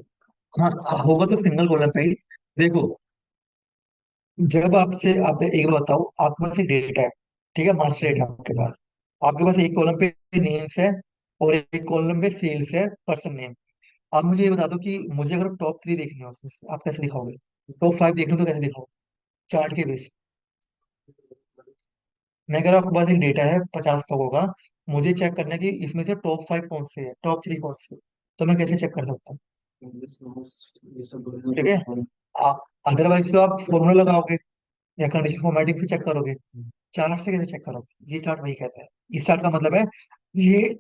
हाँ होगा तो सिंगल कॉलम पे ही। देखो, जब आपसे आप एक बात बताओ, आपके पास एक डेटा है, ठीक है, मास्टर डेटा आपके पास, आपके पास एक कॉलम पे नेम्स है और एक कॉलम पे सेल्स है, पर्सन नेम। आप मुझे ये बता दो कि मुझे अगर टॉप 3 देखनी हो उसमें से, आप कैसे दिखाओगे, टॉप 5 देखना हो तो कैसे दिखाओगे, चार्ट के बेस। मैं कह रहा हूँ आपके पास एक डेटा है 50 लोगों का, मुझे चेक करना है कि इसमें से टॉप 5 कौन से है, टॉप 3 कौन से है, तो मैं कैसे चेक कर सकता हूँ। ये सब ठीक है, अदरवाइज तो आप फॉर्मूला लगाओगे या कंडीशन फॉर्मेटिंग से चेक करोगे, चार्ट से कैसे चेक करोगे, ये चार्ट वही कहता है। इस चार्ट का मतलब है ये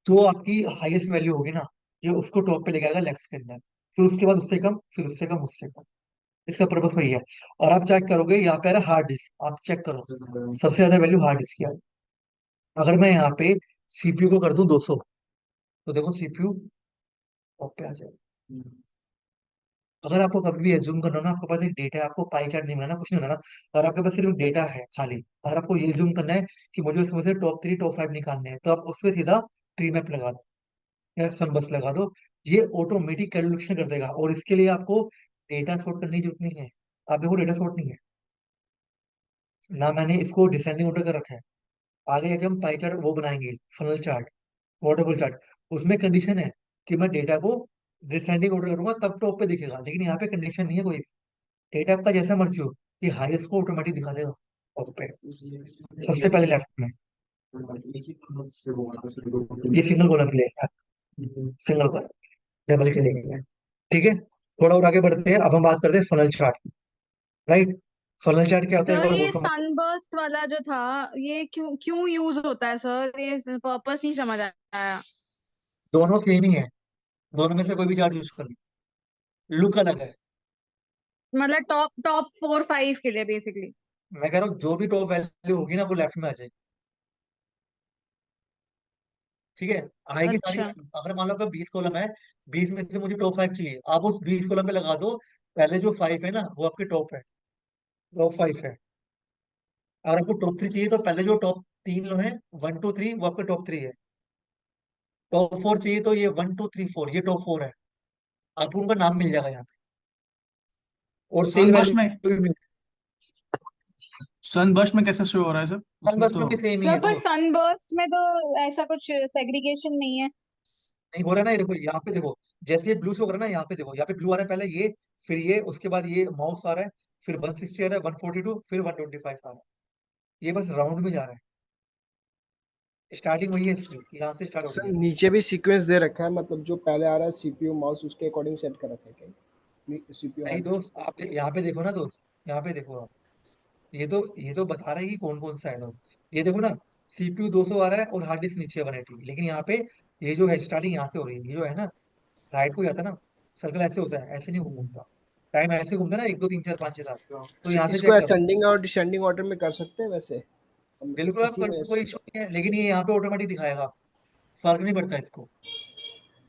जो आपकी हाईएस्ट वैल्यू होगी ना, ये उसको टॉप पे लेके आएगा लेफ्ट के अंदर, फिर उसके बाद उससे कम, फिर उससे कम, उससे कम। इसका पर्पस वही है। और आप चेक करोगे, यहाँ पे आ रहा है हार्ड डिस्क, आप चेक करो सबसे ज्यादा वैल्यू हार्ड डिस्क की आ रही है। अगर मैं यहाँ पे सीपीयू को कर दूं 200, तो देखो सीपीयू टॉप पे आ जाएगा। अगर आपको कभी भी एज्यूम करना हो ना, आपके पास एक डेटा है, आपको पाई चार्ट नहीं बनाना, कुछ नहीं बनाना, अगर आपके पास सिर्फ डेटा है खाली, अगर आपको ये एज्यूम करना है कि मुझे उसमें से टॉप 3 टॉप 5 निकालने हैं, तो आप उसमें सीधा ट्री मैप लगा दो या सनबस लगा दो, ये ऑटोमेटिक कैलकुलेशन कर देगा। और इसके लिए आपको डेटा सॉर्ट करने की जरूरत नहीं है। आप देखो, डेटा सॉर्ट नहीं है ना, मैंने इसको डिसेंडिंग ऑर्डर कर रखा है। आगे जाके हम पाई चार्ट वो बनाएंगे, फनल चार्ट, वाटरफॉल चार्ट, उसमें कंडीशन है कि मैं डेटा को डिसेंडिंग ऑर्डर करूंगा तब टॉप पे दिखेगा, लेकिन यहाँ पे कंडीशन नहीं है कोई। डेटा आपका जैसा मर्जी हो, ये हाईएस्ट को ऑटोमेटिक दिखा देगा टॉप पे, सबसे पहले लेफ्ट में। ये सिंगल कॉलम के लिए है, सिंगल कॉलम, डबल के लिए नहीं है। ठीक है, थोड़ा और आगे बढ़ते हैं, अब हम बात करते हैं funnel chart. Right, funnel chart क्या होता है, एक सर बार वो ये समझ। सनबर्स्ट वाला जो था, ये क्यों क्यों यूज होता है सर, ये पर्पस नहीं समझ आया। दोनों सेम ही है, दोनों में से कोई भी चार्ट यूज कर लो, लुक अलग है। मतलब टॉप टॉप 4 5 के लिए बेसिकली। मैं कह रहा हूँ जो भी टॉप वैल्यू होगी ना वो लेफ्ट में आ जाएगी। ठीक है, आएगी सारी। अच्छा। अगर मान लो आपका 20 कॉलम है, 20 में से मुझे टॉप 5 चाहिए, आप उस 20 कॉलम पे लगा दो, पहले जो 5 है ना वो आपके टॉप है, टॉप 5 है। अगर आपको टॉप 3 चाहिए तो पहले जो टॉप 3 लो हैं 1 2 3 वो आपके टॉप 3 है। टॉप 4 चाहिए तो ये 1 2 3 4 ये टॉप 4 है। आपको उनका नाम मिल जाएगा यहाँ पे और सेल सनबर्स्ट वैल्यू में भी मिल सनबर्स्ट में कैसे शो हो रहा है सर? उसमें बस तो में भी सेम ही सर है पर तो। सनबर्स्ट में तो ऐसा कुछ सेग्रीगेशन नहीं है। नहीं हो रहा है ना, ये देखो यहाँ पे देखो, जैसे ये ब्लू शो कर रहा है ना, यहाँ पे देखो, यहाँ पे ब्लू आ रहा है पहले ये, फिर ये, उसके बाद ये माउस आ रहा है, फिर 160 आ रहा है, 142, फिर 125 आ रहा है। ये बस राउंड में जा रहा है, स्टार्टिंग वही है इसकी, यहाँ से स्टार्ट हो सर रही है। नीचे भी सीक्वेंस दे रखा है, मतलब जो पहले आ रहा है सीपीयू माउस उसके अकॉर्डिंग सेट कर रखा है क्या सीपीयू नहीं हेड? दोस्त, आप यहाँ पे देखो ना दोस्त, यहाँ पे देखो आप, ये तो बता रहा है कि कौन कौन सा है दोस्त। ये देखो ना, CPU 200 आ रहा है और हार्ड डिस्क नीचे 180, लेकिन यहाँ पे ये जो है स्टार्टिंग यहाँ से हो रही है, ये जो है ना राइट को जाता है ना, सर्कल ऐसे होता है, ऐसे नहीं घूमता। टाइम ऐसे घूमता है ना, 1 2 3 4 5 6 7, तो सर यहाँ से इसको चेक करो। असेंडिंग और डिसेंडिंग ऑर्डर में कर सकते हैं वैसे, हम बिल्कुल आप इसी कर में कोई इशू नहीं है, लेकिन ये यहाँ पे ऑटोमेटिक दिखाएगा, फर्क नहीं पड़ता इसको।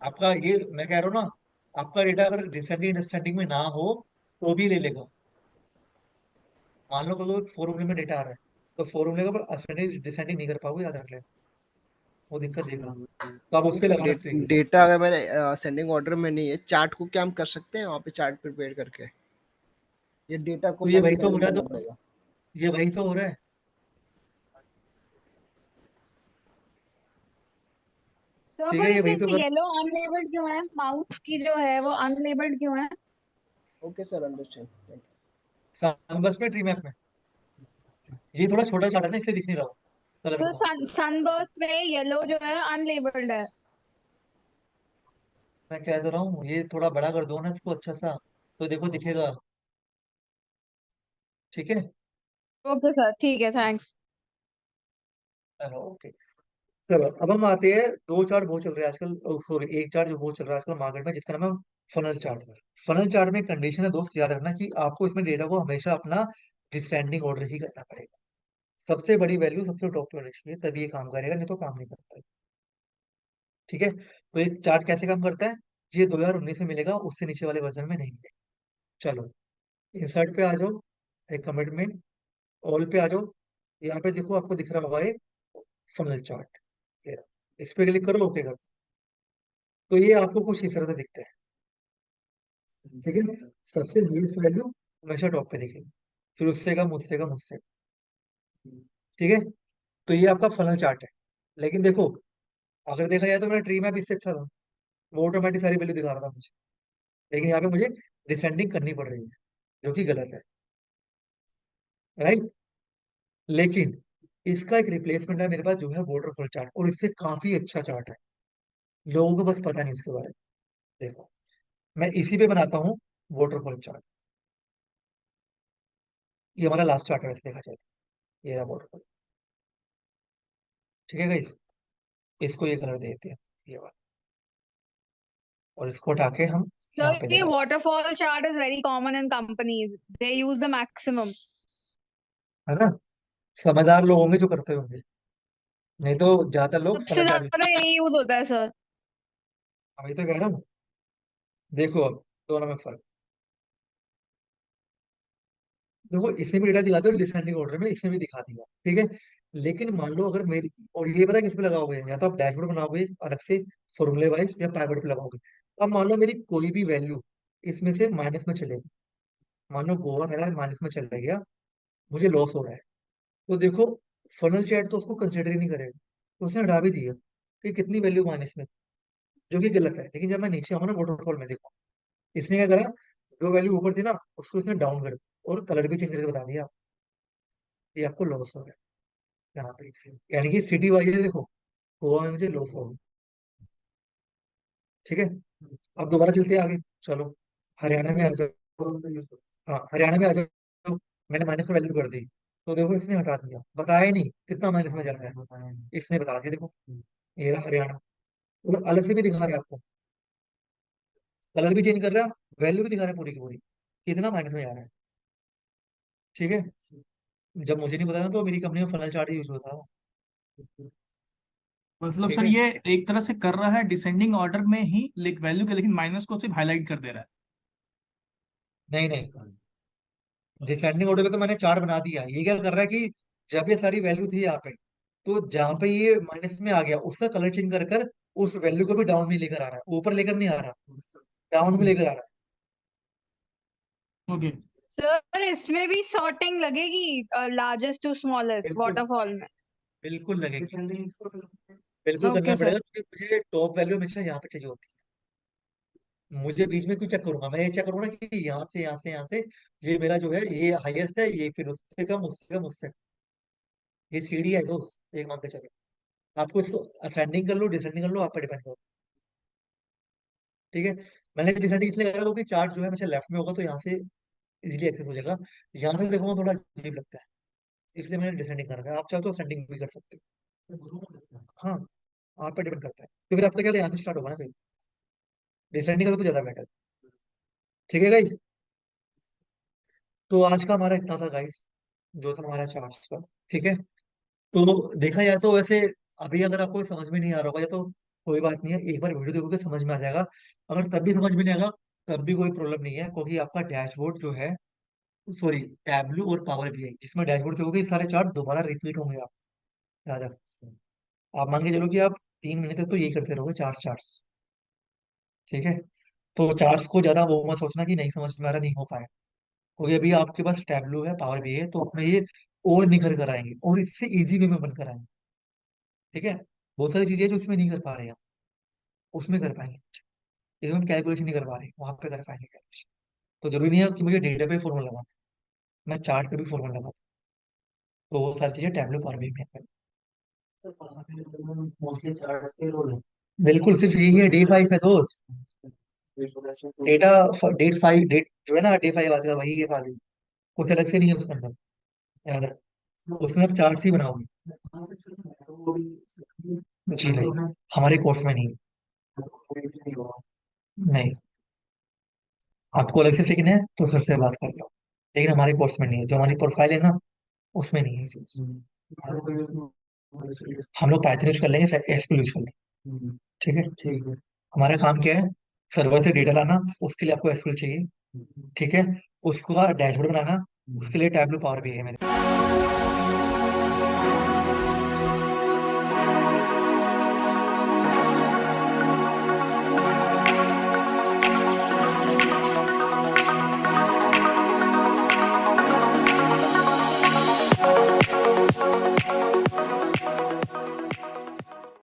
आपका ये मैं कह रहा हूँ ना, आपका डेटा अगर डिसेंडिंग डिसेंडिंग में ना हो तो भी ले लेगा। मान लो कल फोर में डेटा आ रहा है, तो फोर पर असेंडिंग डिसेंडिंग नहीं कर पाओगे, याद रख लेना, वो दिक्कत देगा। तो आप उस नहीं पे सर, लगा सकते हो ये। डेटा अगर मेरे असेंडिंग ऑर्डर में नहीं है, चार्ट को क्या हम कर सकते हैं वहाँ पे चार्ट प्रिपेयर करके, ये डेटा को तो ये पहले वही तो हो असेंडिंग रहा है करना दोस्त, पड़ेगा? ये वही तो हो रहा है। तो ठीक पर है, ये इसमें वही तो कर। येलो अनलेबल्ड क्यों है? माउस की जो है वो अनलेबल्ड क्यों है? ओके सर, अंडरस्टैंड, थैंक बस में ट्री मैप में ये थोड़ा छोटा चार्ट है ना, इसलिए दिख नहीं रहा कलर तो को। सनबर्स्ट में येलो जो है अनलेबल्ड है। मैं कह तो रहा हूँ ये थोड़ा बड़ा कर दो ना इसको अच्छा सा, तो देखो दिखेगा। ठीक है, ओके सर, ठीक है, थैंक्स। चलो ओके। चलो अब हम आते हैं, दो चार्ट बहुत चल रहे हैं आजकल, सॉरी एक चार्ट जो बहुत चल रहा है आजकल मार्केट में, जिसका नाम है फनल चार्ट। फनल चार्ट में कंडीशन है दोस्त, याद रखना कि आपको इसमें डेटा को हमेशा अपना डिसेंडिंग ऑर्डर ही करना पड़ेगा। सबसे बड़ी वैल्यू सबसे टॉप पे होनी चाहिए, तभी ये काम करेगा, नहीं तो काम नहीं करता है। ठीक है, तो एक चार्ट कैसे काम करता है, ये 2019 में मिलेगा, उससे नीचे वाले वर्जन में नहीं मिलेगा। चलो इंसर्ट पे आ जाओ, एक कमेंट में ऑल पे आ जाओ, यहाँ पे देखो आपको दिख रहा होगा ये फनल चार्ट, ये रहा। इस पे क्लिक करो, ओके करो, तो ये आपको कुछ इस तरह से दिखता है। ठीक है, सबसे लीस्ट वैल्यू हमेशा टॉप पे दिखेगी, फिर उससे कम, उससे कम, उससे कम। ठीक है, तो ये आपका फनल चार्ट है। लेकिन देखो, अगर देखा जाए तो मेरा ट्री मैप इससे अच्छा था, वो ऑटोमेटिक सारी वैल्यू दिखा रहा था मुझे, लेकिन यहाँ पे मुझे डिसेंडिंग करनी पड़ रही है, जो कि गलत है, राइट। लेकिन इसका एक रिप्लेसमेंट है मेरे पास, जो है वाटरफॉल चार्ट, और इससे काफी अच्छा चार्ट है, लोगों को बस पता नहीं इसके बारे में। देखो मैं इसी पे बनाता हूँ वाटरफॉल चार्ट, ये हमारा लास्ट चार्ट है वैसे देखा जाए तो, ये रहा वाटरफॉल। ठीक है गाइस, इसको ये कलर देते हैं, ये वाला, और इसको हटा के हम So यहाँ पे ले the आते waterfall chart is very common in companies. They use the maximum. हैं, है ना। समझदार लोग होंगे जो करते होंगे, नहीं तो ज्यादातर लोग सबसे फनल चार्ट। ज्यादा यही यूज होता है सर। अभी तो कह रहा हूँ, देखो अब दोनों में फर्क। देखो इसमें भी डेटा दिखाते हो डिसेंडिंग ऑर्डर में, इसमें भी दिखा दिया, ठीक है। लेकिन मान लो अगर मेरी, और ये पता है किस पे लगाओगे, या तो आप डैशबोर्ड बनाओगे अलग से फॉर्मूले वाइज, या पाइवट पे लगाओगे। अब मान लो मेरी कोई भी वैल्यू इसमें से माइनस में चलेगी, मान लो गोवा मेरा माइनस में चला गया, मुझे लॉस हो रहा है, तो देखो फनल चैट तो उसको कंसिडर ही नहीं करेगा, तो उसने हटा भी दिया कि कितनी वैल्यू माइनस में, जो कि गलत है। लेकिन जब मैं नीचे आऊँ ना वाटरफॉल में, देखो इसने क्या करा, जो वैल्यू ऊपर थी ना उसको इसने डाउन कर दिया, और कलर भी चेंज करके बता दिया कि आपको लॉस हो रहा है यहाँ पे, यानी कि सिटी वाइज देखो, गोवा में मुझे लॉस हो गया। ठीक है, अब दोबारा चलते हैं आगे, चलो हरियाणा में आ जाओ। हाँ हरियाणा में आ जाओ, मैंने माइनस में वैल्यू कर दी, तो देखो इसने हटा दिया, बताया ही नहीं कितना माइनस में जा रहा है, इसने बता दिया, देखो ये रहा हरियाणा, और अलग से भी दिखा रहा है आपको, कलर भी चेंज कर रहा है, वैल्यू भी दिखा रहा है पूरी की पूरी, कितना माइनस में जा रहा है। ठीक है, जब मुझे नहीं पता था तो मेरी कंपनी में फनल चार्ट यूज होता था। मतलब ठीक सर है, ये एक तरह से कर रहा है डिसेंडिंग ऑर्डर में ही लिख वैल्यू के, लेकिन माइनस को सिर्फ हाईलाइट कर दे रहा है। नहीं नहीं, डिसेंडिंग ऑर्डर पे तो मैंने चार्ट बना दिया, ये क्या कर रहा है कि जब ये सारी वैल्यू थी यहाँ पे, तो जहाँ पे ये माइनस में आ गया उसका कलर चेंज कर कर उस वैल्यू को भी डाउन में लेकर आ रहा है, ऊपर लेकर नहीं आ रहा, डाउन में लेकर आ रहा ओके सर इसमें भी सॉर्टिंग लगेगी लार्जेस्ट टू है। स्मॉलेस्ट बिल्कुल वाटरफॉल में? बिल्कुल लगेगी, डिसेंडिंग बिल्कुल करना ओके पड़ेगा, सर। क्योंकि मुझे टॉप वैल्यू हमेशा यहाँ पे चाहिए होती है। मुझे बीच में क्यों चेक करूंगा, मैं ये चेक करूंगा कि यहाँ से यहाँ से यहाँ से ये मेरा जो है ये हाईएस्ट है, ये फिर उससे कम उससे कम उससे कम। ये सीढ़ी है दोस्त, एक मान के चलो। आपको इसको असेंडिंग कर लो डिसेंडिंग कर लो, आप पे डिपेंड करो। ठीक है, मैंने डिसेंडिंग इसलिए करा क्योंकि चार्ट जो है हमेशा लेफ्ट में होगा, तो यहाँ से इजीली एक्सेस हो जाएगा। यहाँ से देखूंगा थोड़ा अजीब लगता है, इसलिए मैंने डिसेंडिंग कर रखा है। आप चाहो तो असेंडिंग भी कर सकते हो। हाँ, आप पे डिपेंड करता है, तो फिर आपका क्या यहाँ से स्टार्ट होगा ना, फिर डिसेंडिंग करो तो ज्यादा बेटर। ठीक है गाइस, तो आज का हमारा इतना था गाइस, जो था हमारा चार्ट्स का। ठीक है, तो देखा जाए तो वैसे अभी अगर आपको समझ में नहीं आ रहा होगा या तो कोई बात नहीं है, एक बार वीडियो देखोगे समझ में आ जाएगा। अगर तब भी समझ में नहीं आएगा तब भी कोई प्रॉब्लम नहीं है, क्योंकि आपका डैशबोर्ड जो है, सॉरी, टैबलू और पावर बीआई, जिसमें डैशबोर्ड देखोगे ये सारे चार्ट दोबारा रिपीट होंगे, आप याद रख। आप मान के चलो कि आप 3 महीने तक तो यही करते रहोगे, चार्ट चार्ट्स। ठीक है, तो चार्ट्स को ज्यादा वो मत सोचना कि नहीं समझ में आ रहा, नहीं हो पाए, क्योंकि अभी आपके पास टैबलू है, पावर बीआई है, तो उसमें ये और निखर कर आएंगे और इससे इजी वे में बनकर आएंगे। ठीक है, बहुत सारी चीजें जो उसमें नहीं कर पा रहे हैं आप, उसमें कर पाएंगे। इसमें हम कैलकुलेशन नहीं कर पा रहे, वहां पे कर पाएंगे कैलकुलेशन। तो जरूरी नहीं है कि मुझे डेटा पे फॉर्मूला लगाना, मैं चार्ट पे भी फॉर्मूला लगाता हूँ। तो वो सारी चीजें टैबलू पावर बीआई में है। मोस्टली चार्ट के रोल है। बिल्कुल सिर्फ यही है, डे 5 है दोस्त। डेटा डेट 5, डेट जो है ना, डे 5 आती है वही है खाली, कुछ अलग से नहीं है उसके अंदर, याद रख। उसमें आप चार्ट ही बनाओगे। जी नहीं, हमारे कोर्स में नहीं। नहीं, आपको अलग से सीखना है तो सर से बात कर लो, लेकिन हमारे कोर्स में नहीं है, जो हमारी प्रोफाइल है ना उसमें नहीं है ये चीज। हम लोग पाइथन यूज कर लेंगे, एसक्यूएल यूज कर लेंगे। ठीक है, ठीक है। हमारा काम क्या है, सर्वर से डेटा लाना, उसके लिए आपको एसक्यूएल चाहिए। ठीक है, उसका डैशबोर्ड बनाना, उसके लिए टैबलू पावर भी है मेरे